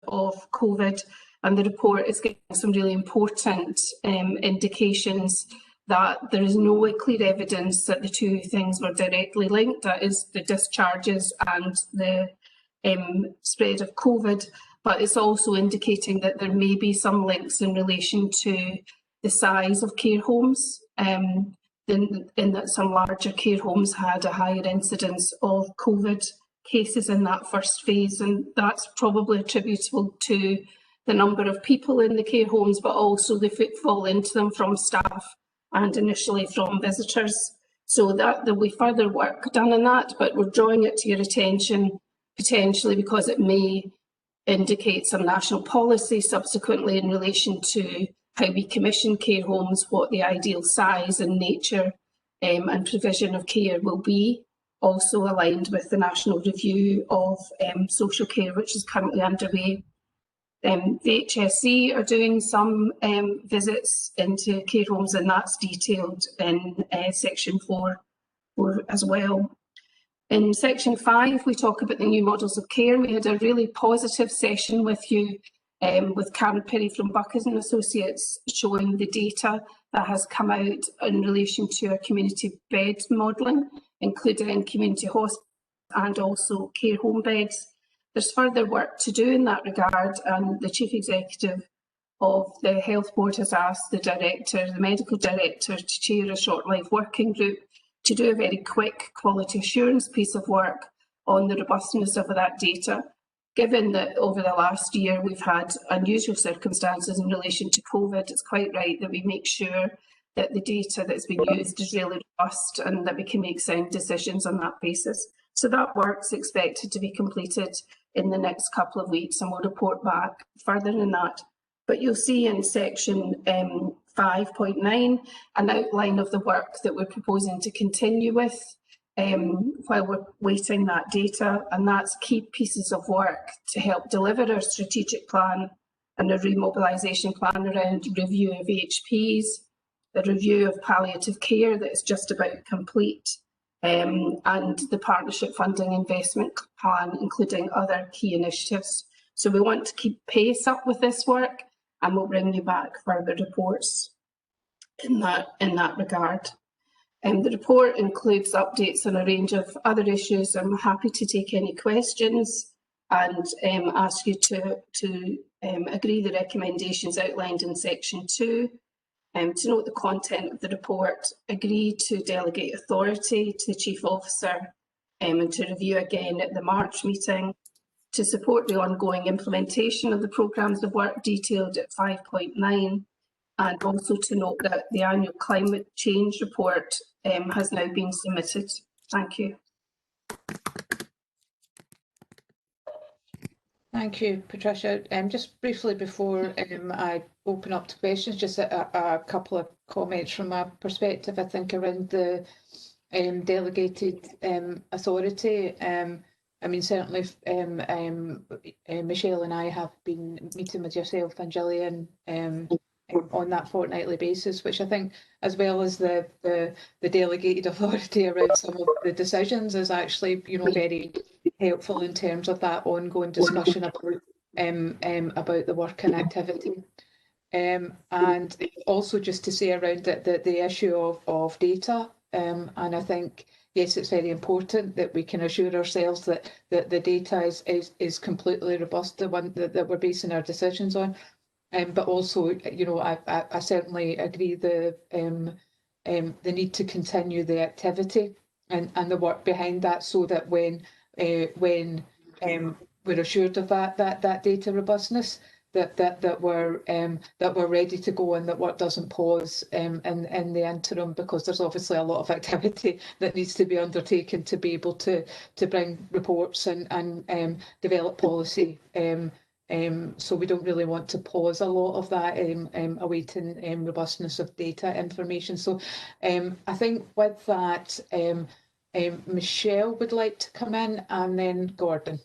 of COVID, and the report is giving some really important indications that there is no clear evidence that the two things were directly linked, that is the discharges and the spread of COVID, but it's also indicating that there may be some links in relation to the size of care homes, in that some larger care homes had a higher incidence of COVID cases in that first phase, and that's probably attributable to the number of people in the care homes, but also the footfall into them from staff and initially from visitors. So that there will be further work done on that, but we're drawing it to your attention potentially because it may indicate some national policy subsequently in relation to how we commission care homes, what the ideal size and nature and provision of care will be, also aligned with the National Review of Social Care, which is currently underway. The HSE are doing some visits into care homes, and that's detailed in section 4 as well. In section 5, we talk about the new models of care. We had a really positive session with you, with Karen Perry from Buchan and Associates, showing the data that has come out in relation to our community bed modelling, including community hospitals and also care home beds. There's further work to do in that regard, and the Chief Executive of the Health Board has asked the Medical Director, to chair a short life working group to do a very quick quality assurance piece of work on the robustness of that data. Given that over the last year we've had unusual circumstances in relation to COVID, it's quite right that we make sure that the data that's been used is really robust and that we can make sound decisions on that basis. So that work's expected to be completed in the next couple of weeks, and we'll report back further in that. But you'll see in section 5.9 an outline of the work that we're proposing to continue with while we're waiting that data, and that's key pieces of work to help deliver our strategic plan and a remobilisation plan around review of HPs, the review of palliative care that is just about complete, and the partnership funding investment plan, including other key initiatives. So we want to keep pace up with this work, and we'll bring you back further reports in that regard. The report includes updates on a range of other issues. I'm happy to take any questions and ask you to agree the recommendations outlined in section 2, to note the content of the report, agree to delegate authority to the Chief Officer and to review again at the March meeting, to support the ongoing implementation of the programmes of work detailed at 5.9, and also to note that the annual climate change report has now been submitted. Thank you. Thank you, Patricia. Just briefly before I open up to questions, just a couple of comments from my perspective, I think, around the delegated authority. I mean, certainly Michelle and I have been meeting with yourself and Gillian on that fortnightly basis, which I think, as well as the delegated authority around some of the decisions, is actually, you know, very helpful in terms of that ongoing discussion about the work and activity. And also just to say around the issue of data, and I think, yes, it's very important that we can assure ourselves that the data is completely robust, the one that we're basing our decisions on. But also, you know, I certainly agree the need to continue the activity and the work behind that, so that when we're assured of that data robustness, that we're ready to go, and that work doesn't pause in the interim, because there's obviously a lot of activity that needs to be undertaken to be able to bring reports and develop policy. So we don't really want to pause a lot of that, awaiting robustness of data information. So I think with that, Michelle would like to come in, and then Gordon.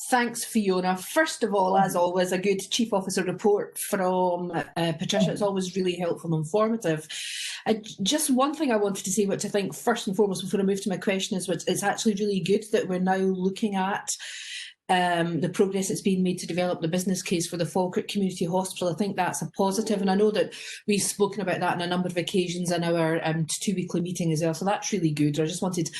Thanks, Fiona. First of all, as always, a good Chief Officer report from Patricia. It's always really helpful and informative. Just one thing I wanted to say, which I think first and foremost before I move to my question, is it's actually really good that we're now looking at the progress that's been made to develop the business case for the Falkirk Community Hospital. I think that's a positive, and I know that we've spoken about that on a number of occasions in our 2-weekly meeting as well, so that's really good. I just wanted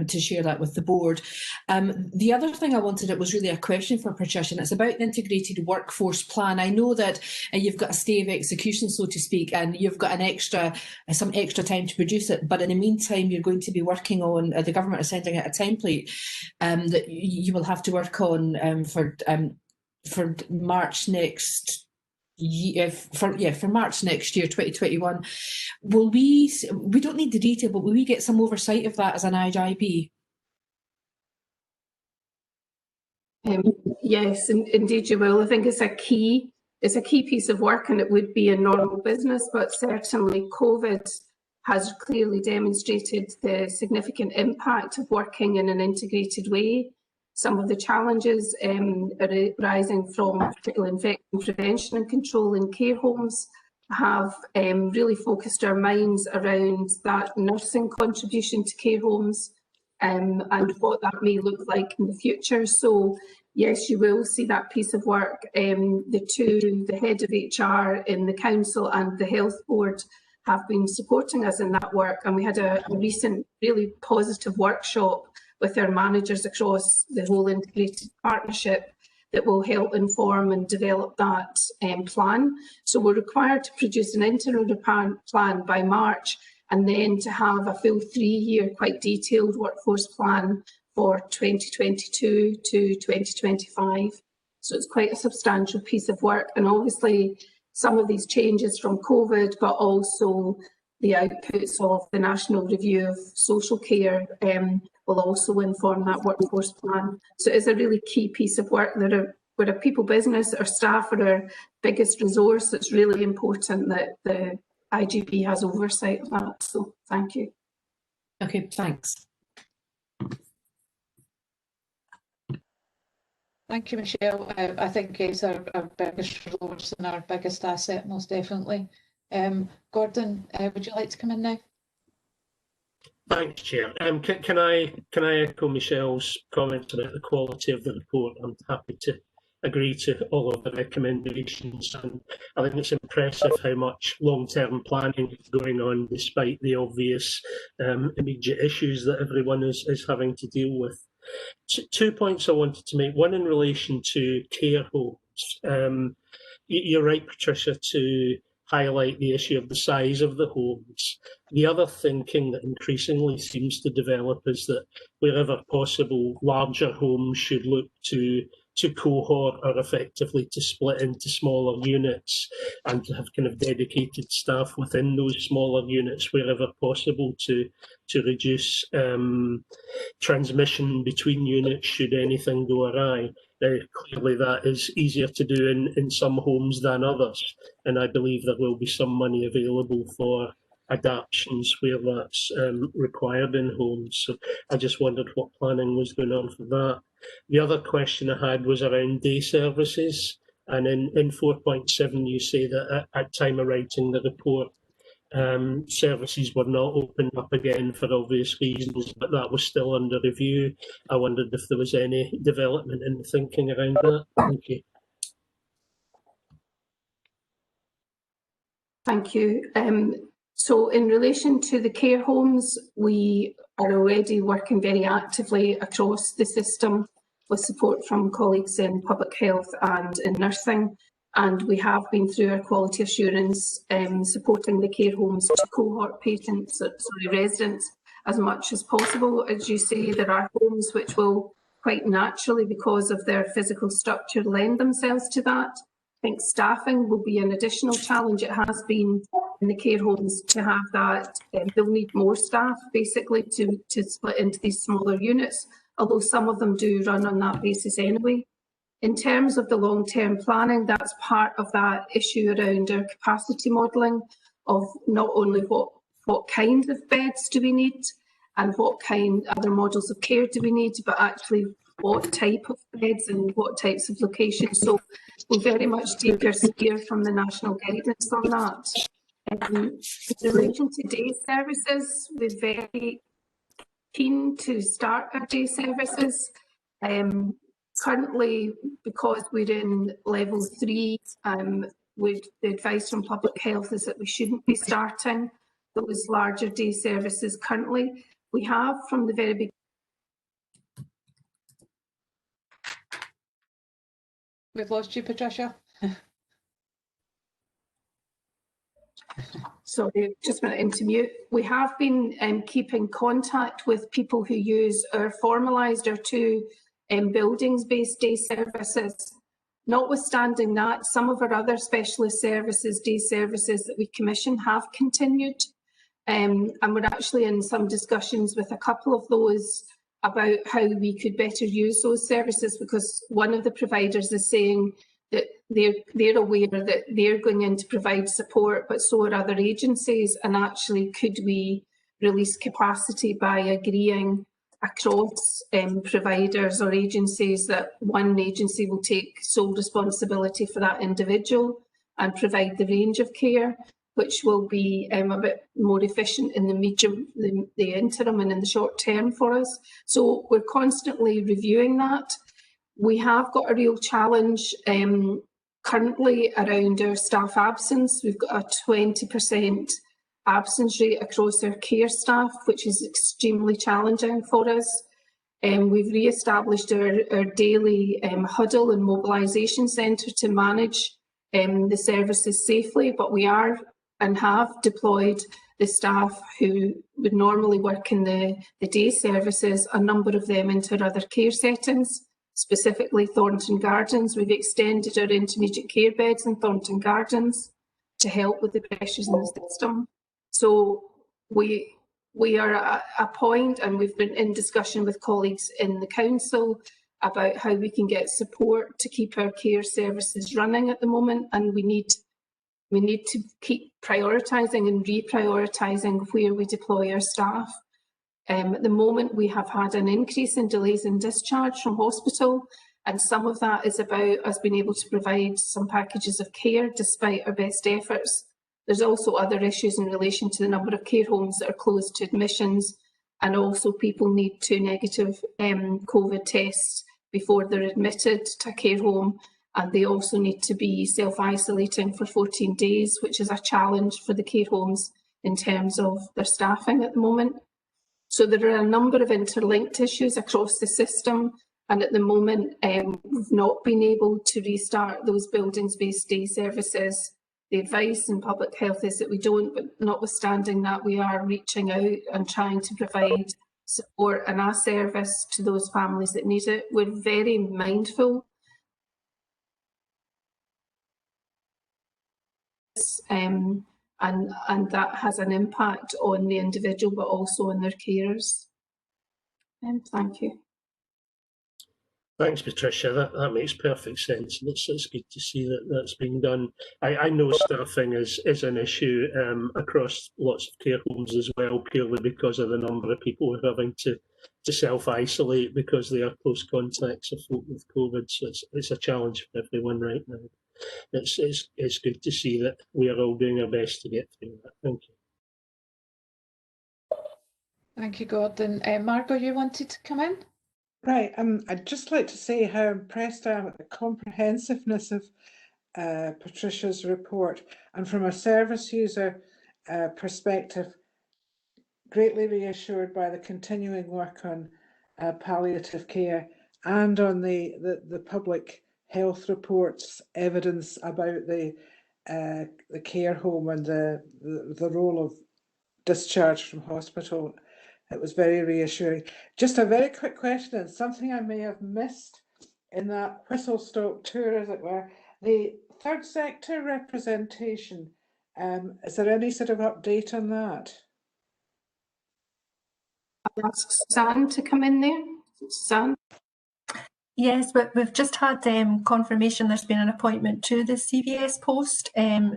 to share that with the board. The other thing I wanted, it was really a question for Patricia, and it's about the integrated workforce plan. I know that you've got a stay of execution, so to speak, and you've got some extra time to produce it, but in the meantime you're going to be working on, the government is sending out a template that you will have to work on for March next year, for March next year, 2021. Will we don't need the detail, but will we get some oversight of that as an IJB? Yes, indeed you will. I think it's a key piece of work, and it would be a normal business, but certainly COVID has clearly demonstrated the significant impact of working in an integrated way. Some of the challenges arising from particularly infection prevention and control in care homes have really focused our minds around that nursing contribution to care homes and what that may look like in the future. So yes, you will see that piece of work. The head of HR in the council and the health board have been supporting us in that work, and we had a recent really positive workshop with our managers across the whole integrated partnership that will help inform and develop that plan. So we're required to produce an interim plan by March, and then to have a full 3-year, quite detailed workforce plan for 2022 to 2025. So it's quite a substantial piece of work, and obviously some of these changes from COVID, but also the outputs of the National Review of Social Care will also inform that workforce plan. So it's a really key piece of work. We're a people business, our staff are our biggest resource. It's really important that the IGB has oversight of that. So thank you. Okay, thanks. Thank you, Michelle. I think it's our biggest resource and our biggest asset, most definitely. Gordon, would you like to come in now? Thanks, Chair. Can I echo Michelle's comments about the quality of the report? I'm happy to agree to all of the recommendations, and I think it's impressive how much long-term planning is going on despite the obvious immediate issues that everyone is having to deal with. 2 points I wanted to make. One in relation to care homes. You're right, Patricia, to highlight the issue of the size of the homes. The other thinking that increasingly seems to develop is that wherever possible, larger homes should look to cohort or effectively to split into smaller units and to have kind of dedicated staff within those smaller units wherever possible to reduce transmission between units should anything go awry. Now, clearly that is easier to do in some homes than others, and I believe there will be some money available for adaptations where that's required in homes. So I just wondered what planning was going on for that. The other question I had was around day services, and in 4.7 you say that at time of writing the report services were not opened up again for obvious reasons, but that was still under review. I wondered if there was any development in the thinking around that. Thank you. Thank you. So in relation to the care homes, we are already working very actively across the system with support from colleagues in public health and in nursing. And we have been through our quality assurance, supporting the care homes to cohort residents as much as possible. As you say, there are homes which will quite naturally, because of their physical structure, lend themselves to that. I think staffing will be an additional challenge. It has been in the care homes to have that. They'll need more staff basically to split into these smaller units, although some of them do run on that basis anyway. In terms of the long-term planning, that's part of that issue around our capacity modelling of not only what kind of beds do we need and what kind other models of care do we need, but actually what type of beds and what types of locations. So we'll very much take our steer from the national guidance on that. In relation to day services, we're very keen to start our day services. currently, because we're in level 3, the advice from public health is that we shouldn't be starting those larger day services currently. We have from the very beginning. We've lost you, Patricia. Sorry, just went into mute. We have been keeping contact with people who use our formalised or 2 buildings-based day services. Notwithstanding that, some of our other specialist services, day services that we commission have continued. And we're actually in some discussions with a couple of those about how we could better use those services, because one of the providers is saying that they're aware that they're going in to provide support, but so are other agencies, and actually could we release capacity by agreeing across providers or agencies that one agency will take sole responsibility for that individual and provide the range of care, which will be a bit more efficient in the interim and in the short term for us. So we're constantly reviewing that. We have got a real challenge currently around our staff absence. We've got a 20% absence rate across our care staff, which is extremely challenging for us. We've re-established our daily huddle and mobilisation centre to manage the services safely, but we are and have deployed the staff who would normally work in the day services, a number of them into our other care settings, specifically Thornton Gardens. We've extended our intermediate care beds in Thornton Gardens to help with the pressures in the system. So we are at a point, and we've been in discussion with colleagues in the council about how we can get support to keep our care services running at the moment, and we need to keep prioritising and reprioritising where we deploy our staff. At the moment, we have had an increase in delays in discharge from hospital, and some of that is about us being able to provide some packages of care despite our best efforts. There's also other issues in relation to the number of care homes that are closed to admissions, and also people need 2 negative COVID tests before they're admitted to a care home, and they also need to be self-isolating for 14 days, which is a challenge for the care homes in terms of their staffing at the moment. So there are a number of interlinked issues across the system, and at the moment we've not been able to restart those buildings-based day services. The advice in public health is that we don't, but notwithstanding that, we are reaching out and trying to provide support and a service to those families that need it. We're very mindful and that has an impact on the individual, but also on their carers. Thank you. Thanks, Patricia. That makes perfect sense, and it's good to see that that's being done. I know staffing is an issue across lots of care homes as well, purely because of the number of people who are having to self-isolate because they are close contacts of folk with COVID. So it's a challenge for everyone right now. It's good to see that we are all doing our best to get through that. Thank you. Thank you, Gordon. Margot, you wanted to come in? Right, I'd just like to say how impressed I am at the comprehensiveness of Patricia's report, and from a service user perspective, greatly reassured by the continuing work on palliative care and on the public health reports evidence about the care home and the role of discharge from hospital. It was very reassuring. Just a very quick question, and something I may have missed in that whistle-stop tour, as it were. The third sector representation, is there any sort of update on that? I'll ask Suzanne to come in there. Suzanne? Yes, but we've just had confirmation there's been an appointment to the CVS post.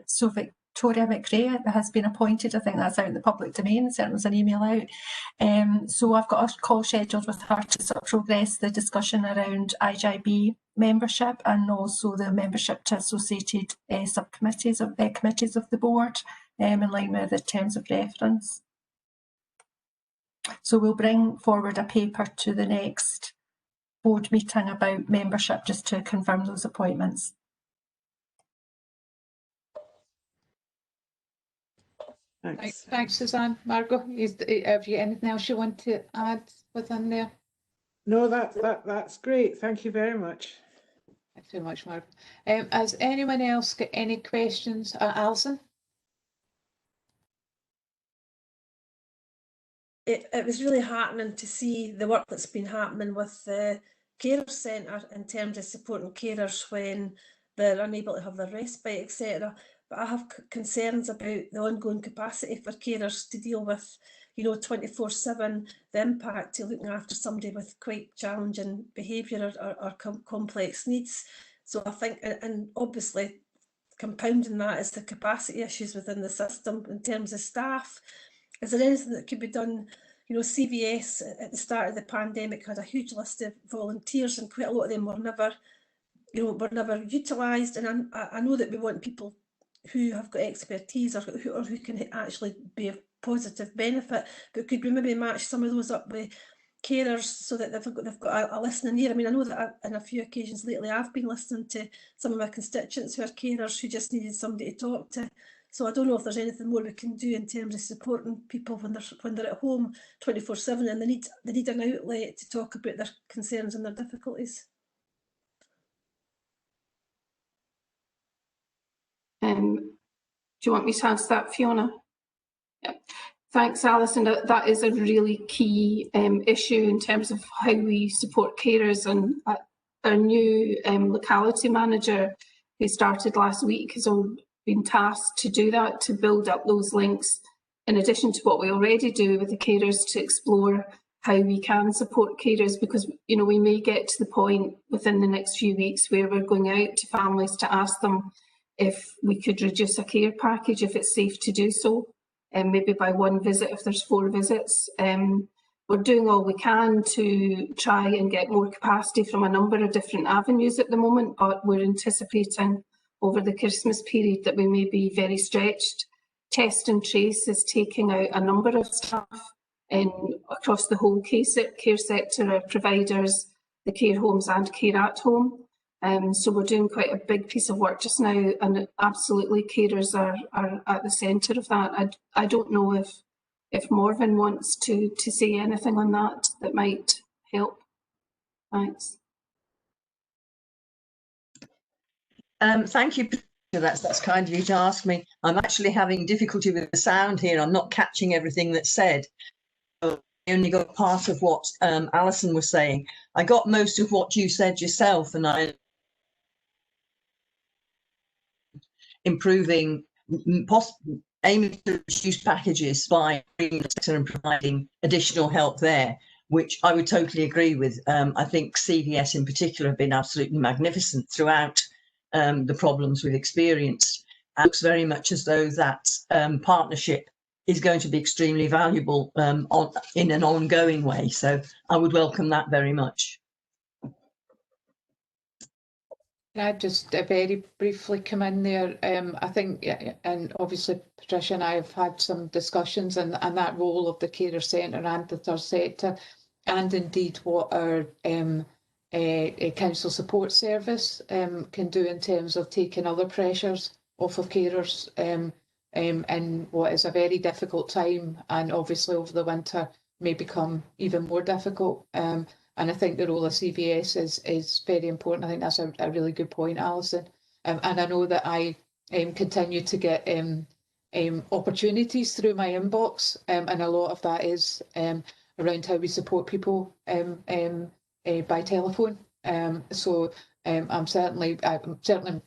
So Victoria McRae has been appointed. I think that's out in the public domain. Certainly was an email out. So I've got a call scheduled with her to sort of progress the discussion around IGB membership and also the membership to associated subcommittees of committees of the board in line with the terms of reference. So we'll bring forward a paper to the next board meeting about membership, just to confirm those appointments. Thanks, Suzanne. Margot, have you anything else you want to add within there? No, that's great. Thank you very much. Thanks very much, Margot. Has anyone else got any questions? Alison? It was really heartening to see the work that's been happening with the Carers Centre in terms of supporting carers when they're unable to have their respite, etc. But I have concerns about the ongoing capacity for carers to deal with, 24/7, the impact of looking after somebody with quite challenging behaviour or complex needs. So I think, and obviously compounding that is the capacity issues within the system in terms of staff. Is there anything that could be done? CVS at the start of the pandemic had a huge list of volunteers, and quite a lot of them were never utilised. And I know that we want people who have got expertise or who can actually be of positive benefit, but could we maybe match some of those up with carers so that they've got a listening ear? I mean, I know that on a few occasions lately I've been listening to some of my constituents who are carers who just needed somebody to talk to. So I don't know if there's anything more we can do in terms of supporting people when they're at home 24/7 and they need an outlet to talk about their concerns and their difficulties. Do you want me to answer that, Fiona? Yeah. Thanks, Alison. That is a really key issue in terms of how we support carers, and our new locality manager who started last week has been tasked to do that, to build up those links in addition to what we already do with the carers, to explore how we can support carers, because we may get to the point within the next few weeks where we're going out to families to ask them if we could reduce a care package, if it's safe to do so, and maybe by one visit if there's 4 visits. We're doing all we can to try and get more capacity from a number of different avenues at the moment, but we're anticipating over the Christmas period that we may be very stretched. Test and Trace is taking out a number of staff across the whole care sector, our providers, the care homes and care at home. So we're doing quite a big piece of work just now, and absolutely carers are at the centre of that. I don't know if Morven wants to say anything on that might help. Thanks. Thank you. That's kind of you to ask me. I'm actually having difficulty with the sound here. I'm not catching everything that's said. I only got part of what Alison was saying. I got most of what you said yourself, and I improving, aiming to reduce packages by and providing additional help there, which I would totally agree with. I think CVS in particular have been absolutely magnificent throughout the problems we've experienced. It looks very much as though that partnership is going to be extremely valuable in an ongoing way. So I would welcome that very much. Can I just very briefly come in there? I think, and obviously Patricia and I have had some discussions and that role of the carer centre and the third sector, and indeed what our council support service can do in terms of taking other pressures off of carers in what is a very difficult time, and obviously over the winter may become even more difficult. And I think the role of CVS is very important. I think that's a really good point, Alison. And I know that I continue to get opportunities through my inbox, and a lot of that is around how we support people by telephone. So I'm certainly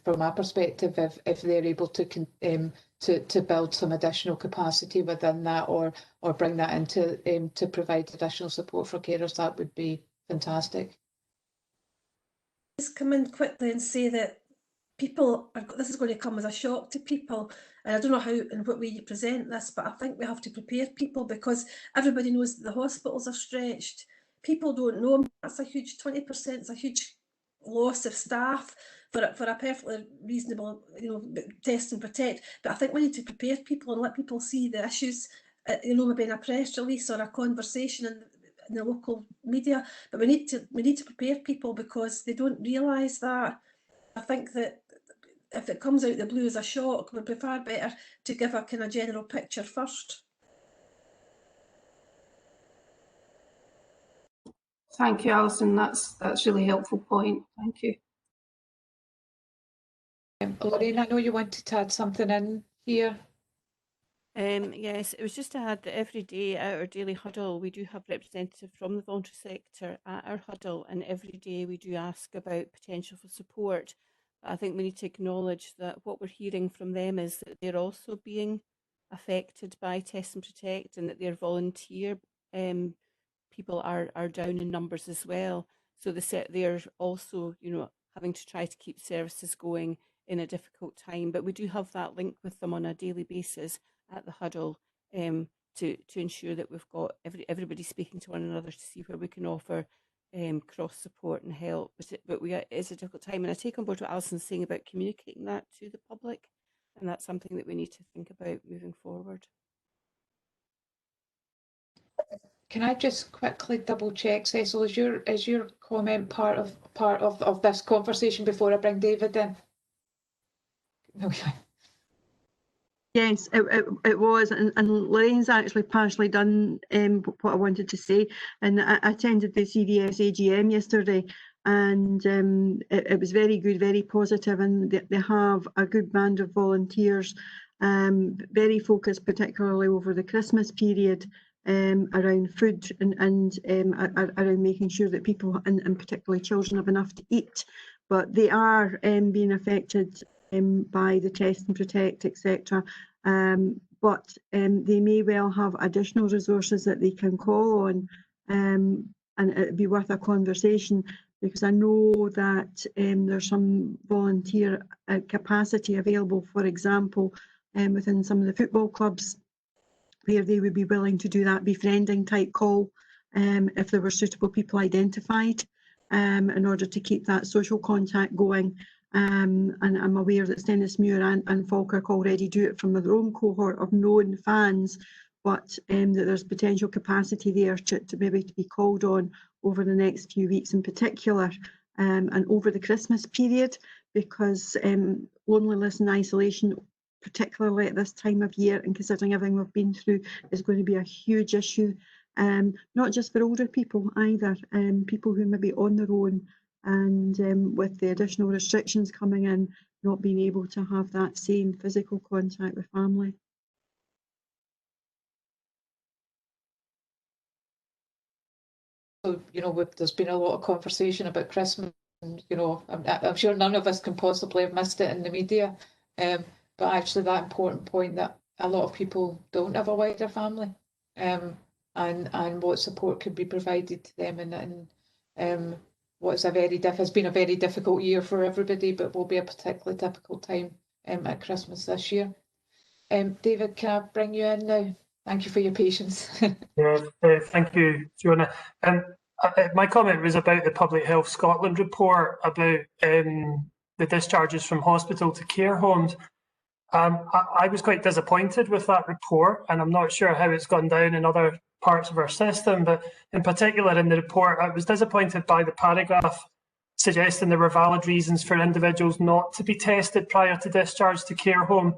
from my perspective, if they're able to build some additional capacity within that, or bring that into to provide additional support for carers, that would be fantastic. Just come in quickly and say that this is going to come as a shock to people, and I don't know how and what way you present this, but I think we have to prepare people, because everybody knows that the hospitals are stretched. People don't know. That's a huge 20% is a huge loss of staff for a perfectly reasonable, test and protect. But I think we need to prepare people and let people see the issues, maybe in a press release or a conversation, and in the local media, but we need to prepare people because they don't realise that. I think that if it comes out the blue as a shock, it would be far better to give a kind of general picture first. Thank you, Alison. That's really helpful point. Thank you. Lorraine, I know you wanted to add something in here. Yes, it was just to add that every day at our daily huddle, we do have representatives from the voluntary sector at our huddle, and every day we do ask about potential for support. But I think we need to acknowledge that what we're hearing from them is that they're also being affected by Test and Protect, and that their volunteer people are down in numbers as well. So they're also, having to try to keep services going in a difficult time. But we do have that link with them on a daily basis at the huddle to ensure that we've got everybody speaking to one another to see where we can offer cross support and help. But it's a difficult time, and I take on board what Alison's saying about communicating that to the public, and that's something that we need to think about moving forward. Can I just quickly double check, Cecil, is your comment part of this conversation before I bring David in? Okay. Yes, it was, and Lorraine's actually partially done what I wanted to say. And I attended the CVS AGM yesterday, and it was very good, very positive, and they have a good band of volunteers, very focused, particularly over the Christmas period, around food and around making sure that people, and particularly children, have enough to eat. But they are being affected by the Test and Protect, etc. But they may well have additional resources that they can call on, and it'd be worth a conversation, because I know that there's some volunteer capacity available, for example, within some of the football clubs, where they would be willing to do that befriending type call if there were suitable people identified, in order to keep that social contact going. And I'm aware that Stennismuir and Falkirk already do it from their own cohort of known fans, but that there's potential capacity there to maybe to be called on over the next few weeks in particular, and over the Christmas period, because loneliness and isolation, particularly at this time of year, and considering everything we've been through, is going to be a huge issue, not just for older people either, people who may be on their own, and with the additional restrictions coming in, not being able to have that same physical contact with family. So, there's been a lot of conversation about Christmas, and, I'm sure none of us can possibly have missed it in the media, but actually that important point that a lot of people don't have a wider family, and what support could be provided to them, and has been a very difficult year for everybody, but will be a particularly difficult time at Christmas this year. David, can I bring you in now? Thank you for your patience. Thank you, Fiona. My comment was about the Public Health Scotland report about the discharges from hospital to care homes. I was quite disappointed with that report, and I'm not sure how it's gone down in other parts of our system, but in particular in the report, I was disappointed by the paragraph suggesting there were valid reasons for individuals not to be tested prior to discharge to care home,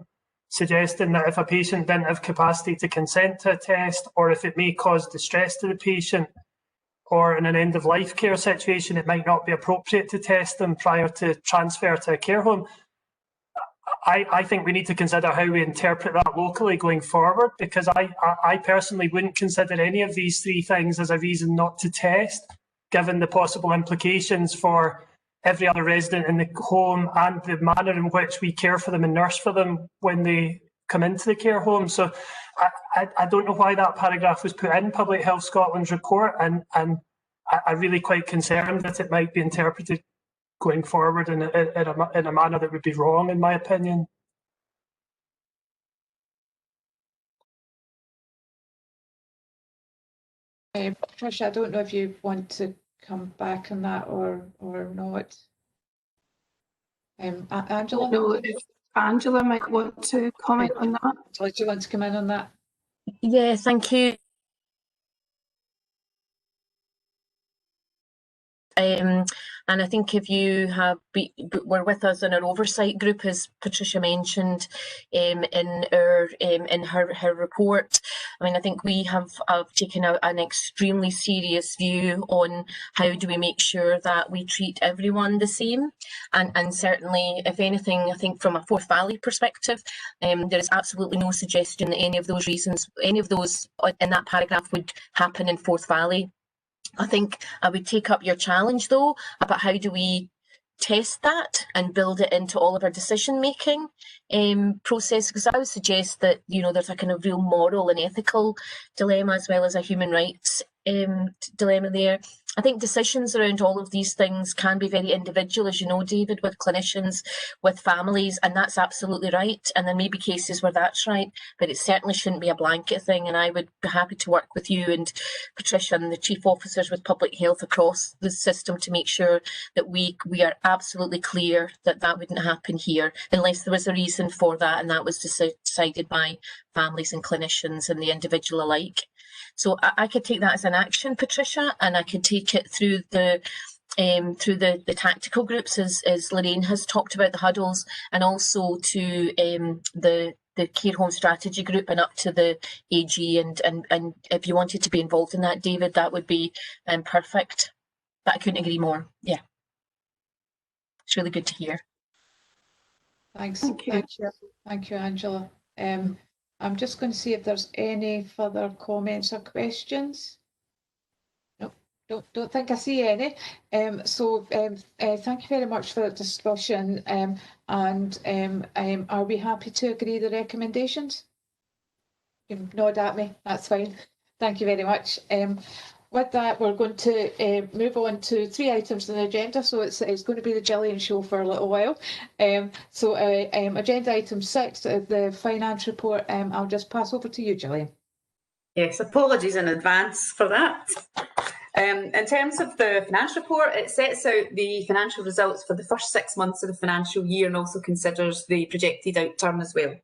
suggesting that if a patient didn't have capacity to consent to a test, or if it may cause distress to the patient, or in an end-of-life care situation, it might not be appropriate to test them prior to transfer to a care home. I think we need to consider how we interpret that locally going forward, because I personally wouldn't consider any of these three things as a reason not to test, given the possible implications for every other resident in the home and the manner in which we care for them and nurse for them when they come into the care home. So I don't know why that paragraph was put in Public Health Scotland's report, and I'm really quite concerned that it might be interpreted going forward in a manner that would be wrong, in my opinion. Patricia, I don't know if you want to come back on that or not. Angela? No, if Angela might want to comment on that. Do you want to come in on that? Yeah, thank you. And I think if you were with us in our oversight group, as Patricia mentioned in her report, I mean, I think we have taken an extremely serious view on how do we make sure that we treat everyone the same. And certainly, if anything, I think from a Forth Valley perspective, there is absolutely no suggestion that any of those reasons, any of those in that paragraph would happen in Forth Valley. I think I would take up your challenge, though, about how do we test that and build it into all of our decision-making process, because I would suggest that, you know, there's a kind of real moral and ethical dilemma as well as a human rights dilemma there. I think decisions around all of these things can be very individual, as you know, David, with clinicians, with families, and that's absolutely right. And there may be cases where that's right, but it certainly shouldn't be a blanket thing. And I would be happy to work with you and Patricia and the chief officers with public health across the system to make sure that we are absolutely clear that that wouldn't happen here, unless there was a reason for that, and that was decided by families and clinicians and the individual alike. So I could take that as an action, Patricia, and I could take it through the tactical groups, as Lorraine has talked about, the huddles, and also to the care home strategy group and up to the AG. And if you wanted to be involved in that, David, that would be perfect. But I couldn't agree more. Yeah, it's really good to hear. Thanks. Thank you. Thank you, Angela. I'm just going to see if there's any further comments or questions. No, don't think I see any. Thank you very much for the discussion. Are we happy to agree the recommendations? You can nod at me, that's fine. Thank you very much. With that, we're going to move on to 3 items on the agenda. So it's going to be the Gillian show for a little while. Agenda item 6, the finance report. I'll just pass over to you, Gillian. Yes, apologies in advance for that. In terms of the financial report, it sets out the financial results for the first 6 months of the financial year and also considers the projected outturn as well.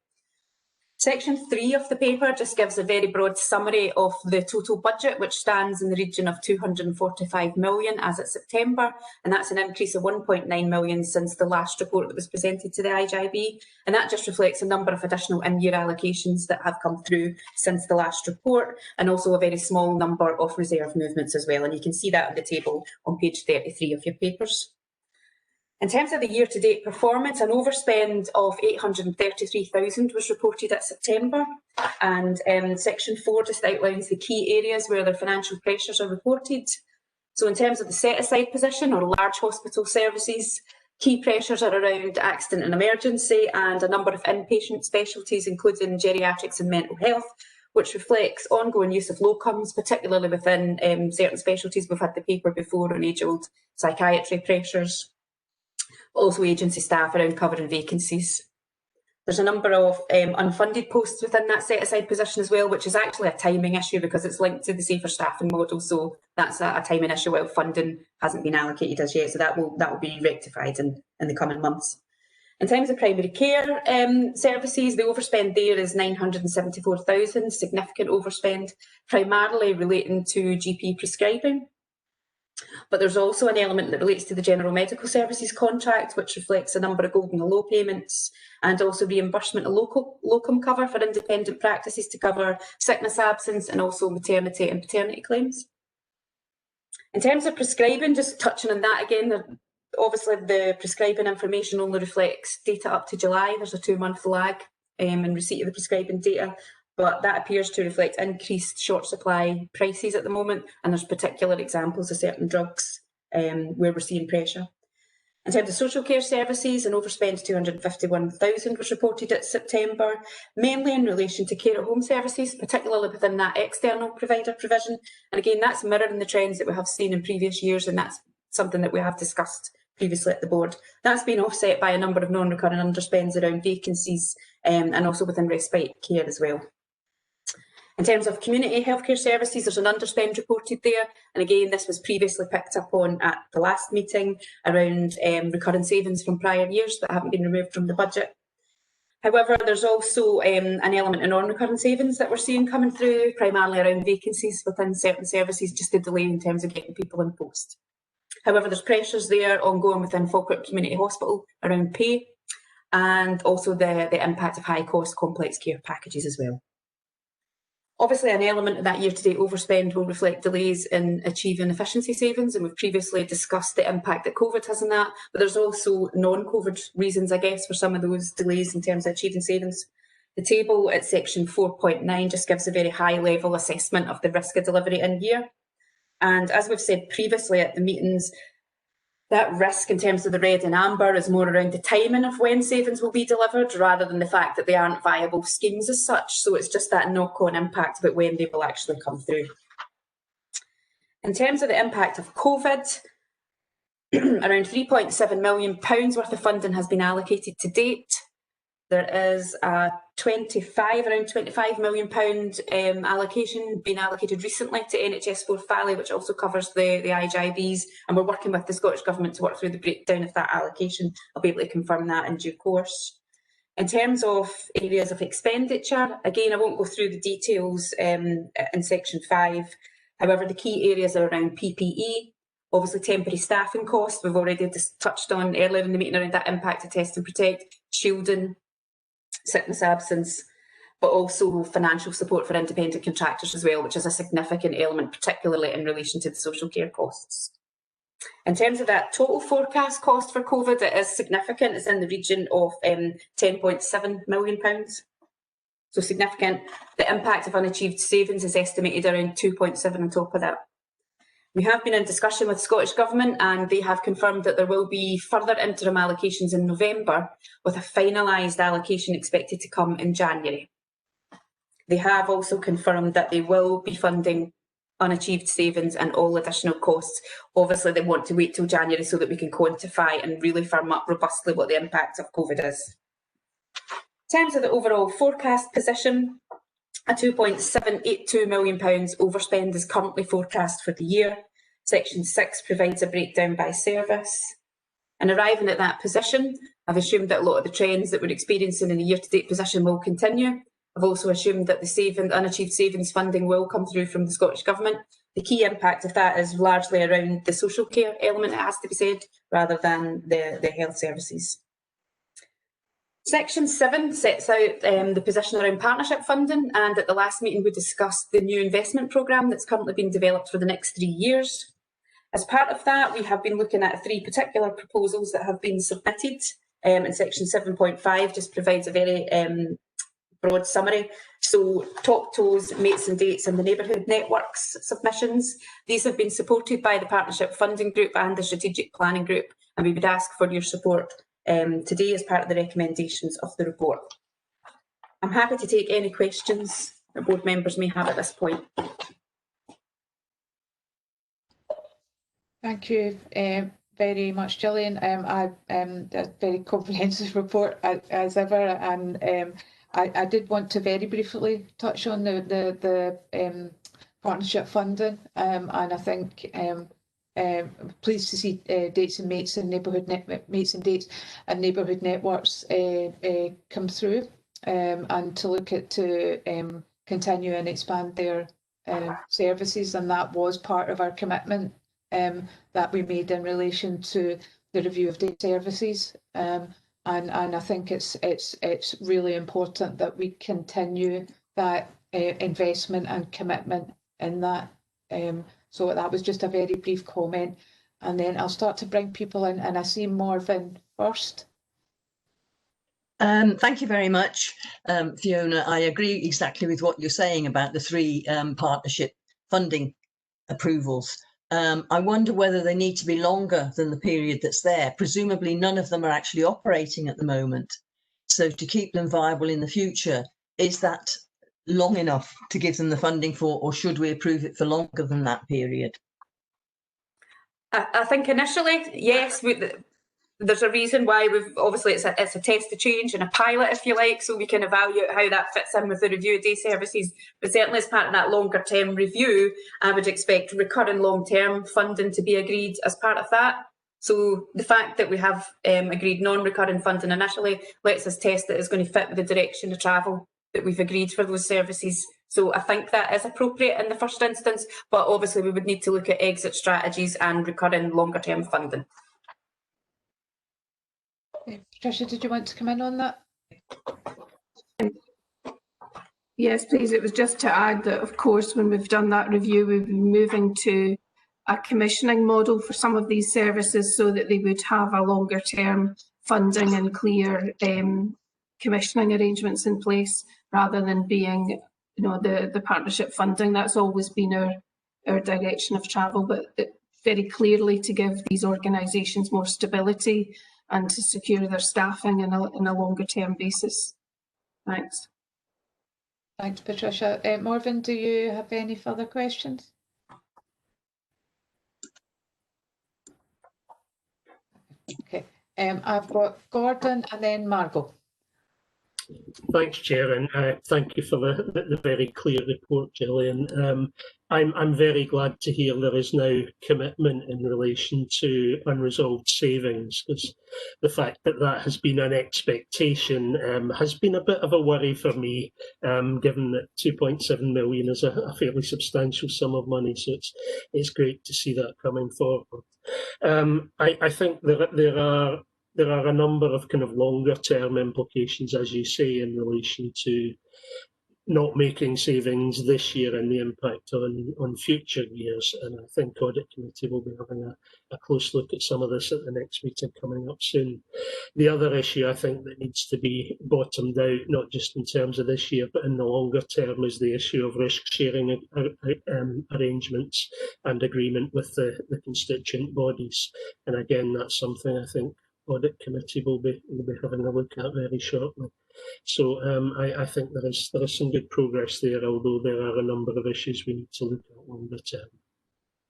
Section 3 of the paper just gives a very broad summary of the total budget, which stands in the region of 245 million as at September, and that's an increase of 1.9 million since the last report that was presented to the IJB, and that just reflects a number of additional in-year allocations that have come through since the last report, and also a very small number of reserve movements as well, and you can see that on the table on page 33 of your papers. In terms of the year-to-date performance, an overspend of 833,000 was reported at September, and Section 4 just outlines the key areas where their financial pressures are reported. So in terms of the set-aside position or large hospital services, key pressures are around accident and emergency and a number of inpatient specialties, including geriatrics and mental health, which reflects ongoing use of locums, particularly within certain specialties. We've had the paper before on age-old psychiatry pressures. Also agency staff around covering vacancies. There's a number of unfunded posts within that set-aside position as well, which is actually a timing issue because it's linked to the safer staffing model, so that's a timing issue while funding hasn't been allocated as yet, so that will be rectified in the coming months. In terms of primary care services, the overspend there is 974,000, significant overspend, primarily relating to GP prescribing. But there's also an element that relates to the General Medical Services contract, which reflects a number of golden law payments and also reimbursement of locum cover for independent practices to cover sickness absence and also maternity and paternity claims. In terms of prescribing, just touching on that again, obviously the prescribing information only reflects data up to July. There's a 2-month lag in receipt of the prescribing data, but that appears to reflect increased short supply prices at the moment, and there's particular examples of certain drugs where we're seeing pressure. In terms of social care services, an overspend of 251,000 was reported at September, mainly in relation to care at home services, particularly within that external provider provision. And again, that's mirroring the trends that we have seen in previous years, and that's something that we have discussed previously at the board. That's been offset by a number of non-recurring underspends around vacancies and also within respite care as well. In terms of community healthcare services, there's an underspend reported there. And again, this was previously picked up on at the last meeting around recurring savings from prior years that haven't been removed from the budget. However, there's also an element of non-recurring savings that we're seeing coming through, primarily around vacancies within certain services, just a delay in terms of getting people in post. However, there's pressures there ongoing within Falkirk Community Hospital around pay, and also the impact of high-cost complex care packages as well. Obviously, an element of that year-to-date overspend will reflect delays in achieving efficiency savings, and we've previously discussed the impact that COVID has on that, but there's also non-COVID reasons, I guess, for some of those delays in terms of achieving savings. The table at section 4.9 just gives a very high-level assessment of the risk of delivery in year. And as we've said previously at the meetings, that risk in terms of the red and amber is more around the timing of when savings will be delivered rather than the fact that they aren't viable schemes as such. So it's just that knock-on impact about when they will actually come through. In terms of the impact of COVID, around £3.7 million worth of funding has been allocated to date. There is a around £25 million allocation being allocated recently to NHS Forth Valley, which also covers the IGIBs, and we're working with the Scottish Government to work through the breakdown of that allocation. I'll be able to confirm that in due course. In terms of areas of expenditure, again, I won't go through the details in section 5. However, the key areas are around PPE, obviously temporary staffing costs, we've already just touched on earlier in the meeting around that impact to test and protect, shielding, sickness absence, but also financial support for independent contractors as well, which is a significant element, particularly in relation to the social care costs. In terms of that total forecast cost for COVID, it is significant. It's in the region of £10.7 million. So significant. The impact of unachieved savings is estimated around 2.7 on top of that. We have been in discussion with Scottish Government, and they have confirmed that there will be further interim allocations in November, with a finalised allocation expected to come in January. They have also confirmed that they will be funding unachieved savings and all additional costs. Obviously, they want to wait till January so that we can quantify and really firm up robustly what the impact of COVID is. In terms of the overall forecast position, a £2.782 million overspend is currently forecast for the year. Section 6 provides a breakdown by service. And arriving at that position, I've assumed that a lot of the trends that we're experiencing in the year-to-date position will continue. I've also assumed that the unachieved savings funding will come through from the Scottish Government. The key impact of that is largely around the social care element, it has to be said, rather than the health services. Section 7 sets out the position around partnership funding, and at the last meeting we discussed the new investment programme that's currently being developed for the next 3 years. As part of that, we have been looking at 3 particular proposals that have been submitted, and section 7.5 just provides a very broad summary. So Top Toes, Mates and Dates and the Neighbourhood Networks submissions. These have been supported by the Partnership Funding Group and the Strategic Planning Group, and we would ask for your support today as part of the recommendations of the report. I'm happy to take any questions that board members may have at this point. Thank you very much, Gillian. A very comprehensive report as ever, and I did want to very briefly touch on the partnership funding, and I think pleased to see Dates and Mates and Mates and Dates and Neighbourhood Networks come through, and to look at to continue and expand their services, and that was part of our commitment that we made in relation to the review of day services, and I think it's really important that we continue that investment and commitment in that. So that was just a very brief comment, and then I'll start to bring people in, and I see Morven first. Thank you very much, Fiona. I agree exactly with what you're saying about the 3 partnership funding approvals. I wonder whether they need to be longer than the period that's there. Presumably none of them are actually operating at the moment. So to keep them viable in the future, is that long enough to give them the funding for, or should we approve it for longer than that period? I think initially, yes, there's a reason why we've obviously it's a test to change and a pilot, if you like, so we can evaluate how that fits in with the review of day services. But certainly as part of that longer term review, I would expect recurring long term funding to be agreed as part of that. So the fact that we have agreed non-recurring funding initially lets us test that it's going to fit with the direction of travel that we've agreed for those services So I think that is appropriate in the first instance, but obviously we would need to look at exit strategies and recurring longer term funding. Patricia, did you want to come in on that? Yes, please. It was just to add that, of course, when we've done that review, we've been moving to a commissioning model for some of these services so that they would have a longer term funding and clear commissioning arrangements in place, rather than being, the partnership funding. That's always been our direction of travel, but very clearly to give these organisations more stability and to secure their staffing in a longer term basis. Thanks. Thanks, Patricia. Morven, do you have any further questions? Okay, I've got Gordon and then Margot. Thanks, Chair, and thank you for the very clear report, Gillian. I'm very glad to hear there is now commitment in relation to unresolved savings, because the fact that that has been an expectation has been a bit of a worry for me, given that 2.7 million is a fairly substantial sum of money. So it's great to see that coming forward. I think there are a number of kind of longer term implications, as you say, in relation to not making savings this year and the impact on future years. And I think Audit Committee will be having a close look at some of this at the next meeting coming up soon. The other issue I think that needs to be bottomed out, not just in terms of this year, but in the longer term, is the issue of risk sharing arrangements and agreement with the constituent bodies. And again, that's something I think Audit Committee will be having a look at very shortly. So I think there is some good progress there, although there are a number of issues we need to look at longer term.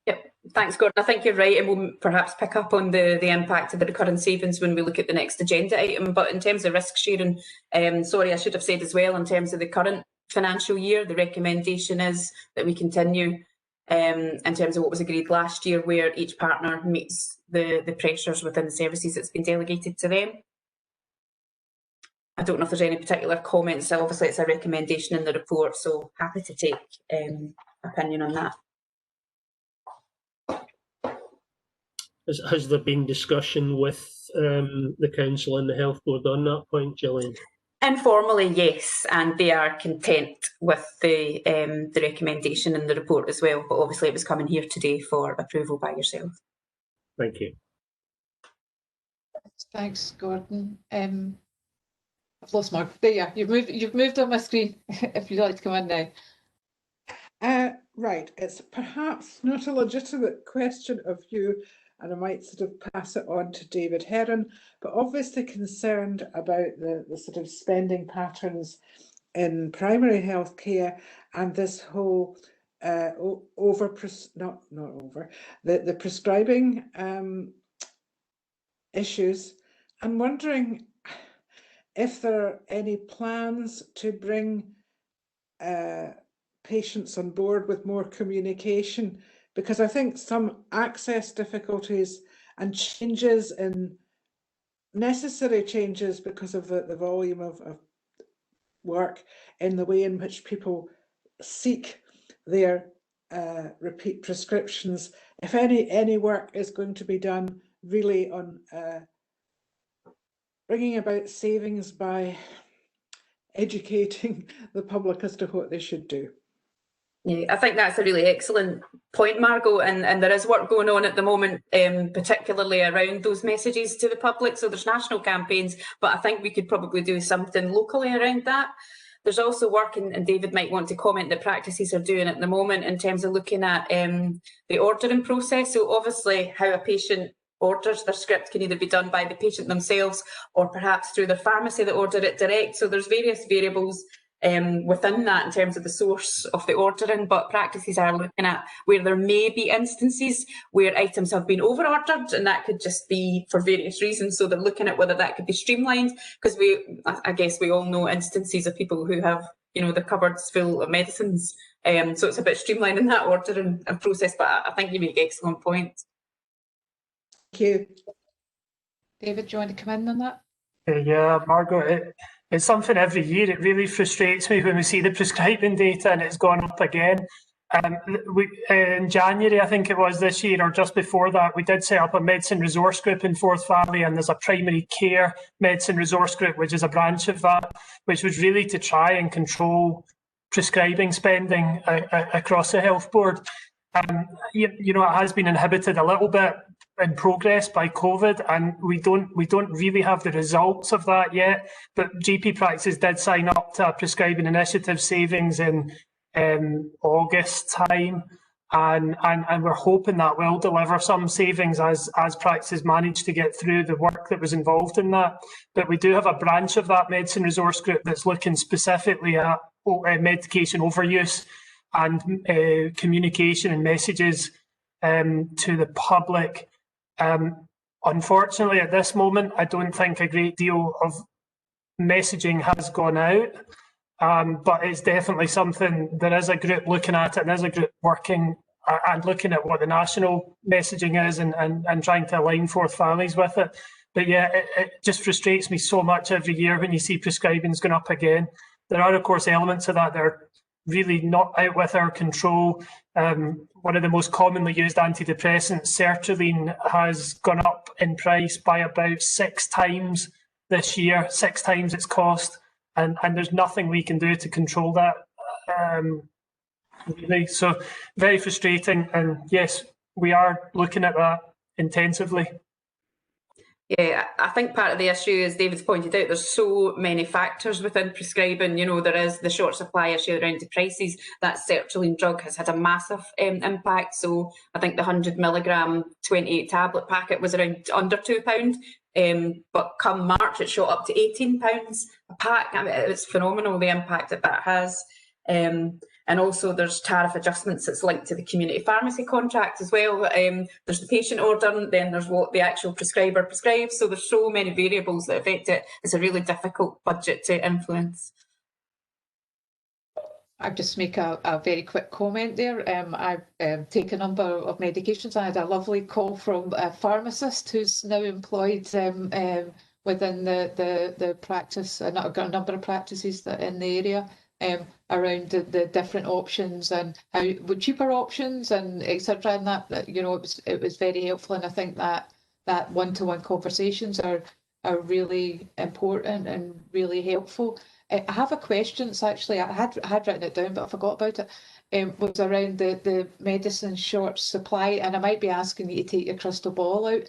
Yep, thanks, Gordon. I think you're right, and we'll perhaps pick up on the impact of the recurring savings when we look at the next agenda item. But in terms of risk sharing, sorry, I should have said as well, in terms of the current financial year, the recommendation is that we continue in terms of what was agreed last year, where each partner meets the pressures within the services that's been delegated to them. I don't know if there's any particular comments. Obviously, it's a recommendation in the report, so happy to take opinion on that. Has there been discussion with the Council and the Health Board on that point, Gillian? Informally, yes, and they are content with the recommendation in the report as well, but obviously it was coming here today for approval by yourself. Thank you. Thanks, Gordon. I've lost Mark. There you are. You've moved on my screen. If you'd like to come in now. Right. It's perhaps not a legitimate question of you, and I might sort of pass it on to David Heron, but obviously concerned about the sort of spending patterns in primary health care and this whole the prescribing issues. I'm wondering if there are any plans to bring patients on board with more communication, because I think some access difficulties and changes in necessary changes because of the volume of work in the way in which people seek their repeat prescriptions. If any work is going to be done really on bringing about savings by educating the public as to what they should do. Yeah, I think that's a really excellent point, Margot, and there is work going on at the moment, particularly around those messages to the public. So there's national campaigns, but I think we could probably do something locally around that. There's also work, and David might want to comment, that practices are doing at the moment in terms of looking at the ordering process. So obviously how a patient orders their script can either be done by the patient themselves or perhaps through their pharmacy that order it direct. So there's various variables within that in terms of the source of the ordering, but practices are looking at where there may be instances where items have been over-ordered, and that could just be for various reasons. So they're looking at whether that could be streamlined, because I guess we all know instances of people who have, their cupboards full of medicines. So it's a bit streamlining that ordering and process, but I think you make excellent points. Thank you. David, do you want to come in on that? Yeah, Margaret, it's something every year. It really frustrates me when we see the prescribing data and it's gone up again. In January, I think it was this year, or just before that, we did set up a medicine resource group in Forth Valley, and there's a primary care medicine resource group, which is a branch of that, which was really to try and control prescribing spending across the health board. You know, it has been inhibited a little bit in progress by COVID, and we don't really have the results of that yet. But GP practices did sign up to a prescribing initiative savings in August time, and we're hoping that will deliver some savings as practices manage to get through the work that was involved in that. But we do have a branch of that medicine resource group that's looking specifically at medication overuse and communication and messages to the public. Unfortunately, at this moment, I don't think a great deal of messaging has gone out, but it's definitely something. There is a group looking at it, and there's a group working and looking at what the national messaging is and trying to align Forth Valleys with it. But yeah, it just frustrates me so much every year when you see prescribing's going up again. There are, of course, elements of that that are really not out with our control. One of the most commonly used antidepressants, sertraline, has gone up in price by about 6 times this year, 6 times its cost, and there's nothing we can do to control that. Really. So very frustrating, and yes, we are looking at that intensively. Yeah, I think part of the issue, as David's pointed out, there's so many factors within prescribing. You know, there is the short supply issue around the prices. That sertraline drug has had a massive impact. So I think the 100 milligram 28 tablet packet was around under £2. But come March, it shot up to £18 a pack. I mean, it's phenomenal, the impact that has. And also there's tariff adjustments that's linked to the community pharmacy contract as well. There's the patient order, then there's what the actual prescriber prescribes. So there's so many variables that affect it. It's a really difficult budget to influence. I'll just make a very quick comment there. I've taken a number of medications. I had a lovely call from a pharmacist who's now employed within the practice, a number of practices that in the area. Around the different options and how cheaper options and etc. And that you know it was very helpful, and I think that one-to-one conversations are really important and really helpful. I have a question. It's actually I had written it down, but I forgot about it. Was around the medicine short supply, and I might be asking you to take your crystal ball out.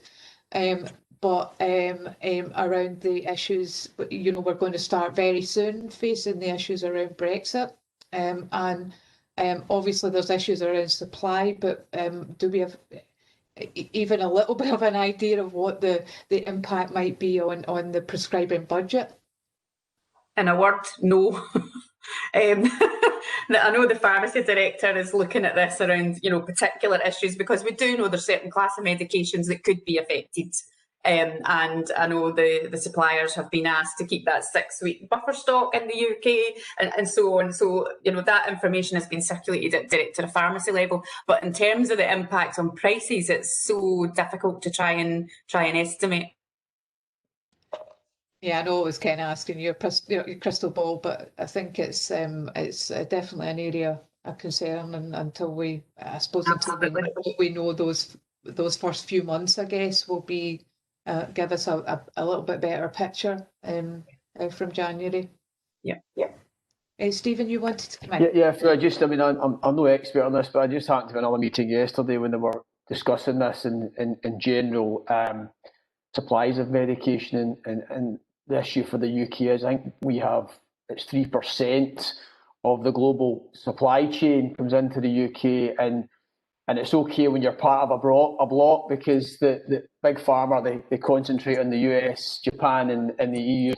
But around the issues, you know, we're going to start very soon facing the issues around Brexit, and obviously there's issues around supply, but do we have even a little bit of an idea of what the impact might be on the prescribing budget? In a word, no. I know the pharmacy director is looking at this around, you know, particular issues, because we do know there's certain class of medications that could be affected. And I know the suppliers have been asked to keep that 6-week buffer stock in the UK and so on. So, you know, that information has been circulated direct to the pharmacy level. But in terms of the impact on prices, it's so difficult to try and estimate. Yeah, I know I was kind of asking your crystal ball, but I think it's definitely an area of concern, and until we know those first few months, I guess, will be give us a little bit better picture from January. Yeah. Stephen, you wanted to come in? Yeah. I mean, I'm no expert on this, but I just happened to another meeting yesterday when they were discussing this in general supplies of medication, and the issue for the UK is I think it's 3% of the global supply chain comes into the UK, and it's okay when you're part of a block because the big pharma, they concentrate on the US, Japan and the EU,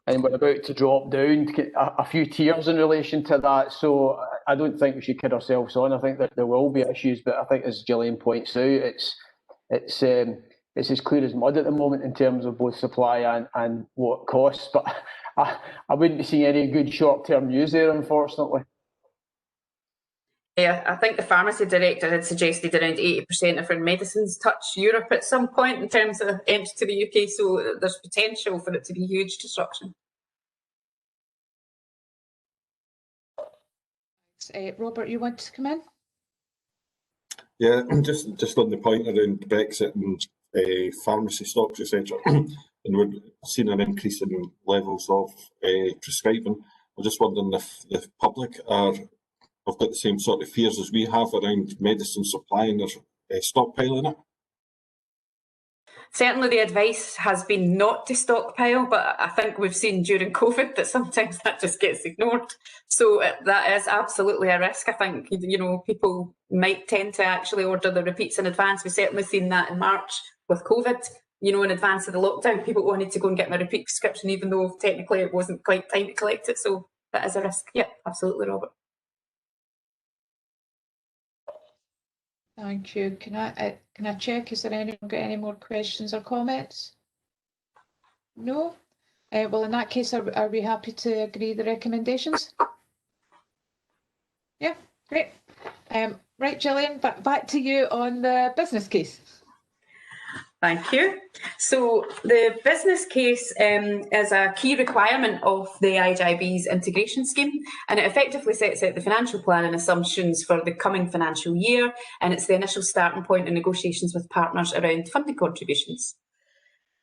and we're about to drop down a few tiers in relation to that. So I don't think we should kid ourselves on. I think that there will be issues, but I think, as Gillian points out, it's as clear as mud at the moment in terms of both supply and what costs. But I wouldn't be seeing any good short-term news there, unfortunately. Yeah, I think the pharmacy director had suggested around 80% of our medicines touch Europe at some point in terms of entry to the UK, so there's potential for it to be huge disruption. Robert, you want to come in? Yeah, just on the point around Brexit and pharmacy stocks, etc. And we're seeing an increase in levels of prescribing. I'm just wondering if the public have got the same sort of fears as we have around medicine supply and they're stockpiling it. Certainly the advice has been not to stockpile, but I think we've seen during COVID that sometimes that just gets ignored. So that is absolutely a risk. I think, you know, people might tend to actually order the repeats in advance. We've certainly seen that in March with COVID. You know, in advance of the lockdown, people wanted to go and get my repeat prescription, even though technically it wasn't quite time to collect it. So that is a risk. Yeah, absolutely, Robert. Thank you. Can I check? Is there anyone got any more questions or comments? No. Well, in that case, are we happy to agree the recommendations? Yeah, great. Right, Gillian, back to you on the business case. Thank you. So the business case is a key requirement of the IJB's integration scheme, and it effectively sets out the financial plan and assumptions for the coming financial year, and it's the initial starting point in negotiations with partners around funding contributions.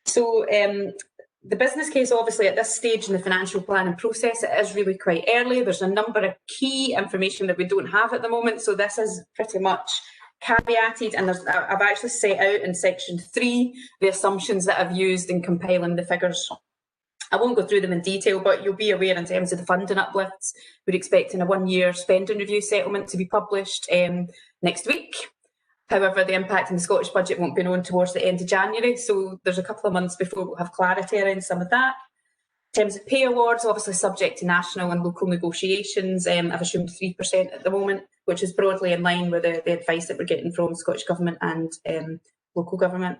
So the business case, obviously, at this stage in the financial planning process, it is really quite early. There's a number of key information that we don't have at the moment, so this is pretty much caveated, and I've actually set out in section 3 the assumptions that I've used in compiling the figures. I won't go through them in detail, but you'll be aware in terms of the funding uplifts, we're expecting a 1-year spending review settlement to be published next week. However, the impact on the Scottish budget won't be known towards the end of January, so there's a couple of months before we'll have clarity around some of that. In terms of pay awards, obviously subject to national and local negotiations, I've assumed 3% at the moment, which is broadly in line with the advice that we're getting from Scottish Government and local government.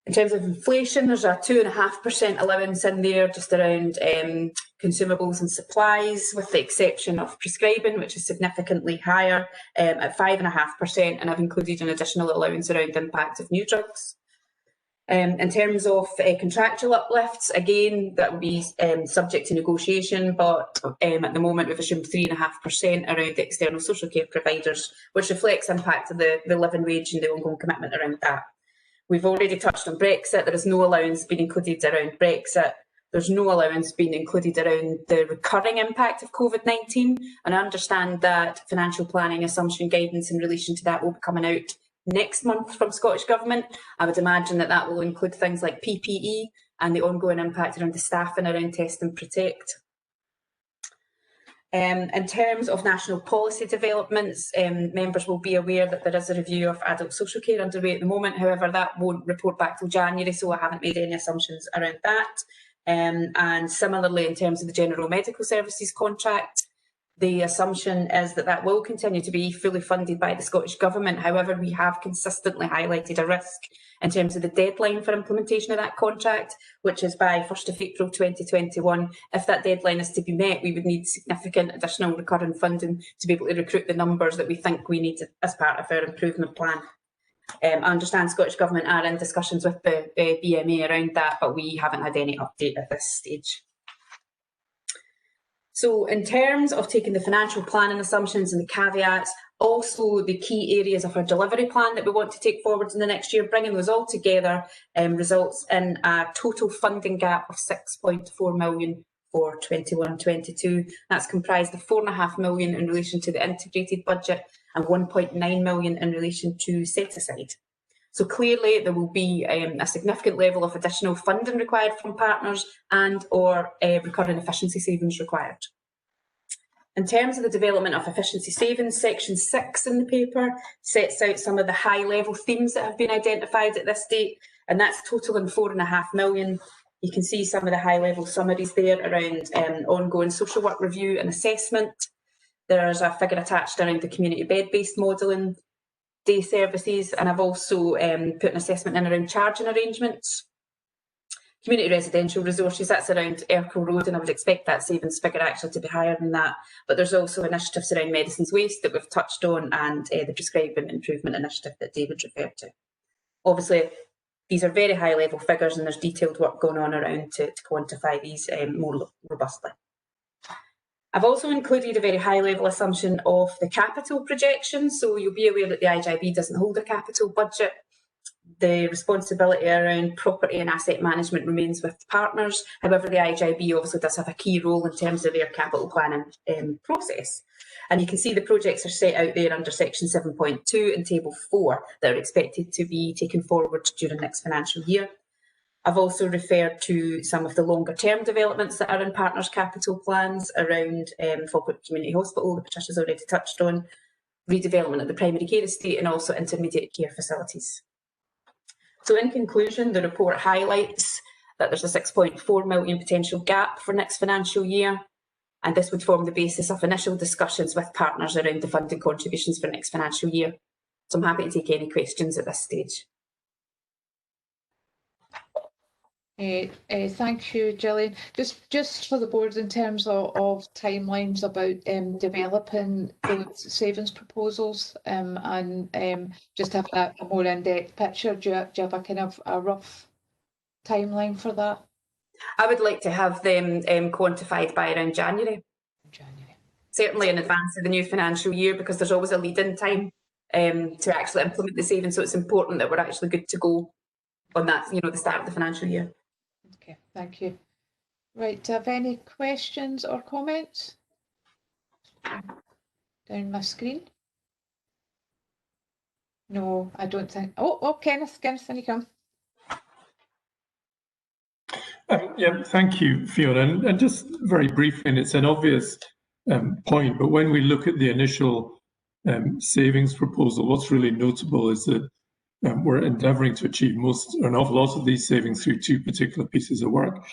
In terms of inflation, there's a 2.5% allowance in there, just around consumables and supplies, with the exception of prescribing, which is significantly higher at 5.5%, and I've included an additional allowance around the impact of new drugs. In terms of contractual uplifts, again, that will be subject to negotiation, but at the moment we've assumed 3.5% around the external social care providers, which reflects impact of the living wage and the ongoing commitment around that. We've already touched on Brexit. There is no allowance being included around Brexit. There's no allowance being included around the recurring impact of COVID-19, and I understand that financial planning assumption guidance in relation to that will be coming out next month from Scottish Government. I would imagine that that will include things like PPE and the ongoing impact around the staffing around test and protect. In terms of national policy developments, members will be aware that there is a review of adult social care underway at the moment. However, that won't report back till January, so I haven't made any assumptions around that. And similarly, in terms of the General Medical Services contract, the assumption is that that will continue to be fully funded by the Scottish Government. However, we have consistently highlighted a risk in terms of the deadline for implementation of that contract, which is by 1st of April 2021. If that deadline is to be met, we would need significant additional recurring funding to be able to recruit the numbers that we think we need as part of our improvement plan. I understand Scottish Government are in discussions with the BMA around that, but we haven't had any update at this stage. So in terms of taking the financial planning assumptions and the caveats, also the key areas of our delivery plan that we want to take forward in the next year, bringing those all together results in a total funding gap of 6.4 million for 21-22. That's comprised of 4.5 million in relation to the integrated budget and 1.9 million in relation to set aside. So clearly there will be a significant level of additional funding required from partners and or recurring efficiency savings required. In terms of the development of efficiency savings, section 6 in the paper sets out some of the high level themes that have been identified at this date, and that's totaling 4.5 million. You can see some of the high level summaries there around ongoing social work review and assessment. There's a figure attached around the community bed-based modelling, day services, and I've also put an assessment in around charging arrangements. Community residential resources, that's around Erkle Road, and I would expect that savings figure actually to be higher than that. But there's also initiatives around medicines waste that we've touched on, and the prescribing improvement initiative that David referred to. Obviously, these are very high level figures, and there's detailed work going on around to quantify these more robustly. I've also included a very high level assumption of the capital projections. So you'll be aware that the IJB doesn't hold a capital budget. The responsibility around property and asset management remains with partners. However, the IJB obviously does have a key role in terms of their capital planning process. And you can see the projects are set out there under section 7.2 and table 4 that are expected to be taken forward during next financial year. I've also referred to some of the longer term developments that are in partners' capital plans around Falkirk Community Hospital, that Patricia's already touched on, redevelopment of the primary care estate and also intermediate care facilities. So in conclusion, the report highlights that there's a 6.4 million potential gap for next financial year, and this would form the basis of initial discussions with partners around the funding contributions for next financial year. So I'm happy to take any questions at this stage. Thank you, Gillian. Just for the board, in terms of timelines about developing those savings proposals and just having a more in-depth picture, do you have a kind of a rough timeline for that? I would like to have them quantified by around January. Certainly in advance of the new financial year, because there's always a lead-in time to actually implement the savings. So it's important that we're actually good to go on that, the start of the financial year. Okay, thank you. Right, do you have any questions or comments? Down my screen. No, I don't think. Oh, Kenneth, when you come. Yeah, thank you, Fiona. And just very briefly, and it's an obvious point, but when we look at the initial savings proposal, what's really notable is that we're endeavouring to achieve an awful lot of these savings through two particular pieces of work.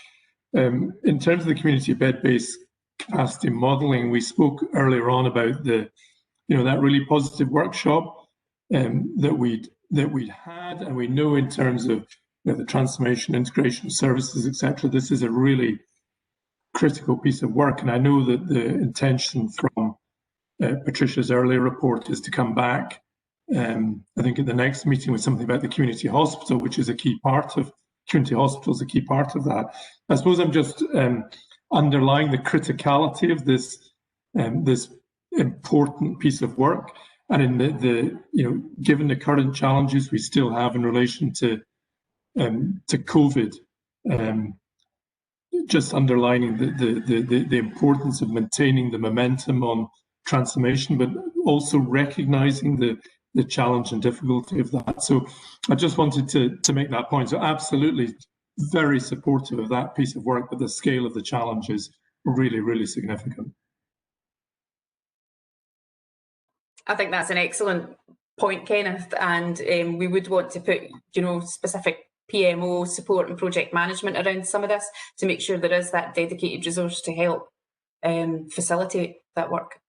In terms of the community bed-based capacity modelling, we spoke earlier on about that really positive workshop that we'd had, and we know in terms of the transformation, integration of services, etc. This is a really critical piece of work, and I know that the intention from Patricia's earlier report is to come back I think at the next meeting with something about the community hospital, which is a key part of community hospitals, a key part of that. I suppose I'm just underlying the criticality of this this important piece of work, and in the given the current challenges we still have in relation to COVID, just underlining the importance of maintaining the momentum on transformation, but also recognising the challenge and difficulty of that. So I just wanted to make that point. So absolutely very supportive of that piece of work, but the scale of the challenge is really, really significant. I think that's an excellent point, Kenneth, and we would want to put, specific PMO support and project management around some of this to make sure there is that dedicated resource to help facilitate that work.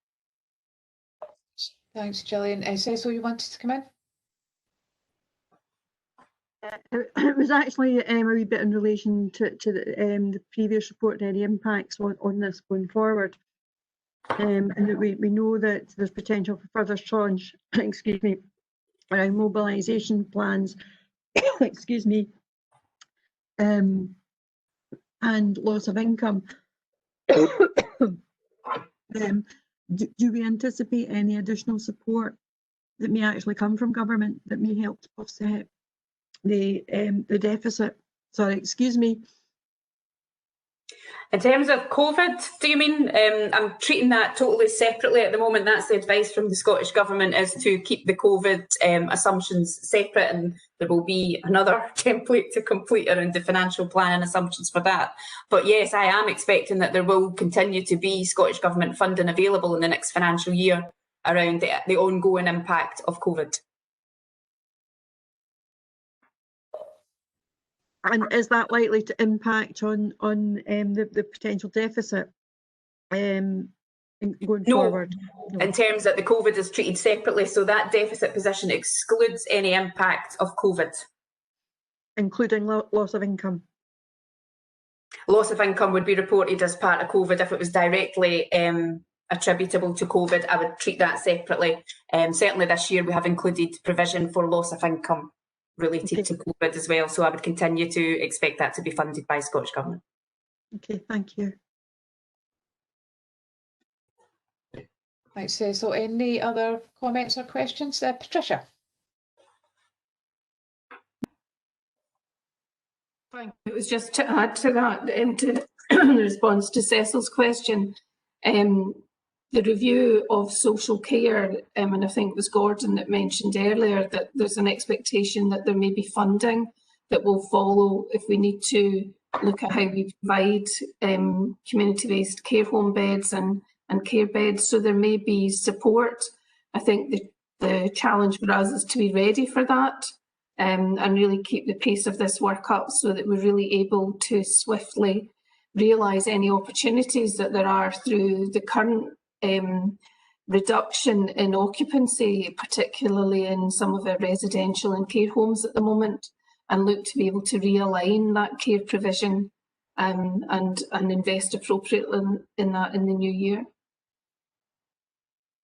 Thanks, Gillian. Cecil, you wanted to come in? It was actually a wee bit in relation to the previous report and any impacts on this going forward. And that we know that there's potential for further challenge, excuse me, around mobilisation plans, excuse me, and loss of income. Do we anticipate any additional support that may actually come from government that may help to offset the deficit? Sorry, excuse me. In terms of COVID, do you mean? I'm treating that totally separately at the moment. That's the advice from the Scottish Government, is to keep the COVID assumptions separate, and there will be another template to complete around the financial plan and assumptions for that. But yes, I am expecting that there will continue to be Scottish Government funding available in the next financial year around the ongoing impact of COVID. And is that likely to impact on the potential deficit going forward? No, in terms that the COVID is treated separately, so that deficit position excludes any impact of COVID. Including loss of income? Loss of income would be reported as part of COVID. If it was directly attributable to COVID, I would treat that separately. Certainly this year we have included provision for loss of income related to COVID as well, so I would continue to expect that to be funded by Scottish Government. Okay, thank you. Thanks, Cecil. Any other comments or questions? Patricia? Thank you. It was just to add to that, to in response to Cecil's question, the review of social care, and I think it was Gordon that mentioned earlier that there's an expectation that there may be funding that will follow if we need to look at how we provide community-based care home beds and care beds. So there may be support. I think the challenge for us is to be ready for that. And really keep the pace of this work up so that we're really able to swiftly realise any opportunities that there are through the current reduction in occupancy, particularly in some of our residential and care homes at the moment, and look to be able to realign that care provision and invest appropriately in that in the new year.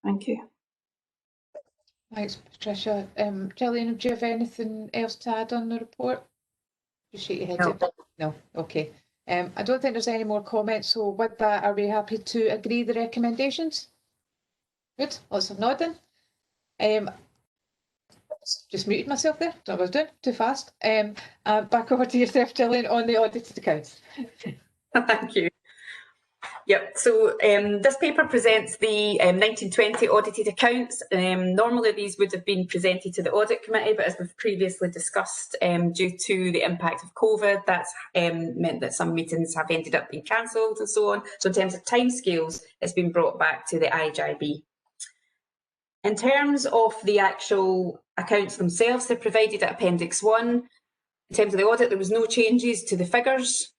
Thank you. Thanks, Patricia. Gillian, do you have anything else to add on the report? Just shake your head. No. No. Okay. I don't think there's any more comments. So with that, are we happy to agree the recommendations? Good. Lots of nodding. Just muted myself there. That's what I was doing. Too fast. Back over to yourself, Gillian, on the audited accounts. Thank you. Yep, so this paper presents the 1920 audited accounts. Normally these would have been presented to the audit committee, but as we've previously discussed, due to the impact of COVID, that's meant that some meetings have ended up being cancelled and so on. So in terms of timescales, it's been brought back to the IJB. In terms of the actual accounts themselves, they're provided at Appendix 1. In terms of the audit, there was no changes to the figures.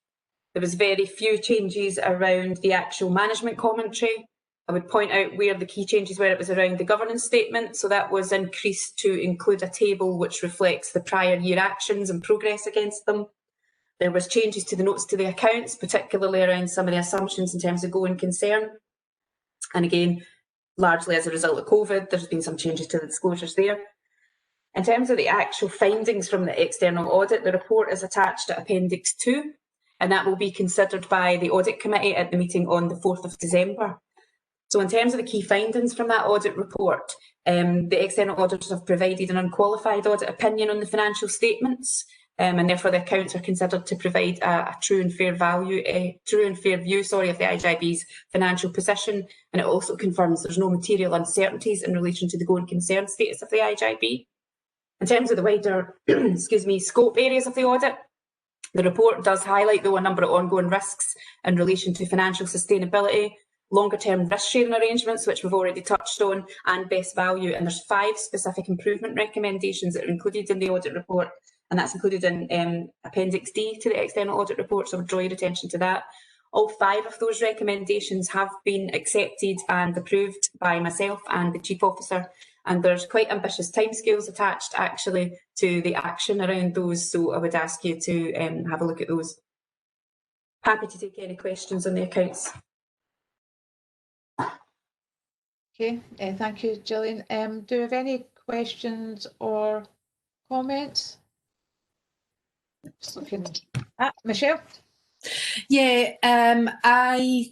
There was very few changes around the actual management commentary. I would point out where the key changes were. It was around the governance statement. So that was increased to include a table which reflects the prior year actions and progress against them. There was changes to the notes to the accounts, particularly around some of the assumptions in terms of going concern. And again, largely as a result of COVID, there's been some changes to the disclosures there. In terms of the actual findings from the external audit, the report is attached to Appendix 2. And that will be considered by the audit committee at the meeting on the 4th of December. So in terms of the key findings from that audit report, the external auditors have provided an unqualified audit opinion on the financial statements, and therefore the accounts are considered to provide a true and fair view of the IJB's financial position, and it also confirms there's no material uncertainties in relation to the going concern status of the IJB. In terms of the wider scope areas of the audit, the report does highlight, though, a number of ongoing risks in relation to financial sustainability, longer-term risk-sharing arrangements, which we've already touched on, and best value. And there's 5 specific improvement recommendations that are included in the audit report, and that's included in Appendix D to the external audit report, so I would draw your attention to that. All 5 of those recommendations have been accepted and approved by myself and the Chief Officer, and there's quite ambitious timescales attached actually to the action around those, so I would ask you to have a look at those. Happy to take any questions on the accounts. Okay, thank you, Gillian. Do you have any questions or comments? Just looking at Michelle. Yeah, I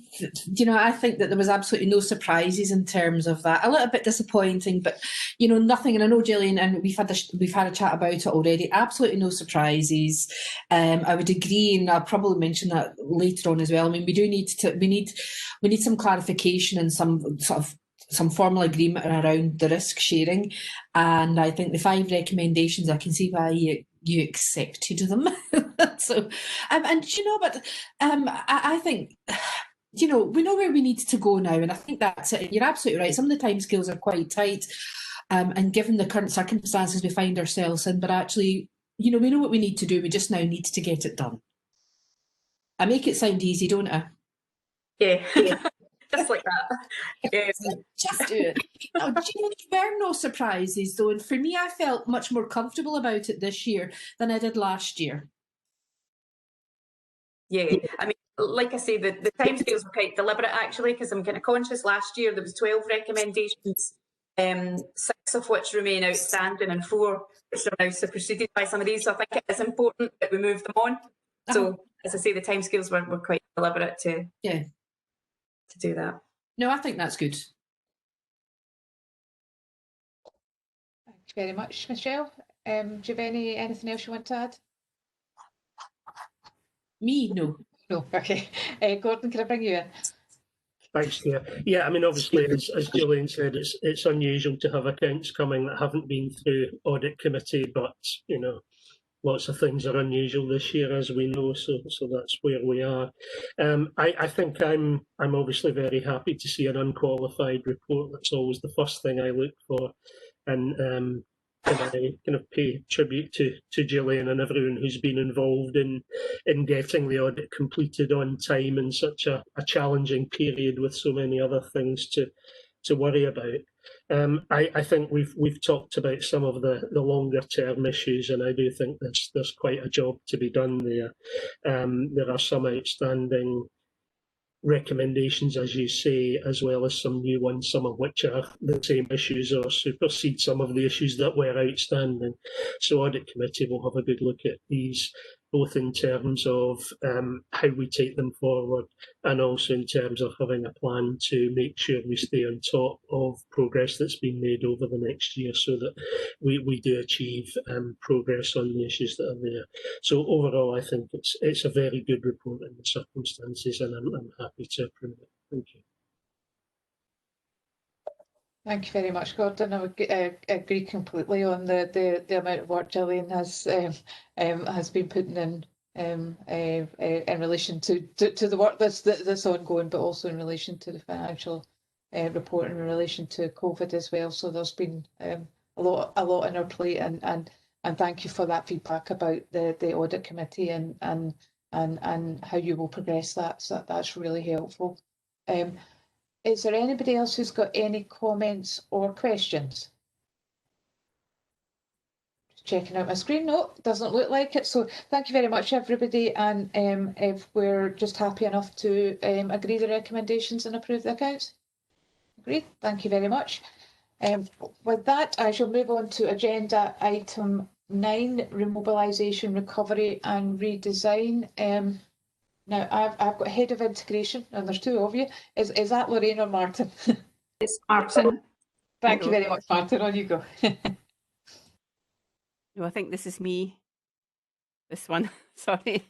think that there was absolutely no surprises in terms of that. A little bit disappointing, but nothing. And I know Gillian, and we've had a chat about it already. Absolutely no surprises. I would agree, and I'll probably mention that later on as well. I mean, we need some clarification and some formal agreement around the risk sharing. And I think the 5 recommendations, I can see why you accepted them. So, I think, we know where we need to go now, and I think that's it. You're absolutely right. Some of the timescales are quite tight, and given the current circumstances we find ourselves in, but actually, we know what we need to do. We just now need to get it done. I make it sound easy, don't I? Yeah. Just like that. Just do it. There were no surprises though, and for me, I felt much more comfortable about it this year than I did last year. Yeah, I mean, like I say, the timescales were quite deliberate actually, because I'm kind of conscious last year there was 12 recommendations, 6 of which remain outstanding and 4 which are now superseded by some of these. So I think it is important that we move them on. So as I say, the timescales were quite deliberate to do that. No, I think that's good. you very much, Michelle. Do you have anything else you want to add? Me? No. No, okay. Gordon, can I bring you in? Thanks, Chair. Yeah, I mean, obviously, as Gillian said, it's unusual to have accounts coming that haven't been through audit committee, but you know, lots of things are unusual this year, as we know. So that's where we are. I think I'm obviously very happy to see an unqualified report. That's always the first thing I look for, and can I kind of pay tribute to Gillian and everyone who's been involved in getting the audit completed on time in such a challenging period with so many other things to worry about. I think we've talked about some of the longer term issues, and I do think there's quite a job to be done there. There are some outstanding recommendations, as you say, as well as some new ones, some of which are the same issues or supersede some of the issues that were outstanding. So Audit Committee will have a good look at these, both in terms of how we take them forward and also in terms of having a plan to make sure we stay on top of progress that's been made over the next year so that we do achieve progress on the issues that are there. So overall, I think it's a very good report in the circumstances, and I'm happy to approve it. Thank you. Thank you very much, Gordon. I would agree completely on the amount of work Gillian has been putting in relation to the work that's ongoing, but also in relation to the financial report in relation to COVID as well. So there's been a lot on our plate, and thank you for that feedback about the audit committee and how you will progress that. So that's really helpful. Is there anybody else who's got any comments or questions? Just checking out my screen. No, doesn't look like it. So thank you very much, everybody. And if we're just happy enough to agree the recommendations and approve the accounts. Agreed. Thank you very much. With that, I shall move on to agenda item 9, remobilisation, recovery and redesign. Now, I've got head of integration, and there's two of you. Is that Lorraine or Martin? It's Martin. Thank you very much, Martin. On you go. No, I think this is me. This one. Sorry.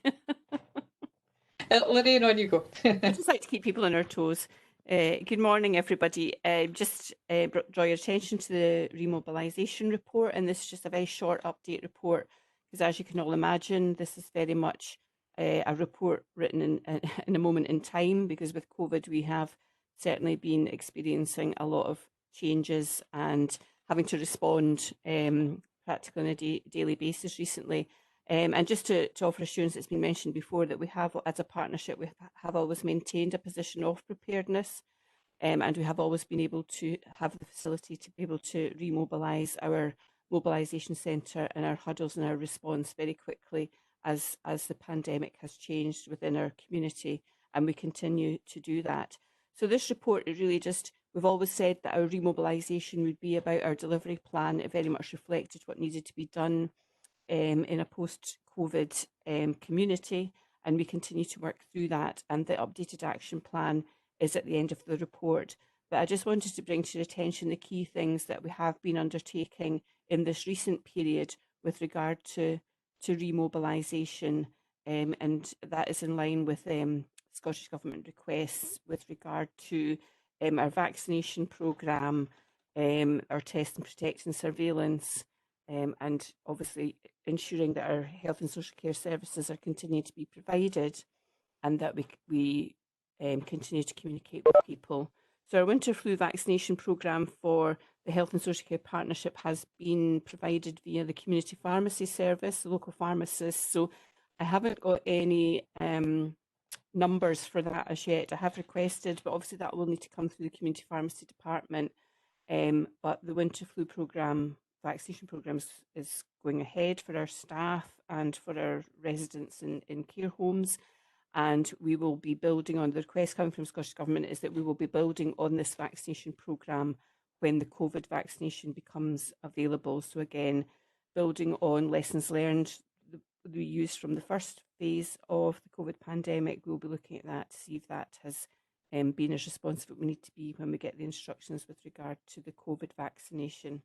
Lorraine, on you go. I just like to keep people on their toes. Good morning, everybody. Just draw your attention to the remobilisation report, and this is just a very short update report, because as you can all imagine, this is very much a report written in a moment in time, because with COVID we have certainly been experiencing a lot of changes and having to respond practically on a daily basis recently. And just to offer assurance, it's been mentioned before that we have, as a partnership, we have always maintained a position of preparedness, and we have always been able to have the facility to be able to remobilise our mobilisation centre and our huddles and our response very quickly as the pandemic has changed within our community, and we continue to do that. So this report, it really just, we've always said that our remobilisation would be about our delivery plan. It very much reflected what needed to be done in a post-COVID community, and we continue to work through that, and the updated action plan is at the end of the report. But I just wanted to bring to your attention the key things that we have been undertaking in this recent period with regard to remobilisation, and that is in line with Scottish Government requests with regard to our vaccination programme, our test and protect and surveillance, and obviously ensuring that our health and social care services are continuing to be provided, and that we continue to communicate with people. So our winter flu vaccination programme for the Health and Social Care Partnership has been provided via the community pharmacy service, the local pharmacists. So I haven't got any numbers for that as yet. I have requested, but obviously that will need to come through the community pharmacy department. But the winter flu programme, vaccination programme is going ahead for our staff and for our residents in care homes. And we will be building on, the request coming from Scottish Government is that we will be building on this vaccination programme when the COVID vaccination becomes available. So again, building on lessons learned we used from the first phase of the COVID pandemic, we'll be looking at that to see if that has been as responsive as we need to be when we get the instructions with regard to the COVID vaccination.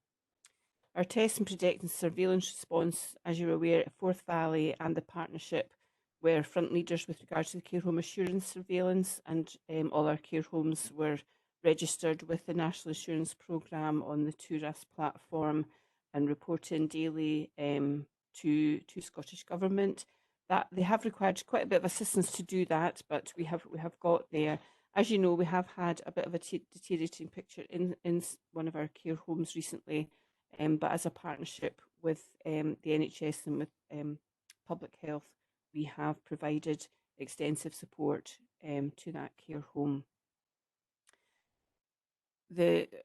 Our test and predict and surveillance response, as you're aware, at Forth Valley and the partnership were front leaders with regard to the care home assurance surveillance, and all our care homes were registered with the National Assurance Programme on the TURAS platform and reporting daily to Scottish Government. That they have required quite a bit of assistance to do that, but we have got there. As you know, we have had a bit of a deteriorating picture in one of our care homes recently, but as a partnership with the NHS and with public health, we have provided extensive support to that care home.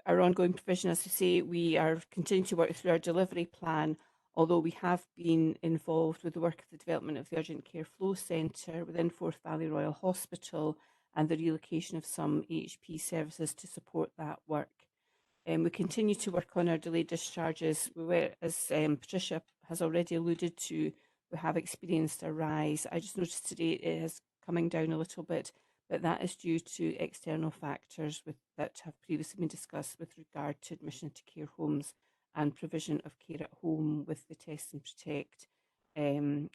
Our ongoing provision, as I say, we are continuing to work through our delivery plan, although we have been involved with the work of the development of the Urgent Care Flow Centre within Forth Valley Royal Hospital and the relocation of some AHP services to support that work. We continue to work on our delayed discharges. As Patricia has already alluded to, we have experienced a rise. I just noticed today it is coming down a little bit, but that is due to external factors that have previously been discussed with regard to admission to care homes and provision of care at home with the test and protect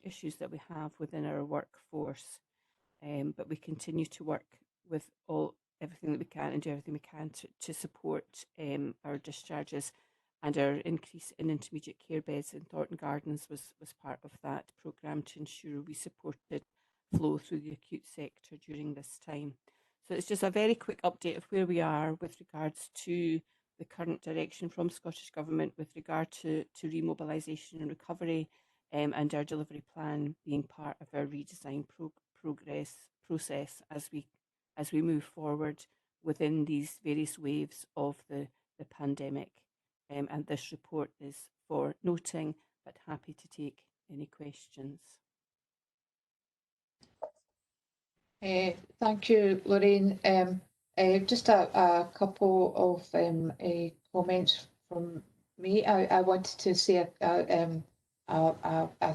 issues that we have within our workforce. But we continue to work with everything that we can and do everything we can to support our discharges, and our increase in intermediate care beds in Thornton Gardens was part of that programme to ensure we supported flow through the acute sector during this time. So it's just a very quick update of where we are with regards to the current direction from Scottish Government with regard to remobilisation and recovery, and our delivery plan being part of our redesign process as we move forward within these various waves of the pandemic. And this report is for noting, but happy to take any questions. Thank you, Lorraine. Just a couple of comments from me. I wanted to say a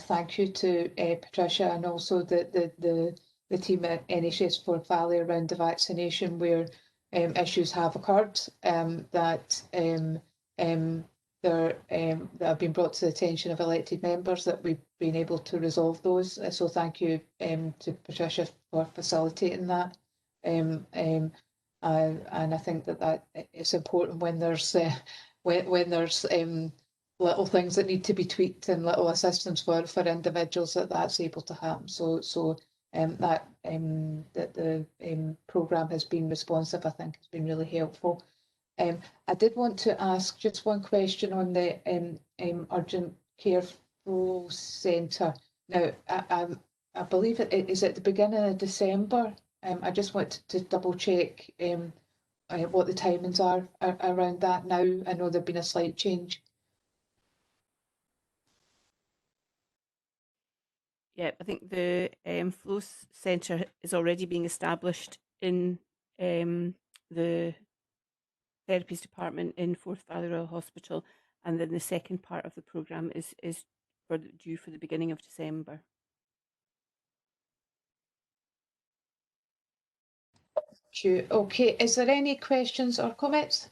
thank you to Patricia and also the team at NHS Forth Valley around the vaccination, where issues have occurred that have been brought to the attention of elected members, that we've been able to resolve those. So thank you to Patricia for facilitating that. And I think that it's important when there's little things that need to be tweaked and little assistance for individuals that's able to happen. So that the programme has been responsive, I think, has been really helpful. I did want to ask just one question on the Urgent Care Flow Centre. Now, I believe it is at the beginning of December. I just wanted to double check what the timings are around that now. I know there's been a slight change. Yeah, I think the Flow Centre is already being established in the therapies department in Forth Valley Royal Hospital, and then the second part of the programme is due for the beginning of December. Okay, is there any questions or comments?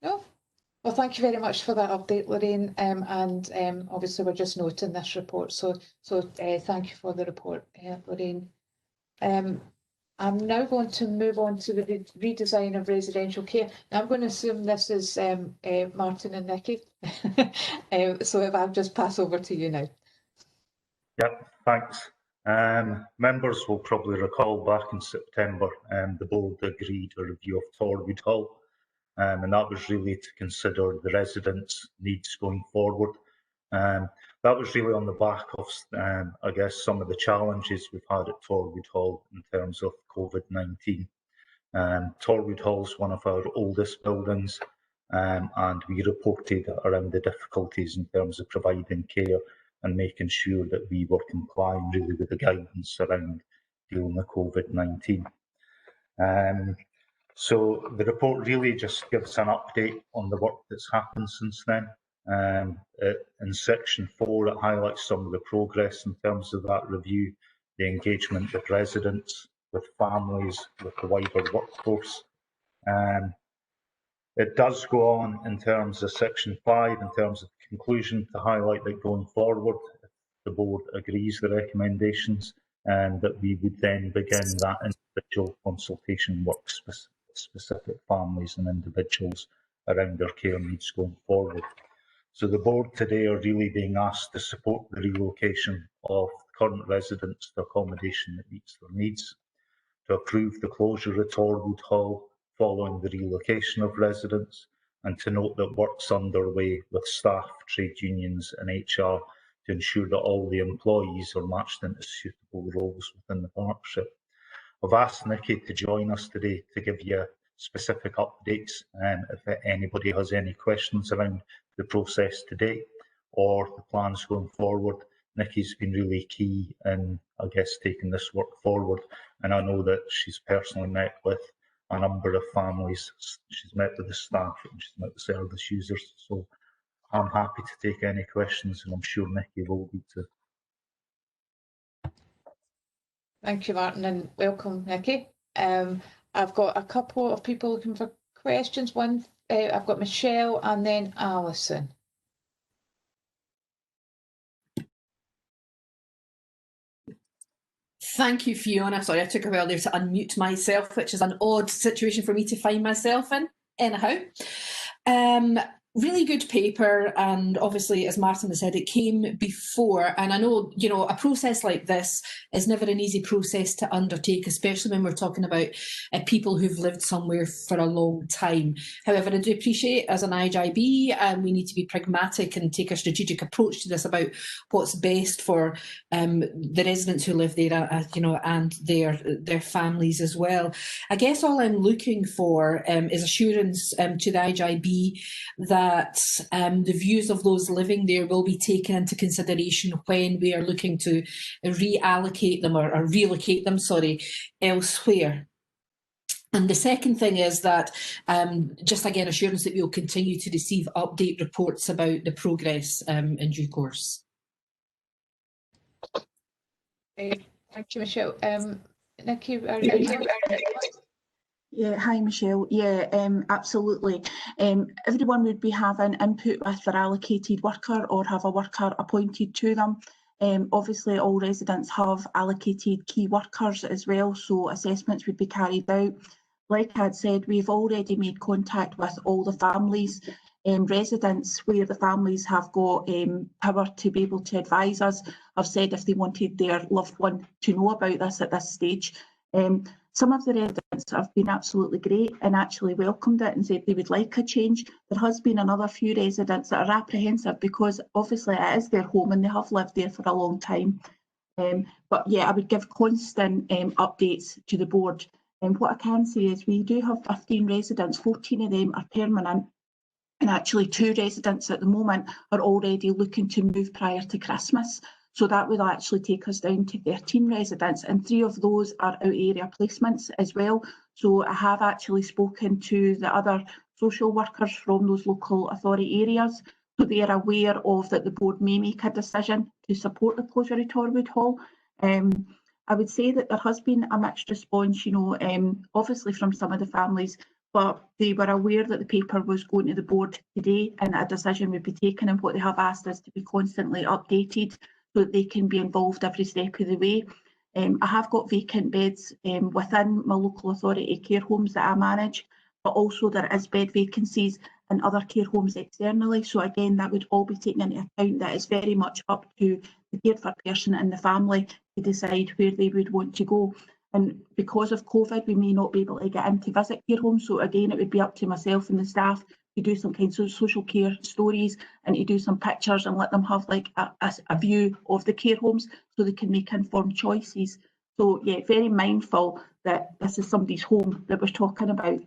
No? Well, thank you very much for that update, Lorraine, and obviously we're just noting this report, so thank you for the report, Lorraine. I'm now going to move on to the redesign of residential care. Now I'm going to assume this is Martin and Nikki, so if I'll just pass over to you now. Yep, thanks. Members will probably recall back in September, the board agreed a review of Torwood Hall, and that was really to consider the residents' needs going forward. That was really on the back of, I guess, some of the challenges we've had at Torwood Hall in terms of COVID-19. Torwood Hall is one of our oldest buildings, and we reported around the difficulties in terms of providing care and making sure that we were complying really with the guidance around dealing with COVID-19. So the report really just gives an update on the work that's happened since then. In section 4, it highlights some of the progress in terms of that review, the engagement with residents, with families, with the wider workforce. It does go on in terms of section 5, in terms of conclusion, to highlight that going forward, if the board agrees the recommendations, and that we would then begin that individual consultation work specific families and individuals around their care needs going forward. So the board today are really being asked to support the relocation of current residents to accommodation that meets their needs, to approve the closure of Torwood Hall following the relocation of residents, and to note that work's underway with staff, trade unions and HR to ensure that all the employees are matched into suitable roles within the partnership. I've asked Nikki to join us today to give you specific updates, and if anybody has any questions around the process today or the plans going forward. Nikki's been really key in, I guess, taking this work forward, and I know that she's personally met with a number of families. She's met with the staff and she's met with service users, so I'm happy to take any questions, and I'm sure Nikki will be too. Thank you, Martin, and welcome, Nikki. I've got a couple of people looking for questions. One, I've got Michelle and then Alison. Thank you, Fiona. Sorry, I took a while there to unmute myself, which is an odd situation for me to find myself in. Anyhow, really good paper, and obviously, as Martin has said, it came before, and I know, you know, a process like this is never an easy process to undertake, especially when we're talking about people who've lived somewhere for a long time. However, I do appreciate, as an IGB, we need to be pragmatic and take a strategic approach to this about what's best for the residents who live there, you know, and their families as well. I guess all I'm looking for is assurance to the IGB that the views of those living there will be taken into consideration when we are looking to reallocate them or relocate them, sorry, elsewhere. And the second thing is that just again assurance that we will continue to receive update reports about the progress in due course. Thank you, Michelle. Nikki, are you? Yeah, hi Michelle. Yeah, absolutely. Everyone would be having input with their allocated worker or have a worker appointed to them. Obviously, all residents have allocated key workers as well, so assessments would be carried out. Like I had said, we've already made contact with all the families, residents where the families have got power to be able to advise us. I've said if they wanted their loved one to know about this at this stage. Some of the residents have been absolutely great and actually welcomed it and said they would like a change. There has been another few residents that are apprehensive because obviously it is their home and they have lived there for a long time. But yeah, I would give constant updates to the board. And what I can say is we do have 15 residents, 14 of them are permanent, and actually 2 residents at the moment are already looking to move prior to Christmas. So that would actually take us down to 13 residents, and 3 of those are out area placements as well. So I have actually spoken to the other social workers from those local authority areas, so they are aware of that the board may make a decision to support the closure of Torwood Hall. I would say that there has been a mixed response, you know, obviously from some of the families, but they were aware that the paper was going to the board today and a decision would be taken, and what they have asked is to be constantly updated so that they can be involved every step of the way. I have got vacant beds within my local authority care homes that I manage, but also there is bed vacancies in other care homes externally. So again, that would all be taken into account. That is very much up to the cared for person and the family to decide where they would want to go. And because of COVID, we may not be able to get in to visit care homes. So again, it would be up to myself and the staff to do some kinds of social care stories and to do some pictures and let them have like a view of the care homes so they can make informed choices. So yeah, very mindful that this is somebody's home that we're talking about.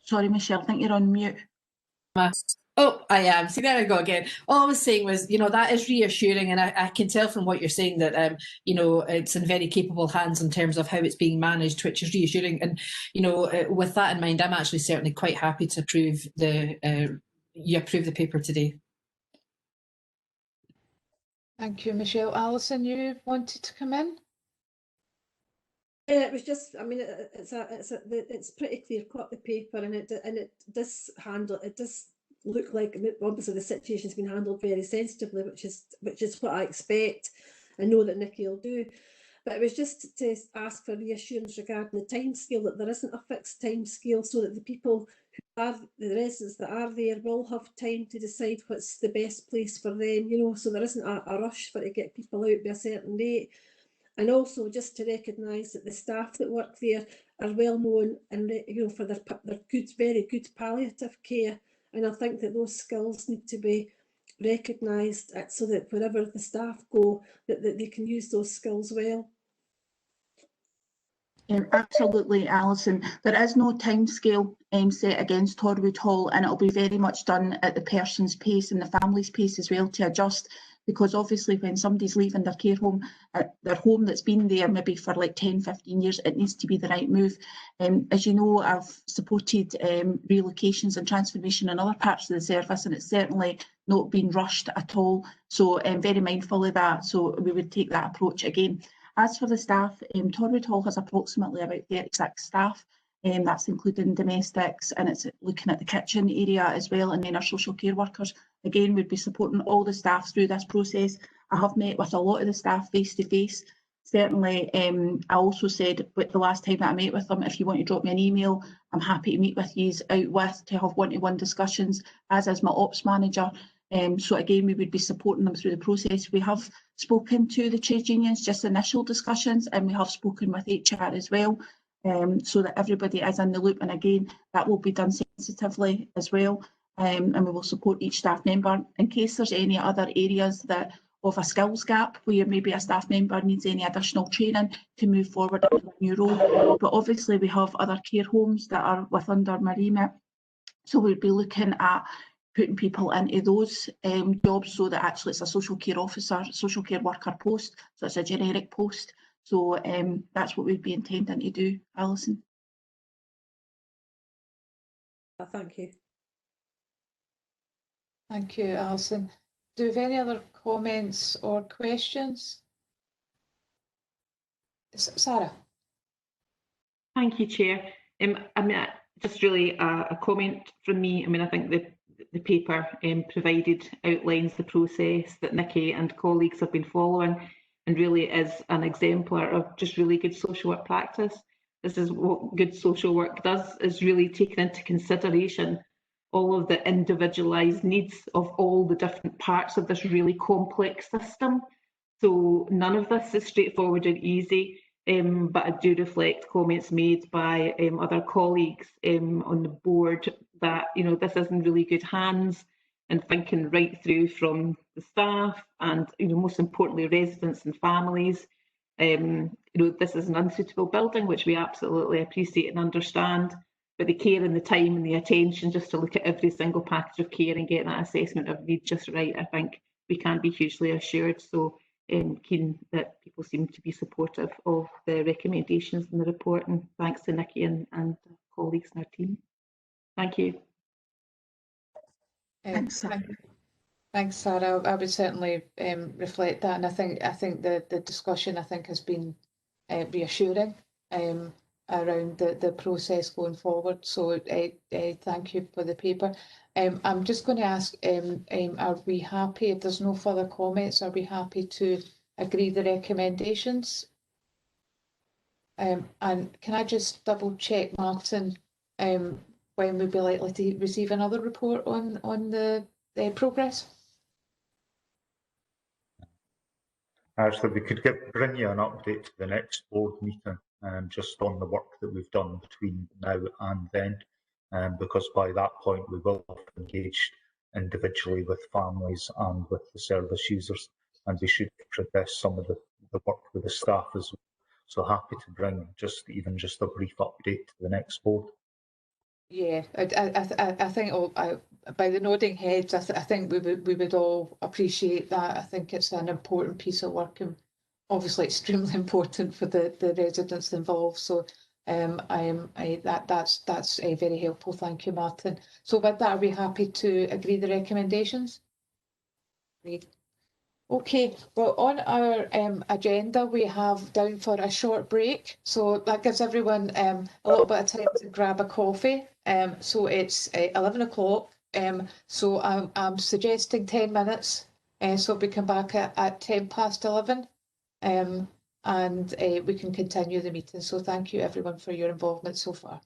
Sorry, Michelle, I think you're on mute. Oh, I am. See, there I go again. All I was saying was, you know, that is reassuring, and I can tell from what you're saying that, you know, it's in very capable hands in terms of how it's being managed, which is reassuring. And, you know, with that in mind, I'm actually certainly quite happy to approve you approve the paper today. Thank you, Michelle. Alison, you wanted to come in? It was just, I mean, it's pretty clear cut, the paper, and it does look like, obviously the situation's been handled very sensitively, which is what I expect and know that Nikki will do. But it was just to ask for reassurance regarding the timescale, that there isn't a fixed timescale, so that the people who are, the residents that are there, will have time to decide what's the best place for them, you know, so there isn't a rush for to get people out by a certain date. And also just to recognise that the staff that work there are well known and, you know, for their good, very good palliative care. And I think that those skills need to be recognised, so that wherever the staff go, that they can use those skills well. Absolutely, Alison. There is no timescale set against Torwood Hall, and it'll be very much done at the person's pace and the family's pace as well to adjust, because obviously when somebody's leaving their care home, their home that's been there maybe for like 10, 15 years, it needs to be the right move. As you know, I've supported relocations and transformation in other parts of the service, and it's certainly not been rushed at all. So I'm very mindful of that. So we would take that approach again. As for the staff, Torwood Hall has approximately about 36 staff. That's including domestics, and it's looking at the kitchen area as well, and then our social care workers. Again, we'd be supporting all the staff through this process. I have met with a lot of the staff face to face. Certainly, I also said the last time that I met with them, if you want to drop me an email, I'm happy to meet with you out with to have one-to-one discussions, as is my ops manager. So again, we would be supporting them through the process. We have spoken to the trade unions, just initial discussions, and we have spoken with HR as well, so that everybody is in the loop. And again, that will be done sensitively as well, and we will support each staff member in case there's any other areas that of a skills gap where maybe a staff member needs any additional training to move forward in a new role. But obviously we have other care homes that are under my remit, so we'll be looking at putting people into those jobs, so that actually it's a social care officer, social care worker post, so it's a generic post. So that's what we'd be intending to do, Alison. Thank you. Thank you, Alison. Do we have any other comments or questions? Sarah. Thank you, Chair. I mean, just really a comment from me. I mean, I think the paper provided outlines the process that Nikki and colleagues have been following, and really is an exemplar of just really good social work practice. This is what good social work does, is really taking into consideration all of the individualised needs of all the different parts of this really complex system. So none of this is straightforward and easy, but I do reflect comments made by other colleagues on the board that, you know, this is in really good hands, and thinking right through from the staff and, you know, most importantly, residents and families. You know, this is an unsuitable building, which we absolutely appreciate and understand, but the care and the time and the attention just to look at every single package of care and get that assessment of need just right, I think we can be hugely assured. So keen that people seem to be supportive of the recommendations in the report, and thanks to Nikki and colleagues in our team. Thank you. Thanks, Sarah. I would certainly reflect that, and I think the discussion has been reassuring around the process going forward. So thank you for the paper. I'm just going to ask, are we happy, if there's no further comments, are we happy to agree the recommendations? And can I just double check, Martin, when we'd be likely to receive another report on the progress? Actually, we could bring you an update to the next board meeting, just on the work that we've done between now and then, because by that point we will have engaged individually with families and with the service users, and we should progress some of the work with the staff as well. So happy to bring just a brief update to the next board. Yeah, I think by the nodding heads, I think we would all appreciate that. I think it's an important piece of work, and obviously extremely important for the residents involved. So that's very helpful. Thank you, Martin. So with that, are we happy to agree the recommendations? Great. Okay, well, on our agenda, we have down for a short break. So that gives everyone a little bit of time to grab a coffee. So it's 11 o'clock. So I'm suggesting 10 minutes. So we come back at 11:10. And we can continue the meeting. So thank you everyone for your involvement so far.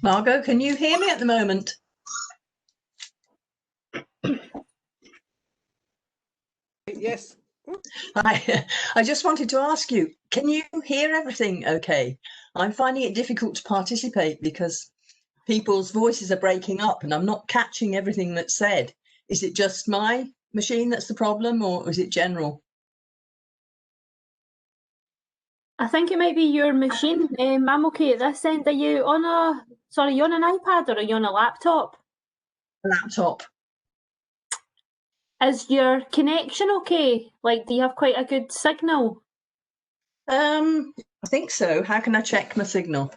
Margot, can you hear me at the moment? Yes. I just wanted to ask you, can you hear everything okay? I'm finding it difficult to participate because people's voices are breaking up and I'm not catching everything that's said. Is it just my machine that's the problem, or is it general? I think it might be your machine. I'm okay at this end. Are you on a, sorry, you on an iPad or are you on a laptop? Laptop. Is your connection okay? Like, do you have quite a good signal? I think so. How can I check my signal?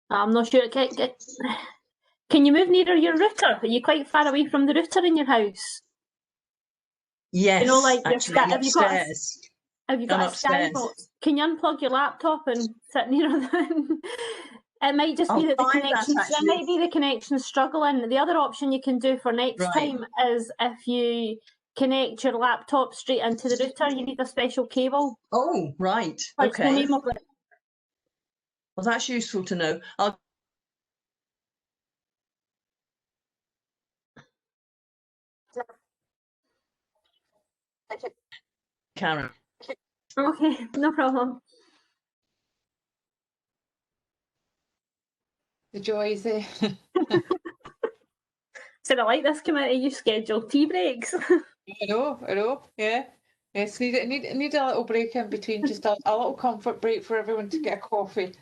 I'm not sure. Can you move nearer your router? Are you quite far away from the router in your house? Yes, You know, like actually, I'm upstairs. Have you got I'm a Sky upstairs. box? Can you unplug your laptop and sit nearer them? It might just be that the connection. It might be the connection struggling. The other option you can do for next time is if you connect your laptop straight into the router, you need a special cable. Oh, right. Okay. Well, that's useful to know. I'll Karen. Okay, no problem. The joys there. So I like this committee, you schedule tea breaks. I know, yeah. Yes, need a little break in between, just a little comfort break for everyone to get a coffee.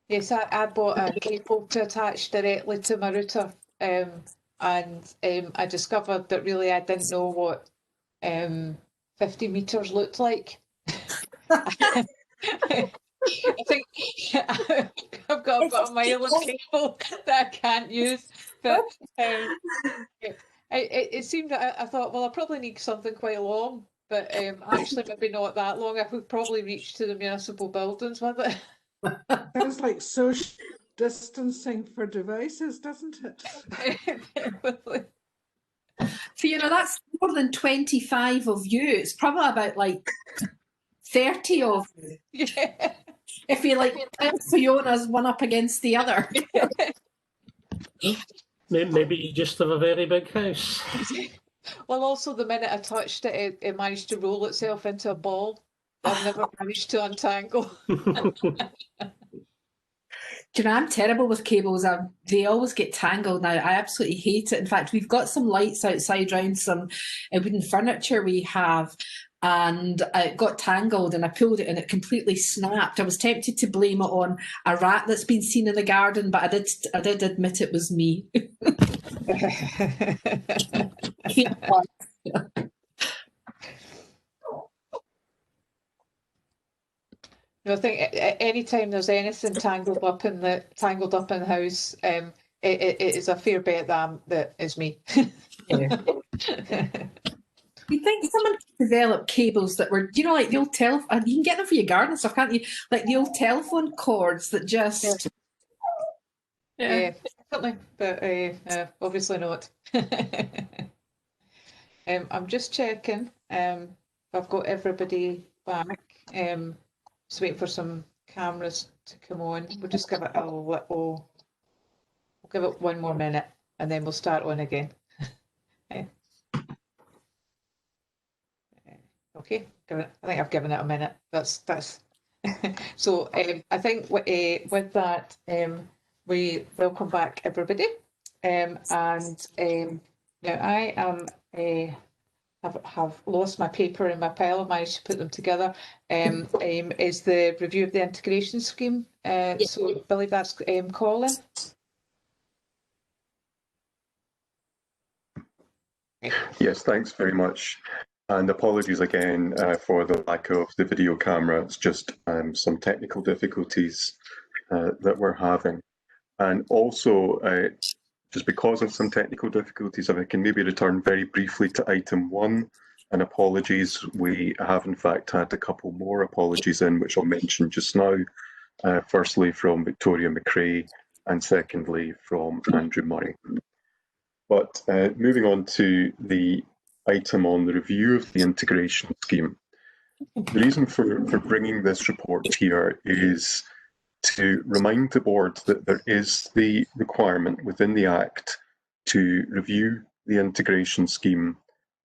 Yes, I bought a cable to attach directly to my router, and I discovered that really I didn't know what 50 metres looked like. I think I've got about a mile of cable that I can't use, but it seemed that I thought, well, I probably need something quite long, but actually maybe not that long. I would probably reach to the municipal buildings with it. Sounds like social distancing for devices, doesn't it? Fiona, that's more than 25 of you. It's probably about like 30 of you. Yeah. If you like Fiona's one up against the other. Maybe you just have a very big house. Well, also the minute I touched it, it managed to roll itself into a ball. I've never managed to untangle. Do you know, I'm terrible with cables. They always get tangled now. I absolutely hate it. In fact, we've got some lights outside around some wooden furniture we have, and it got tangled and I pulled it and it completely snapped. I was tempted to blame it on a rat that's been seen in the garden, but I did admit it was me. I think anytime there's anything tangled up in the house, it is a fair bet that is me. Yeah. You'd think someone could develop cables that were, you know, like the old telephone. You can get them for your garden stuff, can't you? Like the old telephone cords that just. Yeah, certainly, but obviously not. I'm just checking. I've got everybody back. Just waiting for some cameras to come on. We'll just give it a little. We'll give it one more minute, and then we'll start on again. Okay, I think I've given it a minute. That's so. I think with that, we welcome back everybody, and now I am have lost my paper in my pile. I've managed to put them together. Is the review of the integration scheme. So I believe that's Colin. Yes, thanks very much. And apologies again for the lack of the video camera. It's just some technical difficulties that we're having. And also, just because of some technical difficulties, if I can maybe return very briefly to item 1, and apologies, we have in fact had a couple more apologies in, which I'll mention just now. Firstly from Victoria McRae, and secondly from Andrew Murray. But moving on to the item on the review of the integration scheme, the reason for bringing this report here is to remind the board that there is the requirement within the Act to review the integration scheme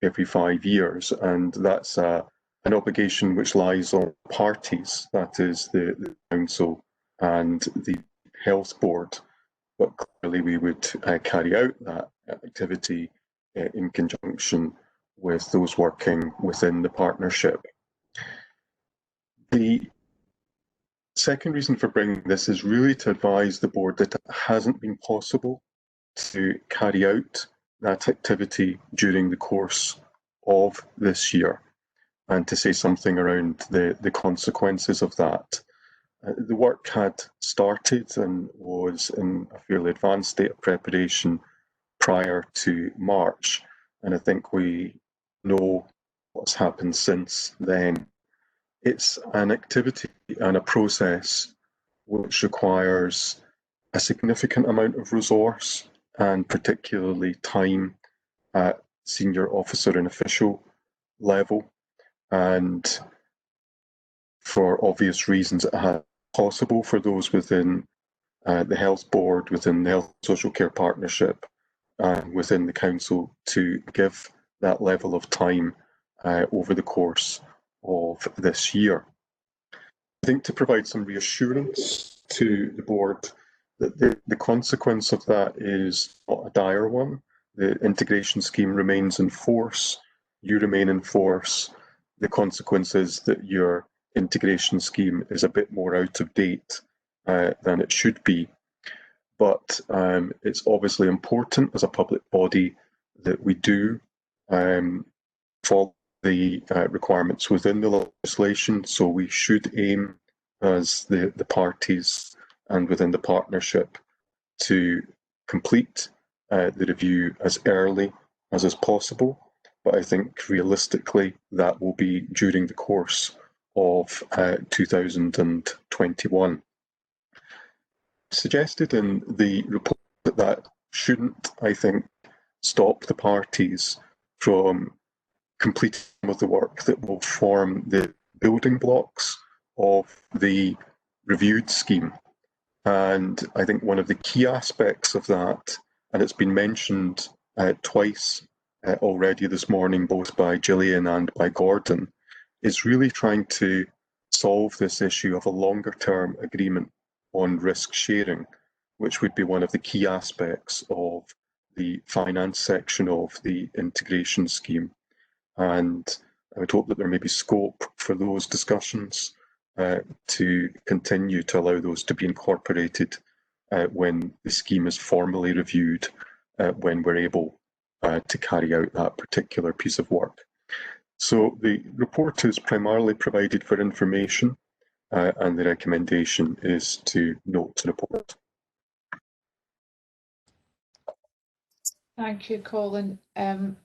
every 5 years, and that's an obligation which lies on parties, that is the Council and the Health Board, but clearly we would carry out that activity in conjunction with those working within the partnership. The second reason for bringing this is really to advise the board that it hasn't been possible to carry out that activity during the course of this year, and to say something around the consequences of that. The work had started and was in a fairly advanced state of preparation prior to March, and I think we know what's happened since then. It's an activity and a process which requires a significant amount of resource, and particularly time at senior officer and official level, and for obvious reasons it has possible for those within the Health Board, within the Health and Social Care Partnership, and within the Council to give that level of time over the course of this year. I think to provide some reassurance to the board that the consequence of that is not a dire one. The integration scheme remains in force, you remain in force. The consequence is that your integration scheme is a bit more out of date than it should be. But it's obviously important as a public body that we do follow the requirements within the legislation, so we should aim as the parties and within the partnership to complete the review as early as is possible, but I think realistically that will be during the course of 2021. Suggested in the report that shouldn't, I think, stop the parties from completing some of the work that will form the building blocks of the reviewed scheme. And I think one of the key aspects of that, and it's been mentioned twice already this morning, both by Gillian and by Gordon, is really trying to solve this issue of a longer term agreement on risk sharing, which would be one of the key aspects of the finance section of the integration scheme. And I would hope that there may be scope for those discussions to continue to allow those to be incorporated when the scheme is formally reviewed, when we're able to carry out that particular piece of work. So the report is primarily provided for information, and the recommendation is to note the report. Thank you, Colin. Thank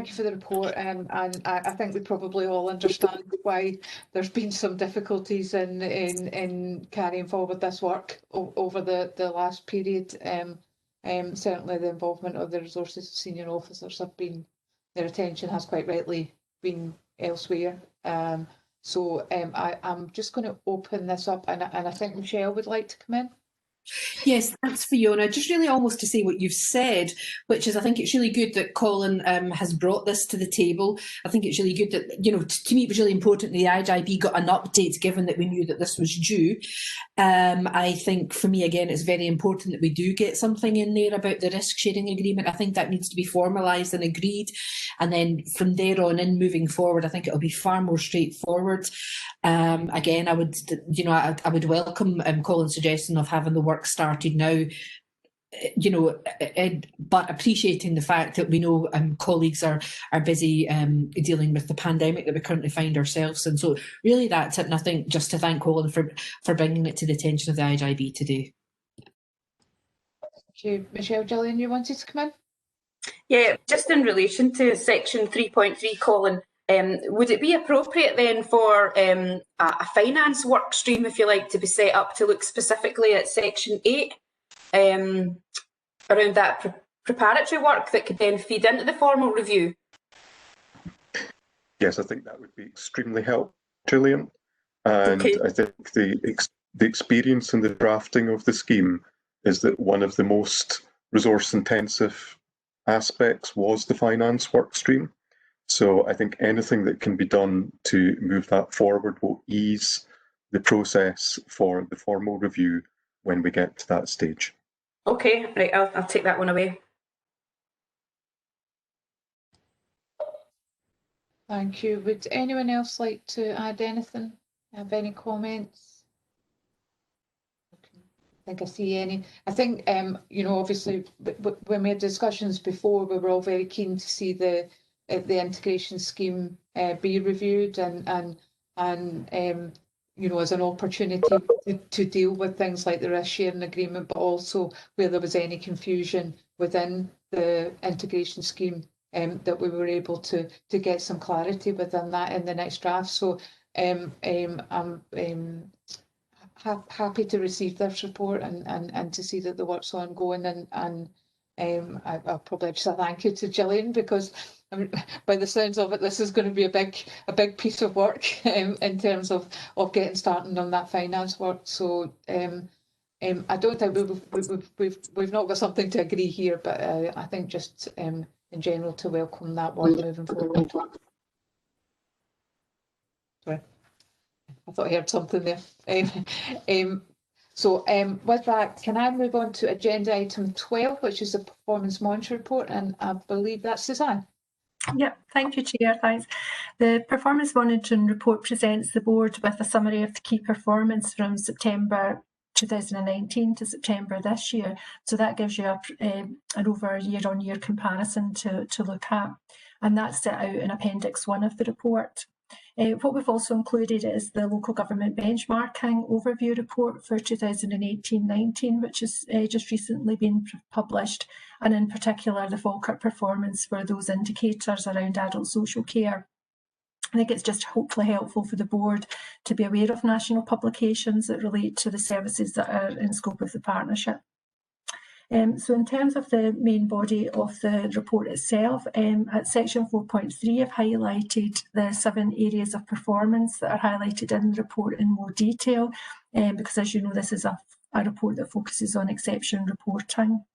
you for the report, and I think we probably all understand why there's been some difficulties in carrying forward this work over the last period. Certainly the involvement of the resources of senior officers their attention has quite rightly been elsewhere. I'm just going to open this up, and I think Michelle would like to come in. Yes, thanks, Fiona. Just really almost to say what you've said, which is I think it's really good that Colin has brought this to the table. I think it's really good that, you know, to me it was really important the IJB got an update given that we knew that this was due. I think for me, again, it's very important that we do get something in there about the risk sharing agreement. I think that needs to be formalised and agreed. And then from there on in moving forward, I think it'll be far more straightforward. Again, I would welcome Colin's suggestion of having the work started now, you know, but appreciating the fact that we know colleagues are busy dealing with the pandemic that we currently find ourselves in. So really that's it, and I think just to thank Colin for bringing it to the attention of the IJB today. Thank you. Michelle, Gillian, you wanted to come in? Yeah, just in relation to section 3.3, Colin, Would it be appropriate then for a finance work stream, if you like, to be set up to look specifically at Section 8 around that preparatory work that could then feed into the formal review? Yes, I think that would be extremely helpful, Gillian. And okay. I think the experience in the drafting of the scheme is that one of the most resource-intensive aspects was the finance work stream. So I think anything that can be done to move that forward will ease the process for the formal review when we get to that stage. Okay, right, I'll take that one away. Thank you. Would anyone else like to add anything? Have any comments? Okay. I think I see any. I think, you know, obviously, when we had discussions before, we were all very keen to see the integration scheme be reviewed and you know, as an opportunity to deal with things like the risk sharing agreement, but also where there was any confusion within the integration scheme, that we were able to get some clarity within that in the next draft. So I'm happy to receive this report and to see that the work's ongoing, and I'll probably just a thank you to Gillian, because I mean, by the sounds of it, this is going to be a big piece of work in terms of getting started on that finance work. So I don't think we've not got something to agree here, but I think just in general to welcome that work moving forward. Sorry, I thought I heard something there. So with that, can I move on to agenda item 12, which is the performance monitoring report, and I believe that's Suzanne. Yeah, thank you, Chair. Thanks. The Performance Monitoring Report presents the Board with a summary of the key performance from September 2019 to September this year. So that gives you an over year-on-year comparison to look at. And that's set out in Appendix 1 of the report. What we've also included is the Local Government Benchmarking Overview Report for 2018-19, which has just recently been published, and in particular the Falkirk performance for those indicators around adult social care. I think it's just hopefully helpful for the board to be aware of national publications that relate to the services that are in scope of the partnership. So in terms of the main body of the report itself, at section 4.3 I've highlighted the 7 areas of performance that are highlighted in the report in more detail, because as you know, this is a report that focuses on exception reporting.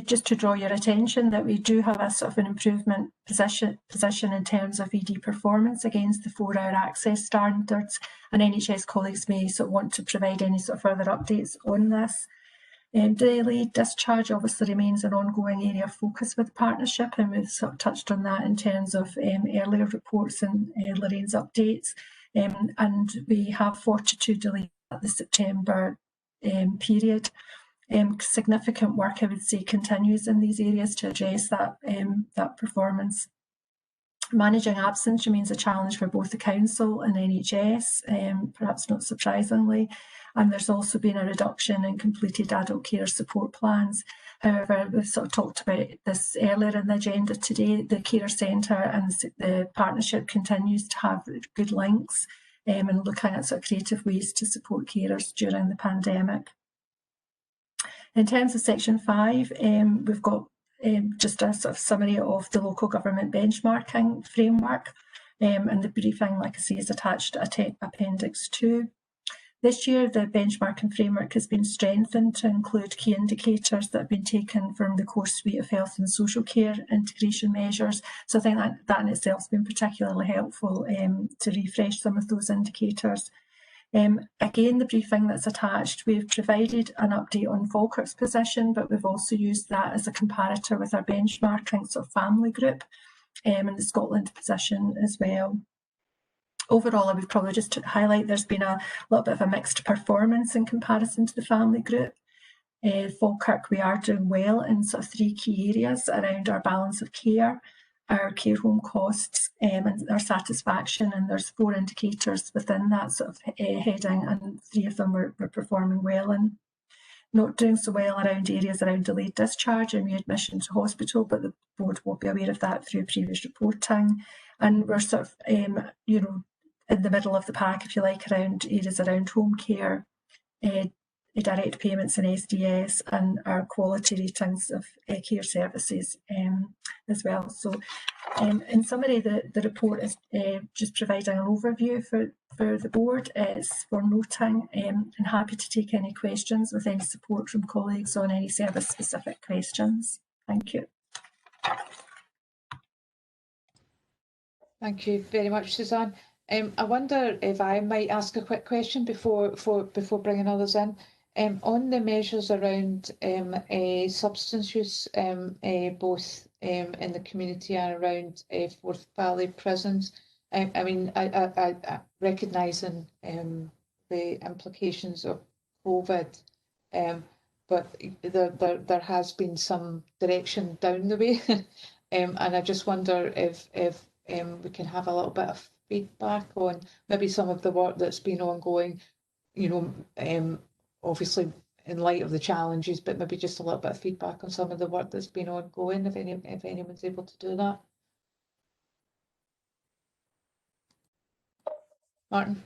Just to draw your attention that we do have a sort of an improvement position in terms of ED performance against the 4-hour access standards, and NHS colleagues may sort of want to provide any sort of further updates on this. Daily discharge obviously remains an ongoing area of focus with the partnership, and we've sort of touched on that in terms of earlier reports and Lorraine's updates. And we have 42 delays at the September period. Significant work, I would say, continues in these areas to address that performance. Managing absence remains a challenge for both the Council and NHS, perhaps not surprisingly. And there's also been a reduction in completed adult care support plans. However, we've sort of talked about this earlier in the agenda today. The Carer Centre and the partnership continues to have good links and looking at sort of creative ways to support carers during the pandemic. In terms of section 5, we've got just a sort of summary of the local government benchmarking framework, and the briefing, like I say, is attached to Appendix 2. This year, the benchmarking framework has been strengthened to include key indicators that have been taken from the core suite of health and social care integration measures. So I think that in itself has been particularly helpful to refresh some of those indicators. Again, the briefing that's attached, we've provided an update on Falkirk's position, but we've also used that as a comparator with our benchmarking sort of family group and the Scotland position as well. Overall, I would probably just highlight there's been a little bit of a mixed performance in comparison to the family group. Falkirk, we are doing well in sort of 3 key areas around our balance of care, our care home costs and our satisfaction, and there's 4 indicators within that sort of heading, and 3 of them we're performing well in. not doing so well around areas around delayed discharge and readmission to hospital, but the board will be aware of that through previous reporting. And we're sort of, you know, in the middle of the pack, if you like, around areas around home care, direct payments in SDS, and our quality ratings of care services as well. So in summary, the report is just providing an overview for the board. It's for noting, and happy to take any questions with any support from colleagues on any service specific questions. Thank you. Thank you very much, Suzanne. I wonder if I might ask a quick question before bringing others in. On the measures around substance use, both in the community and around Forth Valley prisons, I mean, I recognising the implications of COVID, but there has been some direction down the way, and I just wonder if we can have a little bit of feedback on maybe some of the work that's been ongoing, you know, obviously in light of the challenges, but maybe just a little bit of feedback on some of the work that's been ongoing, if anyone's able to do that. Martin?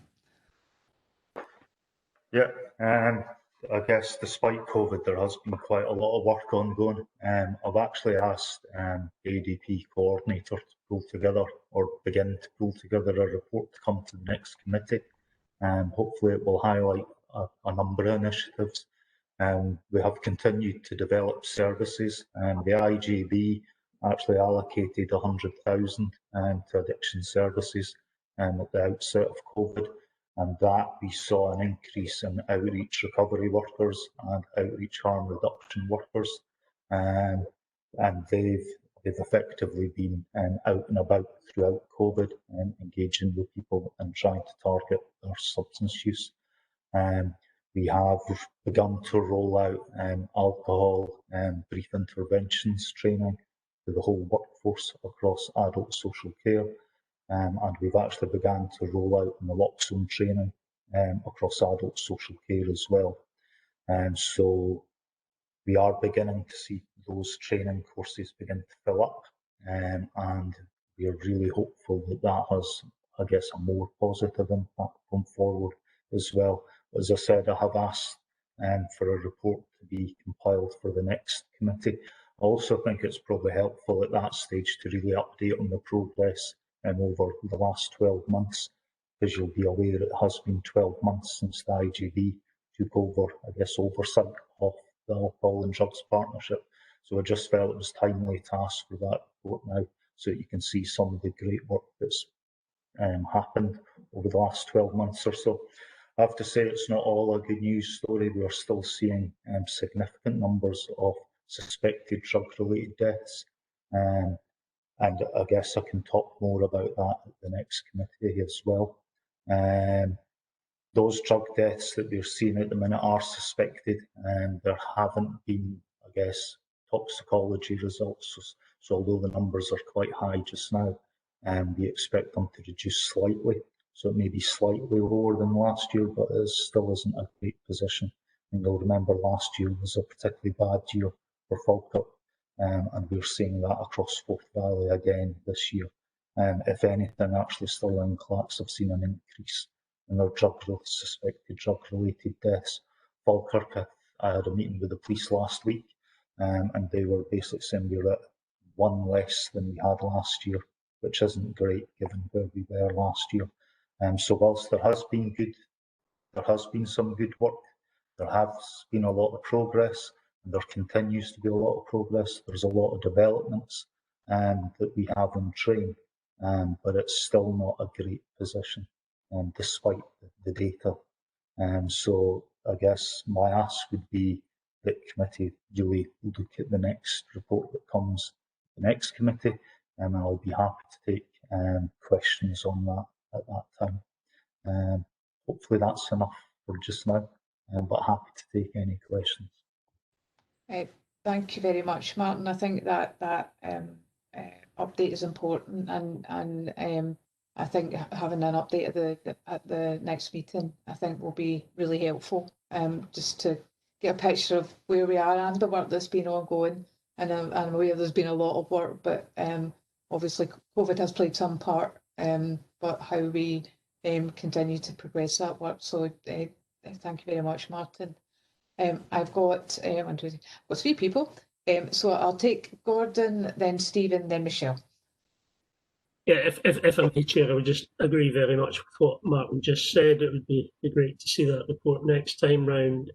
Yeah, I guess despite COVID, there has been quite a lot of work ongoing. I've actually asked the ADP coordinator to pull together or begin to pull together a report to come to the next committee. Hopefully it will highlight a number of initiatives. We have continued to develop services. The IGB actually allocated 100,000 to addiction services at the outset of COVID, and that we saw an increase in outreach recovery workers and outreach harm reduction workers, and they've effectively been out and about throughout COVID and engaging with people and trying to target their substance use. We have begun to roll out alcohol brief interventions training to the whole workforce across adult social care, and we've actually begun to roll out naloxone training across adult social care as well. So we are beginning to see those training courses begin to fill up, and we are really hopeful that that has, I guess, a more positive impact going forward as well. As I said, I have asked for a report to be compiled for the next committee. I also think it's probably helpful at that stage to really update on the progress over the last 12 months, because you'll be aware it has been 12 months since the IGB took over, I guess, oversight of the Alcohol and Drugs Partnership. So I just felt it was timely to ask for that report now, so that you can see some of the great work that's happened over the last 12 months or so. I have to say it's not all a good news story. We are still seeing significant numbers of suspected drug-related deaths, and I guess I can talk more about that at the next committee as well. Those drug deaths that we're seeing at the minute are suspected, and there haven't been, I guess, toxicology results. So although the numbers are quite high just now, we expect them to reduce slightly. So it may be slightly lower than last year, but it still isn't a great position. And you'll remember last year was a particularly bad year for Falkirk, and we're seeing that across Forth Valley again this year. If anything, actually still in Clarks have seen an increase in their suspected drug-related deaths. Falkirk, I had a meeting with the police last week, and they were basically saying we were at one less than we had last year, which isn't great given where we were last year. So whilst there has been some good work, there has been a lot of progress, and there continues to be a lot of progress. There's a lot of developments that we have in train, but it's still not a great position, despite the data. So I guess my ask would be that committee really look at the next report that comes, the next committee, and I'll be happy to take questions on that at that time. Hopefully that's enough for just now, but happy to take any questions. Thank you very much, Martin. I think that update is important, and I think having an update at the next meeting, I think, will be really helpful, just to get a picture of where we are and the work that's been ongoing. And I'm aware there's been a lot of work, but obviously COVID has played some part, but how we continue to progress that work. So thank you very much, Martin. I've got 3 people. So I'll take Gordon, then Stephen, then Michelle. Yeah, if I may, Chair, I would just agree very much with what Martin just said. It would be great to see that report next time round.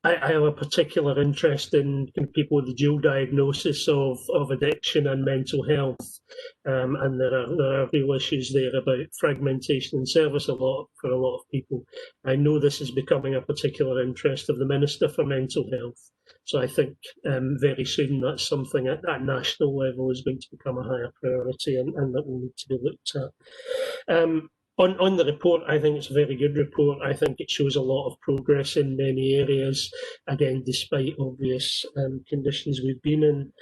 I have a particular interest in people with the dual diagnosis of addiction and mental health, and there are real issues there about fragmentation in service for a lot of people. I know this is becoming a particular interest of the Minister for Mental Health, so I think very soon that's something at that national level is going to become a higher priority and that will need to be looked at. On the report, I think it's a very good report. I think it shows a lot of progress in many areas, again, despite obvious conditions we've been in.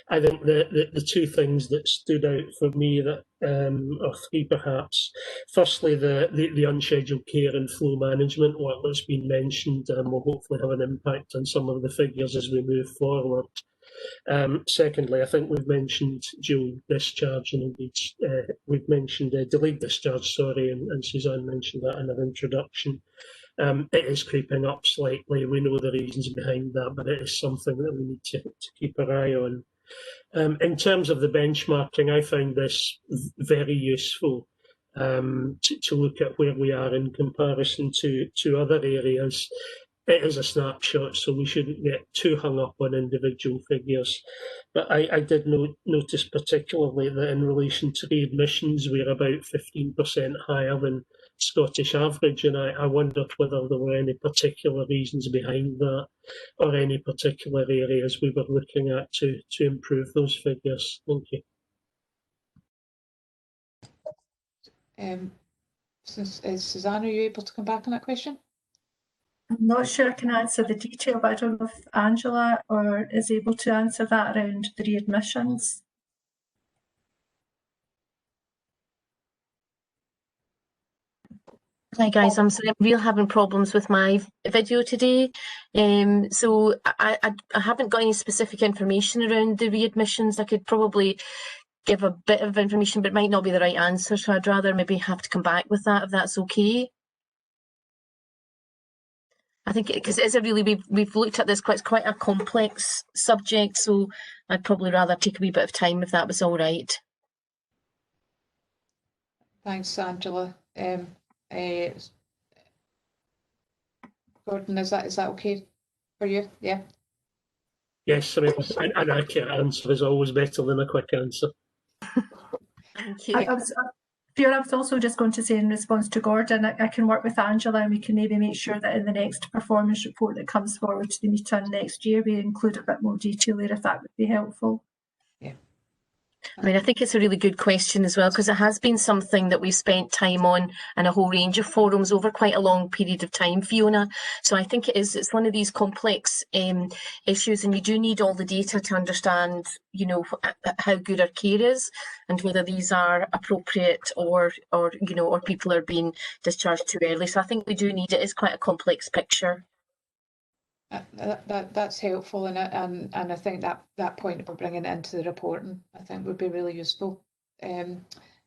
I think the 2 things that stood out for me, that or 3 perhaps. Firstly, the unscheduled care and flow management work that's been mentioned will hopefully have an impact on some of the figures as we move forward. Secondly, I think we've mentioned dual discharge, and indeed we've mentioned delayed discharge, and Suzanne mentioned that in her introduction. It is creeping up slightly. We know the reasons behind that, but it is something that we need to keep our eye on. In terms of the benchmarking, I find this very useful to look at where we are in comparison to other areas. It is a snapshot, so we shouldn't get too hung up on individual figures. But I did notice particularly that in relation to readmissions, we're about 15% higher than Scottish average, and I wondered whether there were any particular reasons behind that or any particular areas we were looking at to improve those figures. Thank you. Suzanne, are you able to come back on that question? I'm not sure I can answer the detail, but I don't know if Angela is able to answer that around the readmissions. Hi guys, I'm sorry, I'm really having problems with my video today. So I haven't got any specific information around the readmissions. I could probably give a bit of information, but it might not be the right answer. So I'd rather maybe have to come back with that, if that's okay. I think because it is we've looked at this quite a complex subject, so I'd probably rather take a wee bit of time if that was all right. Thanks, Angela. Gordon, is that okay for you? Yeah. Yes, I mean, an accurate answer is always better than a quick answer. Thank you. Fiona, I was also just going to say in response to Gordon, I can work with Angela and we can maybe make sure that in the next performance report that comes forward to the meeting next year, we include a bit more detail there if that would be helpful. Yeah. I mean, I think it's a really good question as well, because it has been something that we've spent time on in a whole range of forums over quite a long period of time, Fiona. So I think it's one of these complex issues, and you do need all the data to understand, you know, how good our care is and whether these are appropriate or people are being discharged too early. So I think we do need it. It's quite a complex picture. That's helpful, and I think that point that we're bringing into the reporting, I think, would be really useful. Now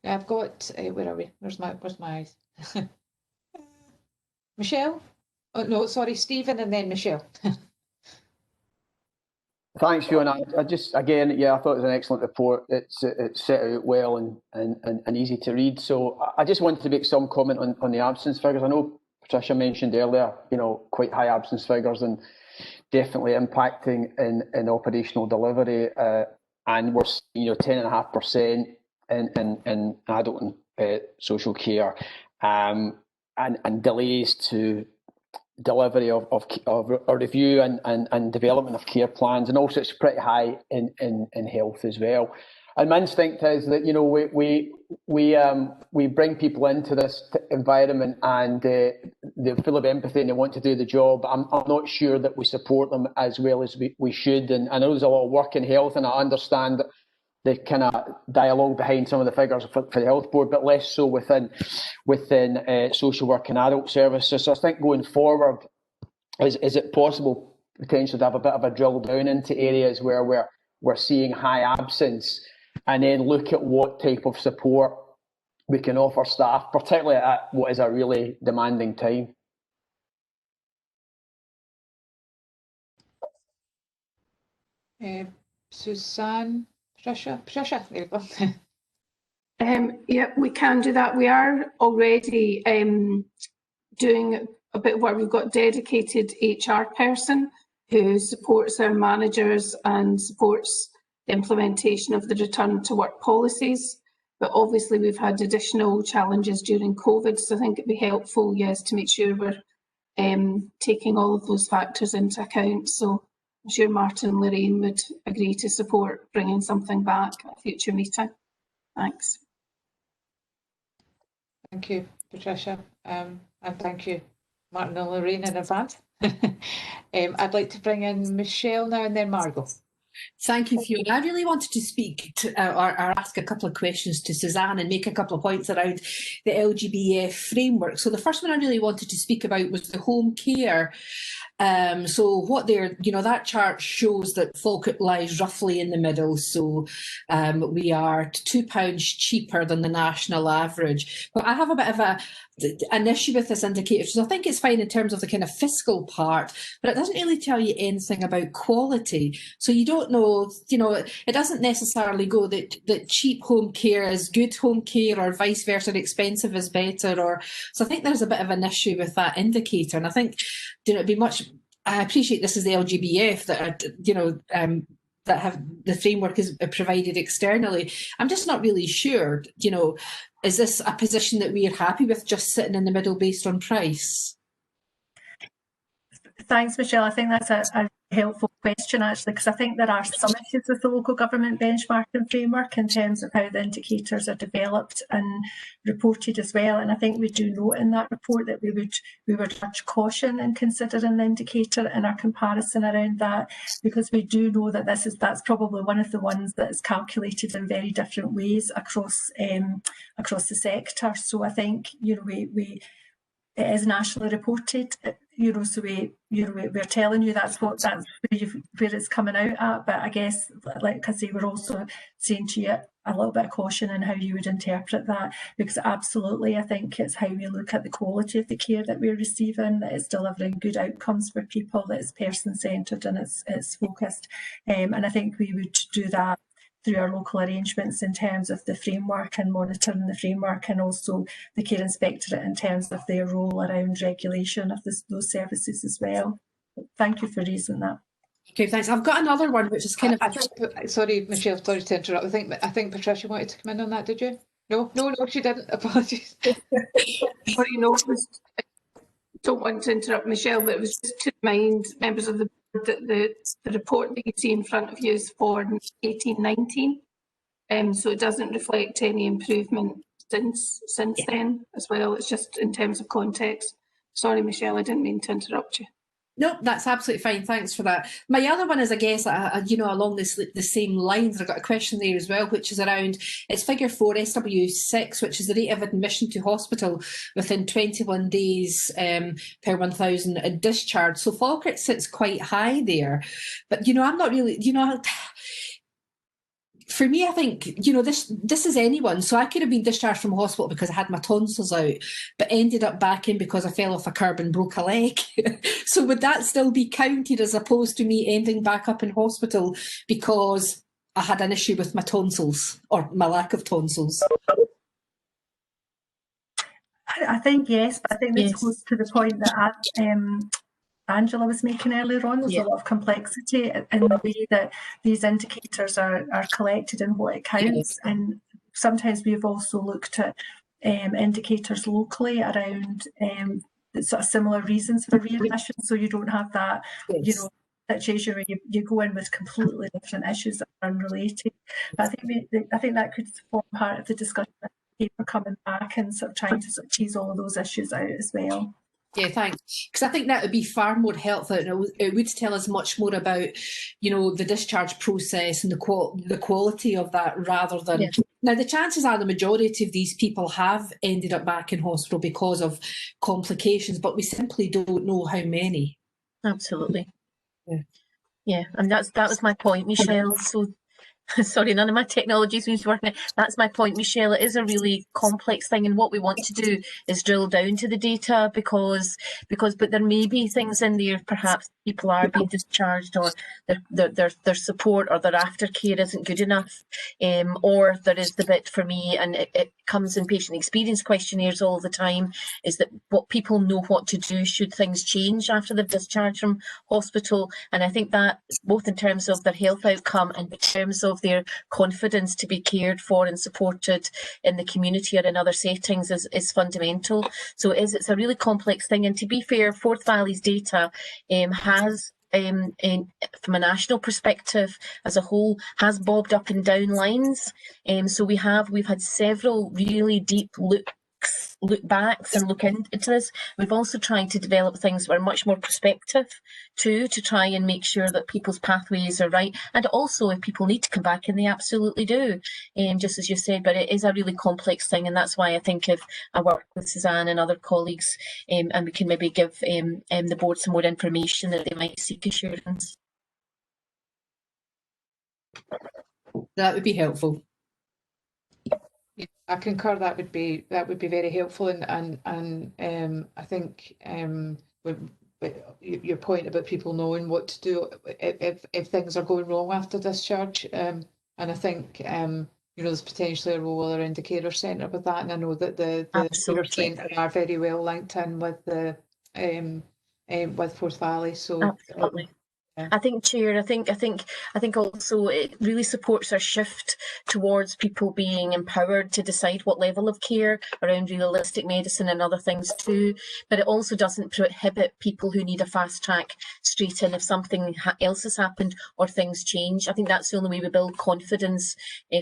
I've got where are we? Where's my eyes? Michelle? Oh no, sorry, Stephen, and then Michelle. Thanks, Fiona. I just again, I thought it was an excellent report. It's set out well and easy to read. So I just wanted to make some comment on the absence figures. I know Patricia mentioned earlier, quite high absence figures and definitely impacting in operational delivery. And we're 10.5% in adult and social care, and delays to delivery of a review and development of care plans, and also it's pretty high in health as well. And my instinct is that we bring people into this environment and they're full of empathy and they want to do the job. I'm not sure that we support them as well as we should. And I know there's a lot of work in health, and I understand the kind of dialogue behind some of the figures for the health board, but less so within social work and adult services. So I think going forward, is it possible potentially to have a bit of a drill down into areas where we're seeing high absence, and then look at what type of support we can offer staff, particularly at what is a really demanding time? Suzanne, Patricia, there you go. Yeah, we can do that. We are already doing a bit of work. We've got a dedicated HR person who supports our managers and supports the implementation of the return to work policies. But obviously we've had additional challenges during COVID, so I think it'd be helpful, yes, to make sure we're taking all of those factors into account. So I'm sure Martin and Lorraine would agree to support bringing something back at a future meeting. Thanks. Thank you, Patricia, and thank you, Martin and Lorraine, in advance. I'd like to bring in Michelle now and then Margot. Thank you, Fiona. I really wanted to speak to, or ask a couple of questions to Suzanne and make a couple of points around the LGBF framework. So the first one I really wanted to speak about was the home care. So what they're, that chart shows that Falkirk lies roughly in the middle. So we are £2 cheaper than the national average. But I have a bit of an issue with this indicator. So I think it's fine in terms of the kind of fiscal part, but it doesn't really tell you anything about quality. So you don't know, it doesn't necessarily go that cheap home care is good home care, or vice versa, expensive is better. So I think there's a bit of an issue with that indicator. And I think, it'd be much, I appreciate this is the LGBF that are, that have the framework is provided externally. I'm just not really sure, is this a position that we are happy with, just sitting in the middle based on price? Thanks, Michelle. I think that's a helpful question, actually, because I think there are some issues with the local government benchmarking framework in terms of how the indicators are developed and reported as well. And I think we do note in that report that we would urge caution in considering the indicator in our comparison around that, because we do know that that's probably one of the ones that is calculated in very different ways across the sector. So I think it is nationally reported, so we're telling you that's where it's coming out at. But I guess, like I say, we're also saying to you a little bit of caution in how you would interpret that, because absolutely I think it's how we look at the quality of the care that we're receiving, that it's delivering good outcomes for people, that it's person-centred and it's focused. And I think we would do that through our local arrangements in terms of the framework and monitoring the framework, and also the Care Inspectorate in terms of their role around regulation of those services as well. Thank you for raising that. Okay, thanks. I've got another one which is kind of... Sorry, Michelle, sorry to interrupt. I think Patricia wanted to come in on that, did you? No, she didn't. Apologies. Sorry, no, I don't want to interrupt Michelle, but it was just to remind members of the board that the report that you see in front of you is for 18-19, so it doesn't reflect any improvement since then as well. It's just in terms of context. Sorry, Michelle, I didn't mean to interrupt you. No, that's absolutely fine. Thanks for that. My other one is, I guess, along the same lines. I've got a question there as well, which is around, it's figure 4, SW6, which is the rate of admission to hospital within 21 days per 1,000 discharge. So Falkirk sits quite high there. But, I'm not really, for me, I think, this is anyone. So I could have been discharged from hospital because I had my tonsils out, but ended up back in because I fell off a curb and broke a leg. So would that still be counted as opposed to me ending back up in hospital because I had an issue with my tonsils or my lack of tonsils? I think yes, but I think this goes to the point that Angela was making earlier on. There's a lot of complexity in the way that these indicators are collected and what it counts. And sometimes we've also looked at indicators locally around sort of similar reasons for readmission. So you don't have that, situation where you go in with completely different issues that are unrelated. But I think that could form part of the discussion of the paper coming back and sort of trying to tease all of those issues out as well. Yeah, thanks. Because I think that would be far more helpful, and it would tell us much more about, the discharge process and the quality of that, rather than... Yeah. Now, the chances are the majority of these people have ended up back in hospital because of complications, but we simply don't know how many. Absolutely. Yeah, and that was my point, Michelle. So sorry, none of my technology seems to work. That's my point, Michelle. It is a really complex thing, and what we want to do is drill down to the data because but there may be things in there. Perhaps people are being discharged, or their support or their aftercare isn't good enough, or there is the bit for me, and it comes in patient experience questionnaires all the time, is that what people know what to do should things change after they're discharged from hospital. And I think that both in terms of their health outcome and in terms of their confidence to be cared for and supported in the community or in other settings is fundamental. So it's a really complex thing. And to be fair, Forth Valley's data has from a national perspective as a whole has bobbed up and down lines. So we've had several really deep look backs and look into this. We've also tried to develop things that are much more prospective too, to try and make sure that people's pathways are right. And also if people need to come back, and they absolutely do, just as you said, but it is a really complex thing. And that's why I think if I work with Suzanne and other colleagues, and we can maybe give the board some more information that they might seek assurance. That would be helpful. Yeah, I concur. That would be very helpful, and I think your point about people knowing what to do if things are going wrong after discharge, and I think there's potentially a role around the carer centre with that, and I know that the carer centre are very well linked in with the with Forth Valley. So absolutely. I think, Chair, I think also it really supports our shift towards people being empowered to decide what level of care around realistic medicine and other things too. But it also doesn't prohibit people who need a fast track straight in if something else has happened or things change. I think that's the only way we build confidence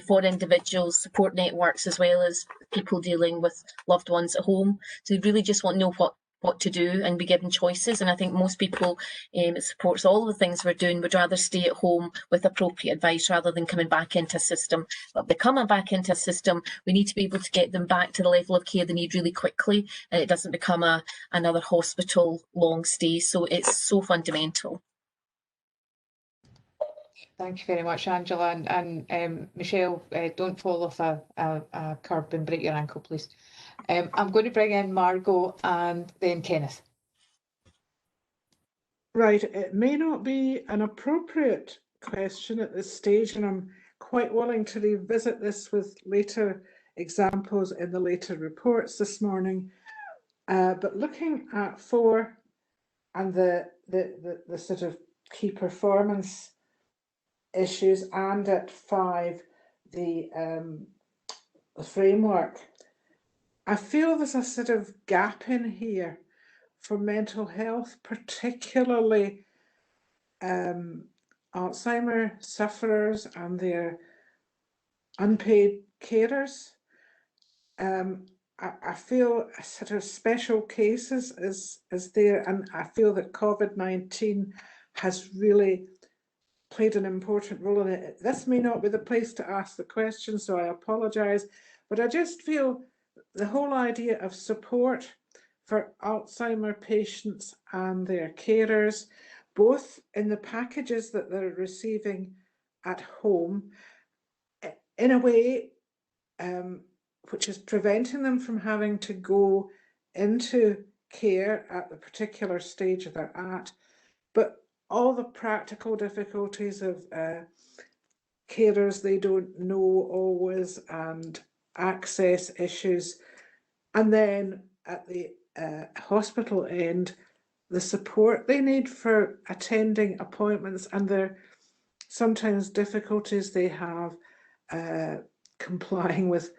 for individuals, support networks, as well as people dealing with loved ones at home. So we really just want to know what to do and be given choices. And I think most people, it supports all the things we're doing, would rather stay at home with appropriate advice rather than coming back into a system. But if they're coming back into a system, we need to be able to get them back to the level of care they need really quickly, and it doesn't become another hospital long stay. So it's so fundamental. Thank you very much, Angela. And Michelle, don't fall off a curb and break your ankle, please. I'm going to bring in Margot and then Kenneth. Right, it may not be an appropriate question at this stage, and I'm quite willing to revisit this with later examples in the later reports this morning. But looking at 4 and the sort of key performance issues, and at 5, the framework, I feel there's a sort of gap in here for mental health, particularly Alzheimer sufferers and their unpaid carers. I feel a sort of special cases is there, and I feel that COVID-19 has really played an important role in it. This may not be the place to ask the question, so I apologise, but I just feel the whole idea of support for Alzheimer patients and their carers, both in the packages that they're receiving at home, in a way which is preventing them from having to go into care at the particular stage they're at, but all the practical difficulties of carers they don't know always, and access issues, and then at the hospital end, the support they need for attending appointments, and their sometimes difficulties they have complying with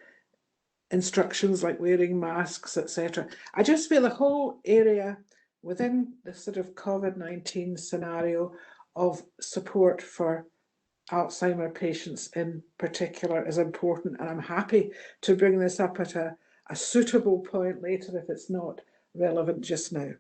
instructions like wearing masks, etc. I just feel the whole area within the sort of COVID-19 scenario of support for Alzheimer patients in particular is important, and I'm happy to bring this up at a suitable point later if it's not relevant just now.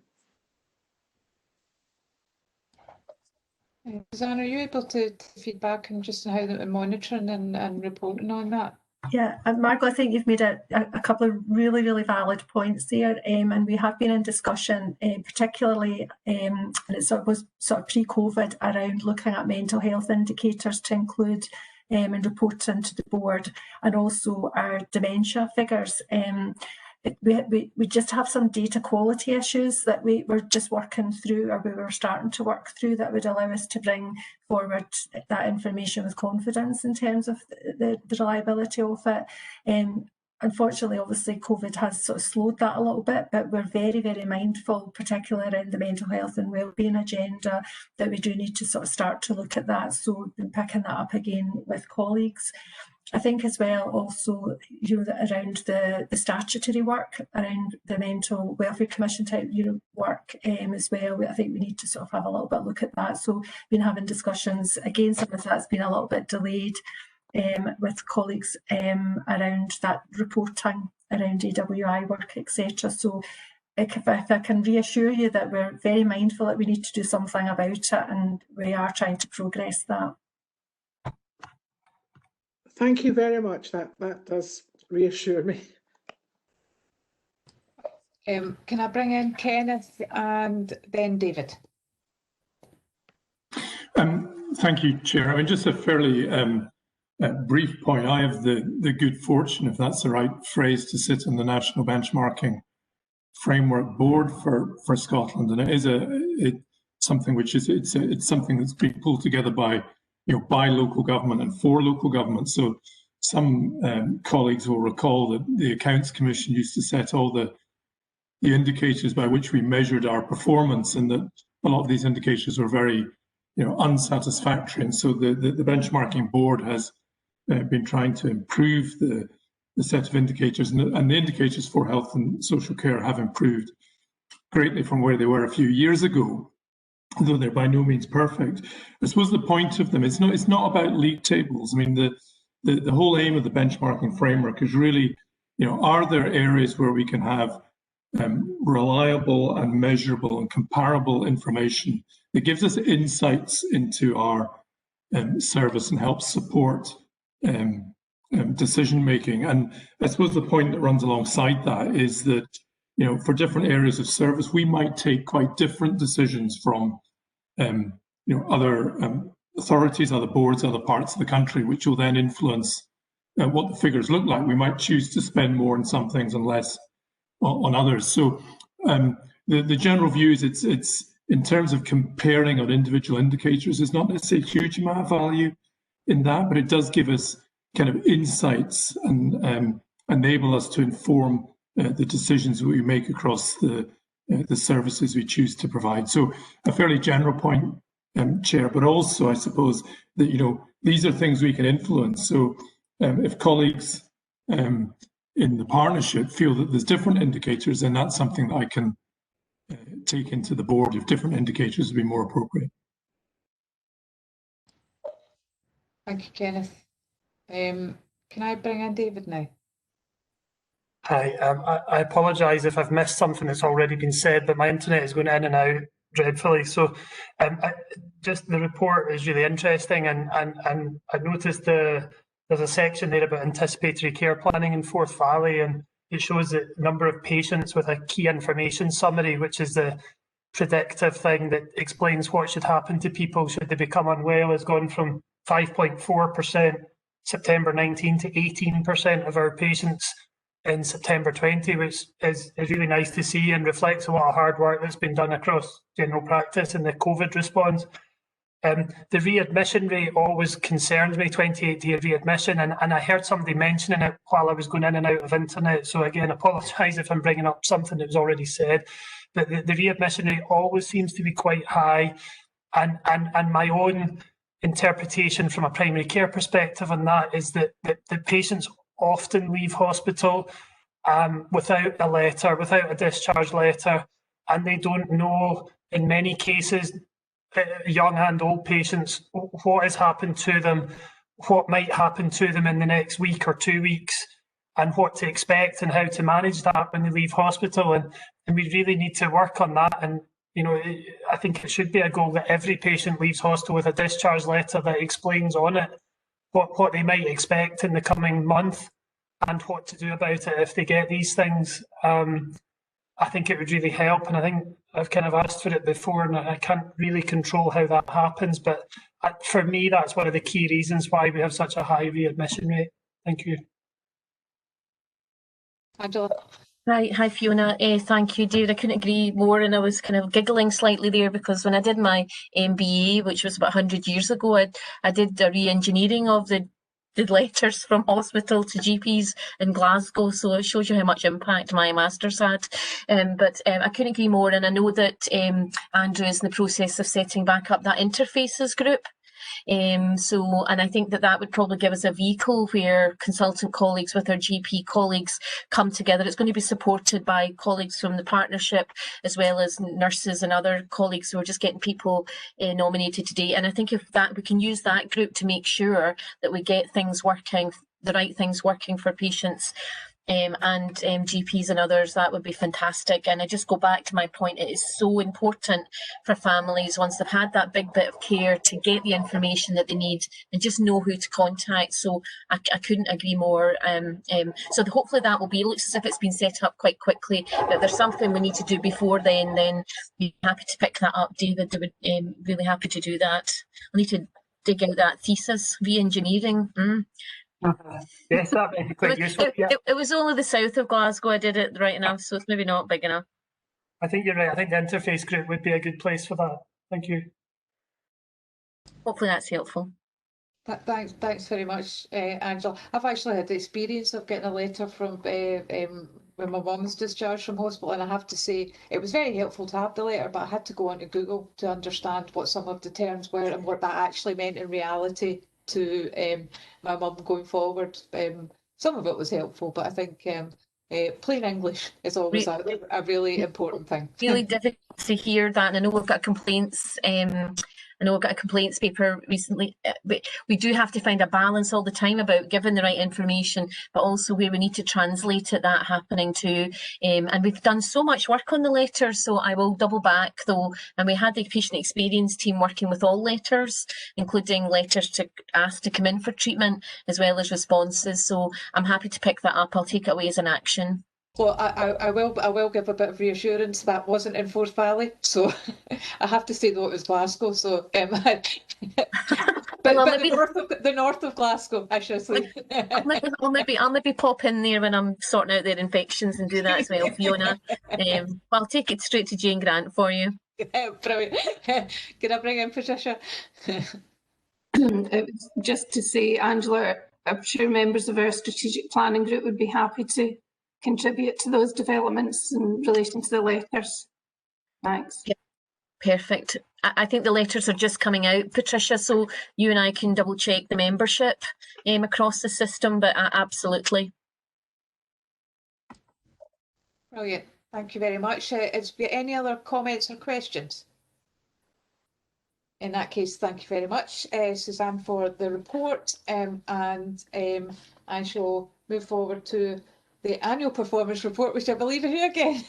Suzanne, are you able to feedback on just how they're monitoring and reporting on that? Yeah, and Margot, I think you've made a couple of really valid points there, and we have been in discussion, particularly, and it was sort of pre-COVID, around looking at mental health indicators to include and reporting to the board, and also our dementia figures. We just have some data quality issues that we were just working through, or we were starting to work through, that would allow us to bring forward that information with confidence in terms of the reliability of it. Unfortunately, obviously, COVID has sort of slowed that a little bit, but we're very mindful, particularly around the mental health and wellbeing agenda, that we do need to sort of start to look at that. So we've been picking that up again with colleagues. I think as well, also, around the statutory work, around the Mental Welfare Commission type work as well. I think we need to sort of have a little bit look at that. So been having discussions, again, some of that's been a little bit delayed with colleagues around that reporting, around AWI work, etc. So if I can reassure you that we're very mindful that we need to do something about it, and we are trying to progress that. Thank you very much. That does reassure me. Can I bring in Kenneth and then David? Thank you, Chair. I mean, just a fairly brief point. I have the good fortune, if that's the right phrase, to sit on the National Benchmarking Framework Board for Scotland, and it is something which is it's something that's been pulled together by local government and for local government. So some colleagues will recall that the Accounts Commission used to set all the indicators by which we measured our performance, and that a lot of these indicators were very unsatisfactory. And so the benchmarking board has been trying to improve the set of indicators, and the indicators for health and social care have improved greatly from where they were a few years ago, although they're by no means perfect. I suppose the point of them, it's not about league tables. I mean, the whole aim of the benchmarking framework is really, are there areas where we can have reliable and measurable and comparable information that gives us insights into our service and helps support decision making. And I suppose the point that runs alongside that is that, for different areas of service, we might take quite different decisions from other authorities, other boards, other parts of the country, which will then influence what the figures look like. We might choose to spend more on some things and less on others. So the general view is it's in terms of comparing on individual indicators, there's not necessarily a huge amount of value in that, but it does give us kind of insights and enable us to inform the decisions that we make across the services we choose to provide. So a fairly general point, Chair, but also I suppose that these are things we can influence. So if colleagues in the partnership feel that there's different indicators, then that's something that I can take into the board if different indicators would be more appropriate. Thank you, Kenneth. Can I bring in David now? Hi, I apologise if I've missed something that's already been said, but my internet is going in and out dreadfully. So just the report is really interesting, and I noticed there's a section there about anticipatory care planning in Forth Valley, and it shows the number of patients with a key information summary, which is the predictive thing that explains what should happen to people should they become unwell, has gone from 5.4% September 19 to 18% of our patients in September 20, which is really nice to see and reflects a lot of hard work that's been done across general practice in the COVID response. The readmission rate always concerns me, 28-day readmission, and I heard somebody mentioning it while I was going in and out of internet. So again, apologise if I'm bringing up something that was already said, but the readmission rate always seems to be quite high, and my own interpretation from a primary care perspective on that is that the patients often leave hospital without a letter, without a discharge letter, and they don't know, in many cases, young and old patients, what has happened to them, what might happen to them in the next week or 2 weeks, and what to expect and how to manage that when they leave hospital. And we really need to work on that. And I think it should be a goal that every patient leaves hospital with a discharge letter that explains on it what they might expect in the coming month understand what to do about it if they get these things. I think it would really help, and I think I've kind of asked for it before, and I can't really control how that happens, but for me, that's one of the key reasons why we have such a high readmission rate. Thank you. Angela. Right, hi Fiona. Thank you, David. I couldn't agree more, and I was kind of giggling slightly there because when I did my MBA, which was about 100 years ago, I did a re-engineering of the letters from hospital to GPs in Glasgow, so it shows you how much impact my master's had. But I couldn't agree more, and I know that Andrew is in the process of setting back up that interfaces group. And I think that would probably give us a vehicle where consultant colleagues with our GP colleagues come together. It's going to be supported by colleagues from the partnership, as well as nurses and other colleagues who are just getting people nominated today. And I think if that we can use that group to make sure that we get things working, the right things working for patients and GPs and others, that would be fantastic. And I just go back to my point, it is so important for families once they've had that big bit of care to get the information that they need and just know who to contact. So I couldn't agree more. So hopefully that will be, it looks as if it's been set up quite quickly, but if there's something we need to do before then be happy to pick that up. David, I would really happy to do that. I need to dig out that thesis, re-engineering. Yes, that may be quite useful. It was only the south of Glasgow I did it right enough, so it's maybe not big enough. I think you're right. I think the interface group would be a good place for that. Thank you. Hopefully that's helpful. Thanks very much, Angela. I've actually had the experience of getting a letter from when my mum was discharged from hospital, and I have to say it was very helpful to have the letter, but I had to go onto Google to understand what some of the terms were and what that actually meant in reality to my mum going forward. Some of it was helpful, but I think plain English is always a really important thing. Really difficult to hear that, and I know we've got complaints. I know we've got a complaints paper recently. We do have to find a balance all the time about giving the right information, but also where we need to translate it, that happening too. And we've done so much work on the letters, so I will double back though. And we had the patient experience team working with all letters, including letters to ask to come in for treatment, as well as responses. So I'm happy to pick that up. I'll take it away as an action. Well, I will give a bit of reassurance that wasn't in Forth Valley, so I have to say though it was Glasgow. So, but the north of Glasgow, I should say. I'll maybe pop in there when I'm sorting out their infections and do that as well, Fiona. I'll take it straight to Jane Grant for you. Brilliant. Can I bring in Patricia? Just to say, Angela, I'm sure members of our strategic planning group would be happy to contribute to those developments in relation to the letters. Thanks. Yeah, perfect. I think the letters are just coming out, Patricia, so you and I can double check the membership across the system, but absolutely. Brilliant. Thank you very much. Is there any other comments or questions? In that case, thank you very much, Suzanne, for the report, and I shall move forward to the annual performance report, which I believe is here again.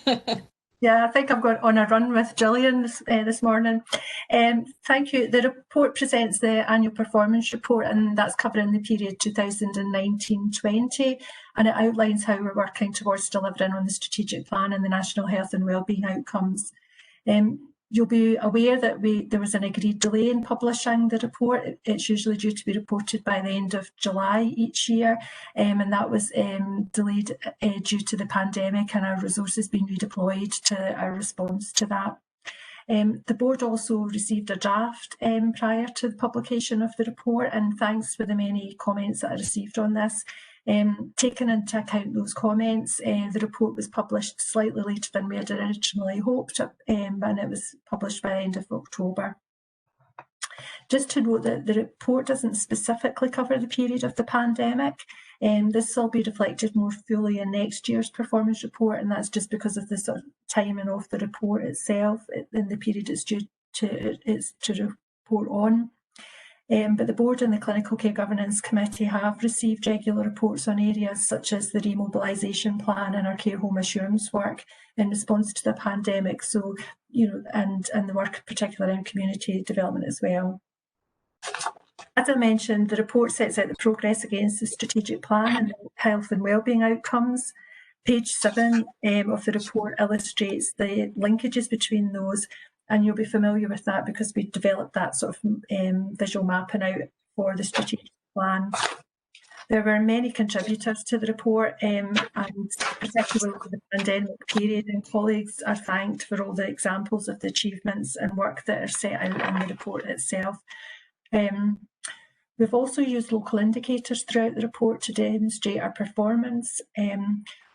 Yeah, I think I'm going on a run with Gillian this morning. Thank you. The report presents the annual performance report, and that's covering the period 2019-20, and it outlines how we're working towards delivering on the strategic plan and the national health and wellbeing outcomes. You'll be aware that there was an agreed delay in publishing the report. It's usually due to be reported by the end of July each year, and that was delayed due to the pandemic and our resources being redeployed to our response to that. The board also received a draft prior to the publication of the report, and thanks for the many comments that I received on this. Taking into account those comments, the report was published slightly later than we had originally hoped, and it was published by the end of October. Just to note that the report doesn't specifically cover the period of the pandemic. This will be reflected more fully in next year's performance report, and that's just because of the sort of timing of the report itself in the period it's due to report on. But the board and the Clinical Care Governance Committee have received regular reports on areas such as the remobilisation plan and our care home assurance work in response to the pandemic. So, and the work particularly in community development as well. As I mentioned, the report sets out the progress against the strategic plan and health and wellbeing outcomes. Page 7 of the report illustrates the linkages between those, and you'll be familiar with that because we developed that sort of visual mapping out for the strategic plan. There were many contributors to the report, and particularly over the pandemic period, and colleagues are thanked for all the examples of the achievements and work that are set out in the report itself. We've also used local indicators throughout the report to demonstrate our performance.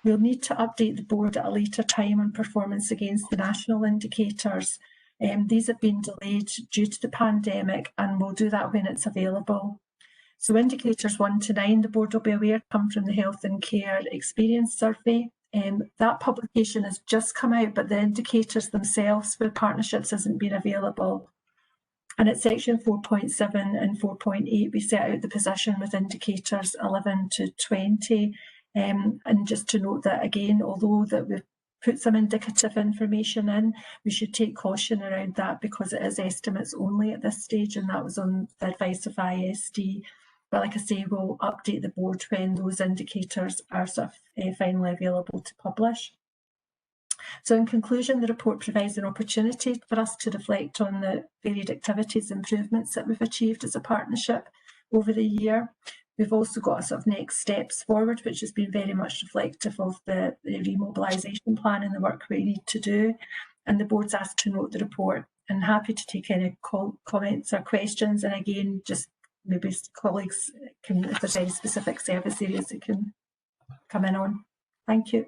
We'll need to update the board at a later time on performance against the national indicators. These have been delayed due to the pandemic, and we'll do that when it's available. So indicators 1 to 9, the board will be aware, come from the Health and Care Experience Survey. That publication has just come out, but the indicators themselves for partnerships hasn't been available. And at section 4.7 and 4.8, we set out the position with indicators 11 to 20. And just to note that again, although that we've put some indicative information in, we should take caution around that because it is estimates only at this stage, and that was on the advice of ISD. But like I say, we'll update the board when those indicators are sort of finally available to publish. So in conclusion, the report provides an opportunity for us to reflect on the varied activities and improvements that we've achieved as a partnership over the year. We've also got a sort of next steps forward, which has been very much reflective of the remobilisation plan and the work we need to do. And the board's asked to note the report, and happy to take any comments or questions. And again, just maybe colleagues can, if there's any specific service areas that can come in on. Thank you.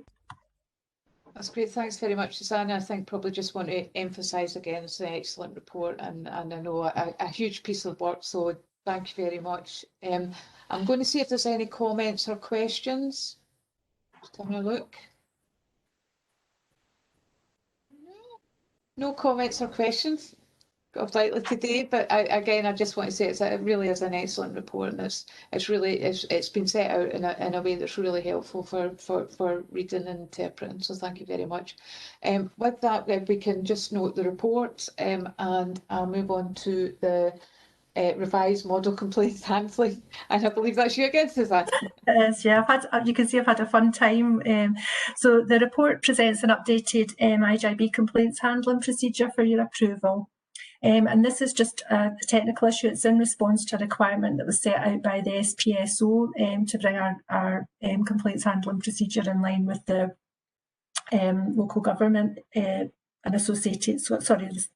That's great. Thanks very much, Susanna. I think probably just want to emphasise again it's an excellent report, and I know a huge piece of work, so thank you very much. I'm going to see if there's any comments or questions. Just having a look. No comments or questions likely today, but again, I just want to say it really is an excellent report, and it's been set out in a way that's really helpful for reading and interpreting. So thank you very much. With that, we can just note the report, and I'll move on to the revised model complaints handling, and I believe that's you again, Suzanne. Yeah, you can see I've had a fun time. So the report presents an updated IJB complaints handling procedure for your approval. And this is just a technical issue. It's in response to a requirement that was set out by the SPSO to bring our complaints handling procedure in line with the local government and associated, the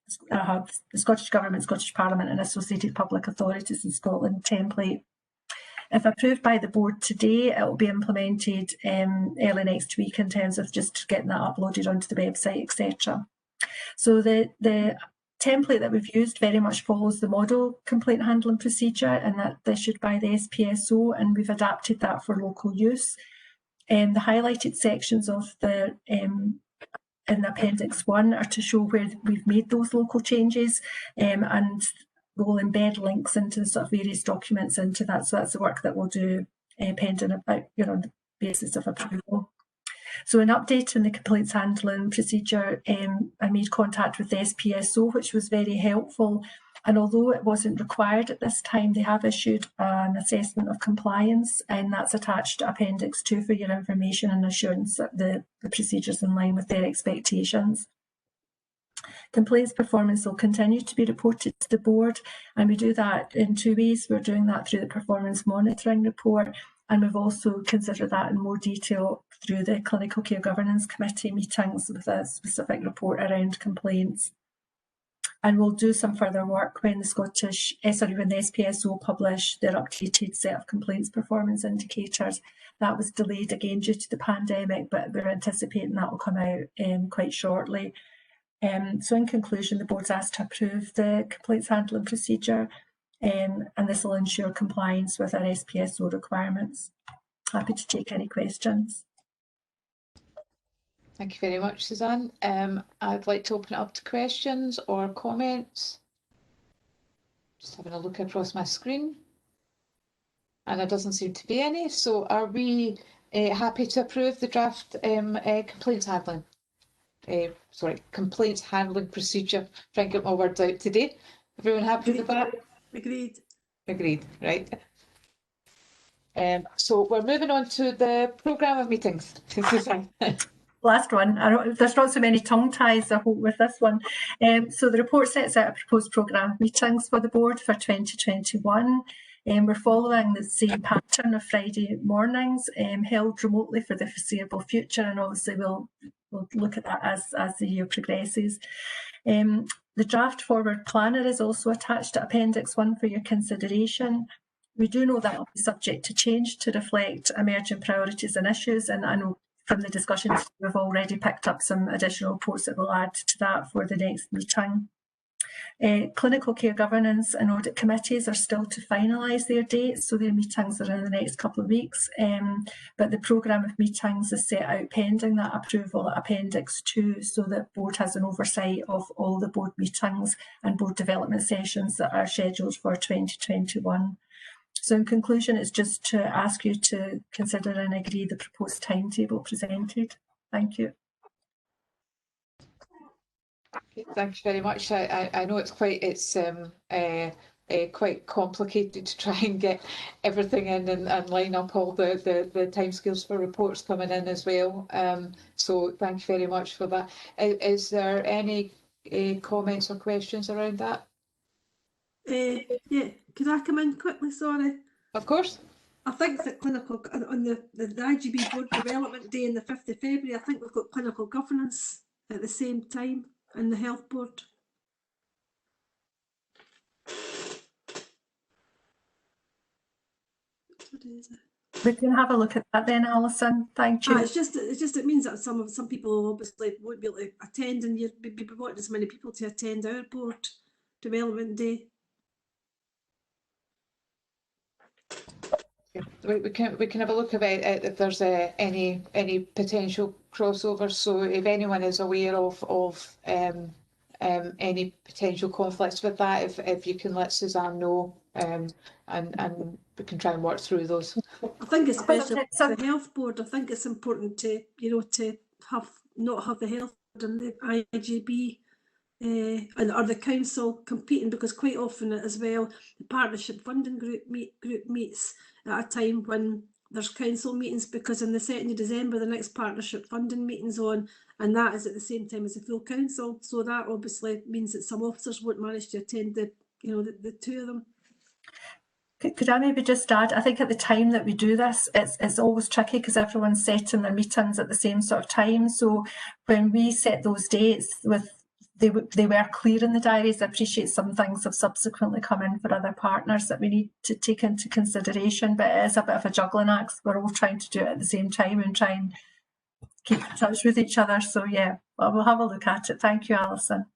Scottish Government, Scottish Parliament and associated public authorities in Scotland template. If approved by the board today, it will be implemented early next week in terms of just getting that uploaded onto the website, etc. So the template that we've used very much follows the model complaint handling procedure, and that's issued by the SPSO, and we've adapted that for local use. The highlighted sections of the in Appendix 1 are to show where we've made those local changes, and we'll embed links into the sort of various documents into that. So that's the work that we'll do pending on the basis of approval. So in updating the complaints handling procedure, I made contact with the SPSO, which was very helpful. And although it wasn't required at this time, they have issued an assessment of compliance, and that's attached to Appendix 2 for your information and assurance that the procedure's in line with their expectations. Complaints performance will continue to be reported to the board, and we do that in 2 ways. We're doing that through the performance monitoring report, and we've also considered that in more detail through the Clinical Care Governance Committee meetings with a specific report around complaints. And we'll do some further work when the SPSO publish their updated set of complaints performance indicators. That was delayed again due to the pandemic, but we're anticipating that will come out quite shortly. So in conclusion, the board's asked to approve the complaints handling procedure, and this will ensure compliance with our SPSO requirements. Happy to take any questions. Thank you very much, Suzanne. I'd like to open it up to questions or comments. Just having a look across my screen. And there doesn't seem to be any. So are we happy to approve the draft complaints handling? Complaints handling procedure. Try and get my words out today. Everyone happy with that? Agreed. Agreed, right. So we're moving on to the programme of meetings. Last one. There's not so many tongue ties, I hope, with this one. So the report sets out a proposed programme of meetings for the board for 2021. We're following the same pattern of Friday mornings, held remotely for the foreseeable future, and obviously we'll look at that as the year progresses. The draft forward planner is also attached to Appendix 1 for your consideration. We do know that will be subject to change to reflect emerging priorities and issues, and I know from the discussions we've already picked up some additional reports that we'll add to that for the next meeting. Clinical care governance and audit committees are still to finalise their dates, so their meetings are in the next couple of weeks, but the programme of meetings is set out pending that approval at Appendix 2, so that board has an oversight of all the board meetings and board development sessions that are scheduled for 2021. So in conclusion, it's just to ask you to consider and agree the proposed timetable presented. Thank you. Thank you very much. I know it's quite complicated to try and get everything in and line up all the timescales for reports coming in as well. So thank you very much for that. Is there any comments or questions around that? Yeah, could I come in quickly? Sorry. Of course. I think that clinical on the IGB board development day on the 5th of February, I think we've got clinical governance at the same time in the health board. We can have a look at that then, Alison. Thank you. It's just it means that some people obviously won't be able to attend, and you'd be wanting as many people to attend our board development day. We can have a look about if there's any potential crossovers. So if anyone is aware of any potential conflicts with that, if you can let Suzanne know, and we can try and work through those. I think especially the health board, I think it's important to to not have the health board and the IGB or the council competing, because quite often as well the partnership funding group meets at a time when there's council meetings, because on the 2nd of December the next partnership funding meeting's on, and that is at the same time as the full council, so that obviously means that some officers won't manage to attend the two of them. Could I maybe just add, I think at the time that we do this, it's always tricky because everyone's setting their meetings at the same sort of time. So when we set those dates, they were clear in the diaries. I appreciate some things have subsequently come in for other partners that we need to take into consideration, but it is a bit of a juggling act. We're all trying to do it at the same time and try and keep in touch with each other. So yeah, well, we'll have a look at it. Thank you, Alison.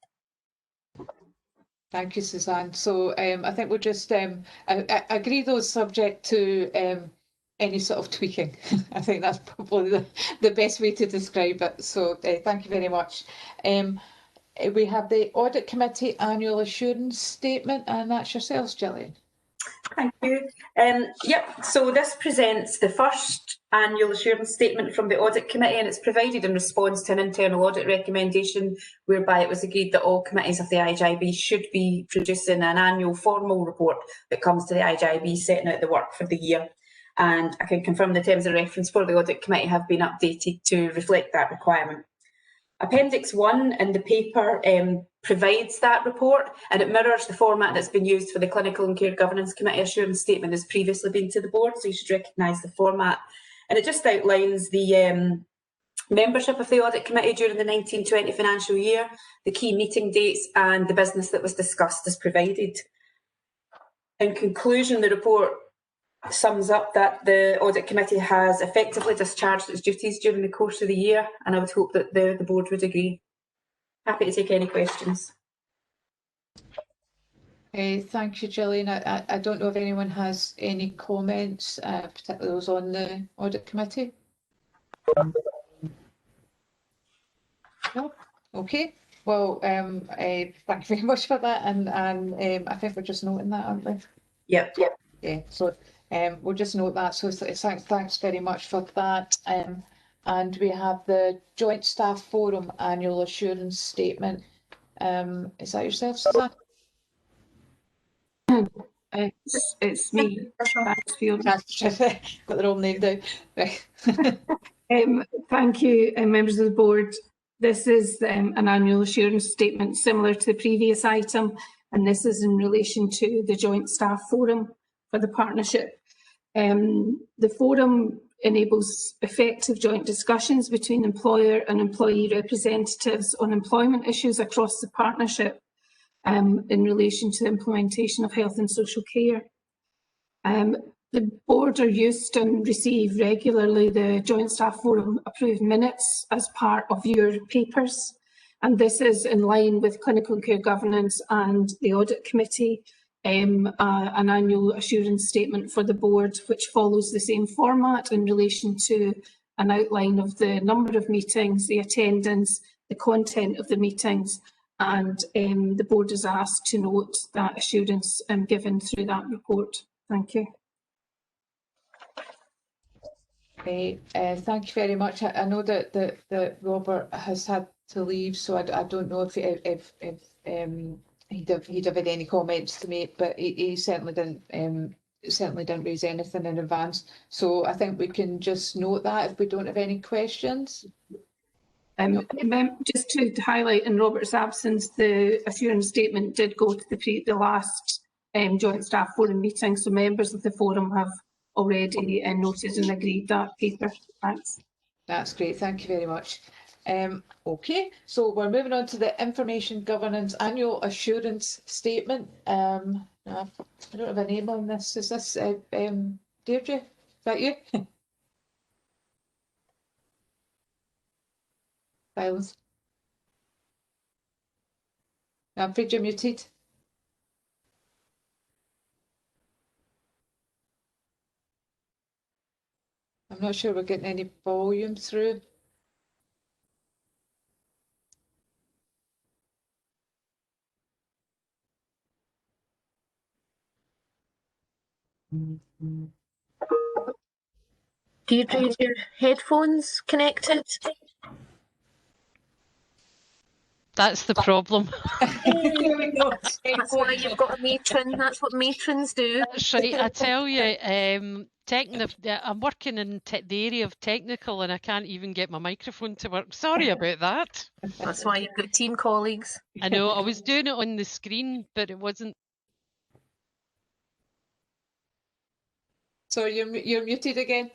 Thank you, Suzanne. So I think we'll just agree those subject to any sort of tweaking. I think that's probably the best way to describe it. So thank you very much. We have the Audit Committee Annual Assurance Statement, and that's yourselves, Gillian. Thank you. Yep, so this presents the first annual assurance statement from the Audit Committee, and it's provided in response to an internal audit recommendation whereby it was agreed that all committees of the IGB should be producing an annual formal report that comes to the IGB setting out the work for the year. And I can confirm the terms of reference for the Audit Committee have been updated to reflect that requirement. Appendix 1 in the paper provides that report, and it mirrors the format that's been used for the Clinical and Care Governance Committee assurance statement that's previously been to the board, so you should recognise the format. And it just outlines the membership of the Audit Committee during the 1920 financial year, the key meeting dates and the business that was discussed as provided. In conclusion, the report sums up that the Audit Committee has effectively discharged its duties during the course of the year, and I would hope that the board would agree. Happy to take any questions. Thank you, Gillian. I don't know if anyone has any comments, particularly those on the Audit Committee. No? Okay. Well, thank you very much for that, and I think we're just noting that, aren't we? Yep. Yeah. So we'll just note that. So thanks very much for that. And we have the Joint Staff Forum Annual Assurance Statement. Is that yourself, Suzanne? It's me. Thanks, Fiona. Got the wrong name down. Right. Thank you, members of the board. This is an annual assurance statement similar to the previous item, and this is in relation to the Joint Staff Forum for the partnership. The forum enables effective joint discussions between employer and employee representatives on employment issues across the partnership in relation to the implementation of health and social care. The board are used and receive regularly the Joint Staff Forum approved minutes as part of your papers, and this is in line with clinical care governance and the audit committee, an annual assurance statement for the board which follows the same format in relation to an outline of the number of meetings, the attendance, the content of the meetings, and the board is asked to note that assurance given through that report. Thank you. Thank you very much. I know that Robert has had to leave, so I don't know if he'd have had any comments to make, but he certainly didn't raise anything in advance. So I think we can just note that if we don't have any questions. Just to highlight, in Robert's absence, the assurance statement did go to the last Joint Staff Forum meeting, so members of the forum have already noted and agreed that paper. Thanks. That's great, thank you very much. Okay, so we're moving on to the Information Governance Annual Assurance Statement. I don't have a name on this. Is this Deirdre? Is that you? Silence. I'm afraid you're muted. I'm not sure we're getting any volume through. Deirdre, is your headphones connected? That's the problem. There we go. That's why you've got a matron. That's what matrons do. That's right. I tell you, I'm working in the area of technical and I can't even get my microphone to work. Sorry about that. That's why you've got team colleagues. I know, I was doing it on the screen, but it wasn't. So you're muted again.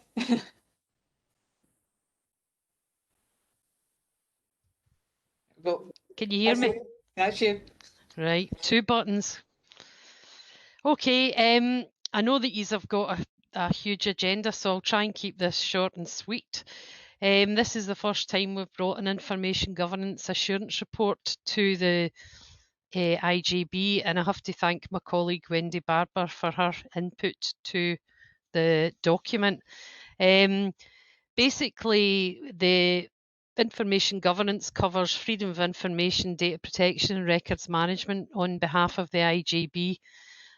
Well, can you hear me? That's you. Right, 2 buttons. Okay, I know that you have got a huge agenda, so I'll try and keep this short and sweet. This is the first time we've brought an Information Governance Assurance Report to the IGB, and I have to thank my colleague Wendy Barber for her input to the document. Basically, the information governance covers freedom of information, data protection and records management on behalf of the IGB.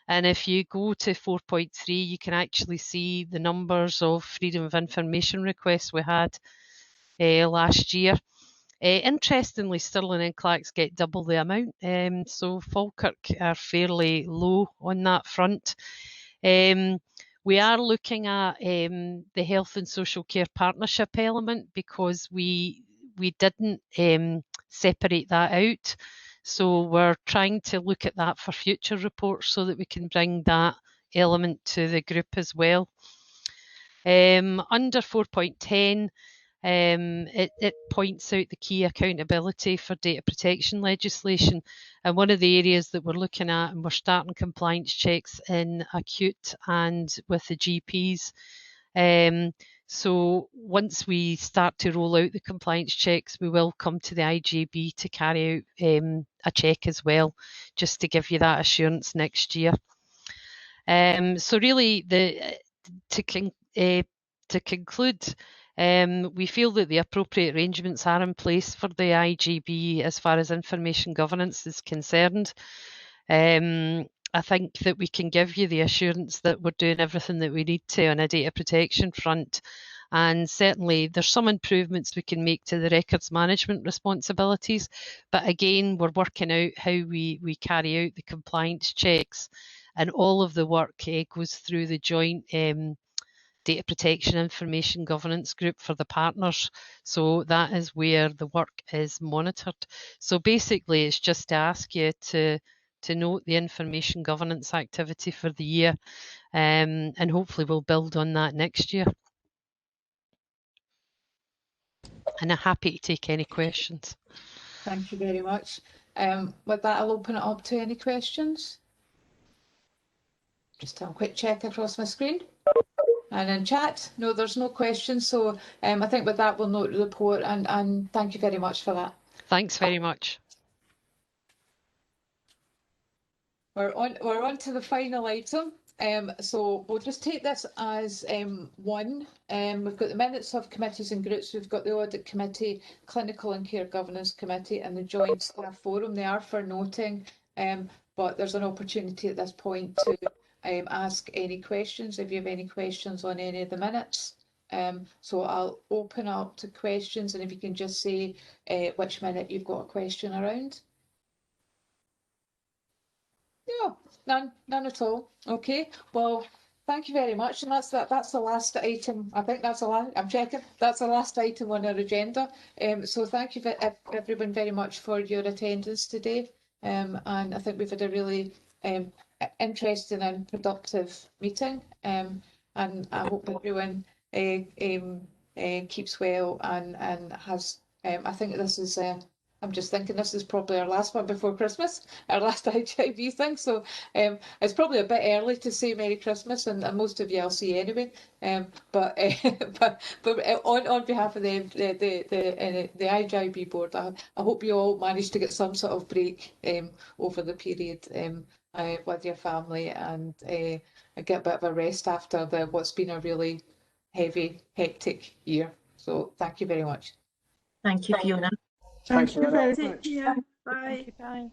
And if you go to 4.3, you can actually see the numbers of freedom of information requests we had last year. Interestingly, Stirling and Clacks get double the amount, so Falkirk are fairly low on that front. We are looking at the health and social care partnership element because we didn't separate that out. So we're trying to look at that for future reports so that we can bring that element to the group as well. Under 4.10, it points out the key accountability for data protection legislation, and one of the areas that we're looking at, and we're starting compliance checks in acute and with the GPs. So once we start to roll out the compliance checks, we will come to the IGB to carry out a check as well, just to give you that assurance next year. So really, to conclude, we feel that the appropriate arrangements are in place for the IGB as far as information governance is concerned. I think that we can give you the assurance that we're doing everything that we need to on a data protection front. And certainly there's some improvements we can make to the records management responsibilities. But again, we're working out how we carry out the compliance checks and all of the work goes through the joint data protection information governance group for the partners. So that is where the work is monitored. So basically it's just to ask you to note the information governance activity for the year, and hopefully we'll build on that next year. And I'm happy to take any questions. Thank you very much. With that, I'll open it up to any questions. Just have a quick check across my screen. And in chat, no, there's no questions. So I think with that, we'll note the report, and thank you very much for that. Thanks very much. We're on to the final item. So we'll just take this as one. We've got the minutes of committees and groups. We've got the audit committee, clinical and care governance committee, and the joint staff forum. They are for noting, but there's an opportunity at this point to ask any questions if you have any questions on any of the minutes. So I'll open up to questions, and if you can just say which minute you've got a question around. No, none at all. Okay, well, thank you very much, and that's the last item. I think that's the last. I'm checking. That's the last item on our agenda. So thank you everyone very much for your attendance today. And I think we've had a really interesting and productive meeting. And I hope everyone keeps well and has. I think this is. I'm just thinking this is probably our last one before Christmas, our last HIV thing. So it's probably a bit early to say Merry Christmas, and most of you I'll see anyway. But on behalf of the IGB board, I hope you all managed to get some sort of break over the period with your family, and get a bit of a rest after what's been a really heavy, hectic year. So thank you very much. Thank you, Fiona. Thank you very much. Take care. Bye. Bye.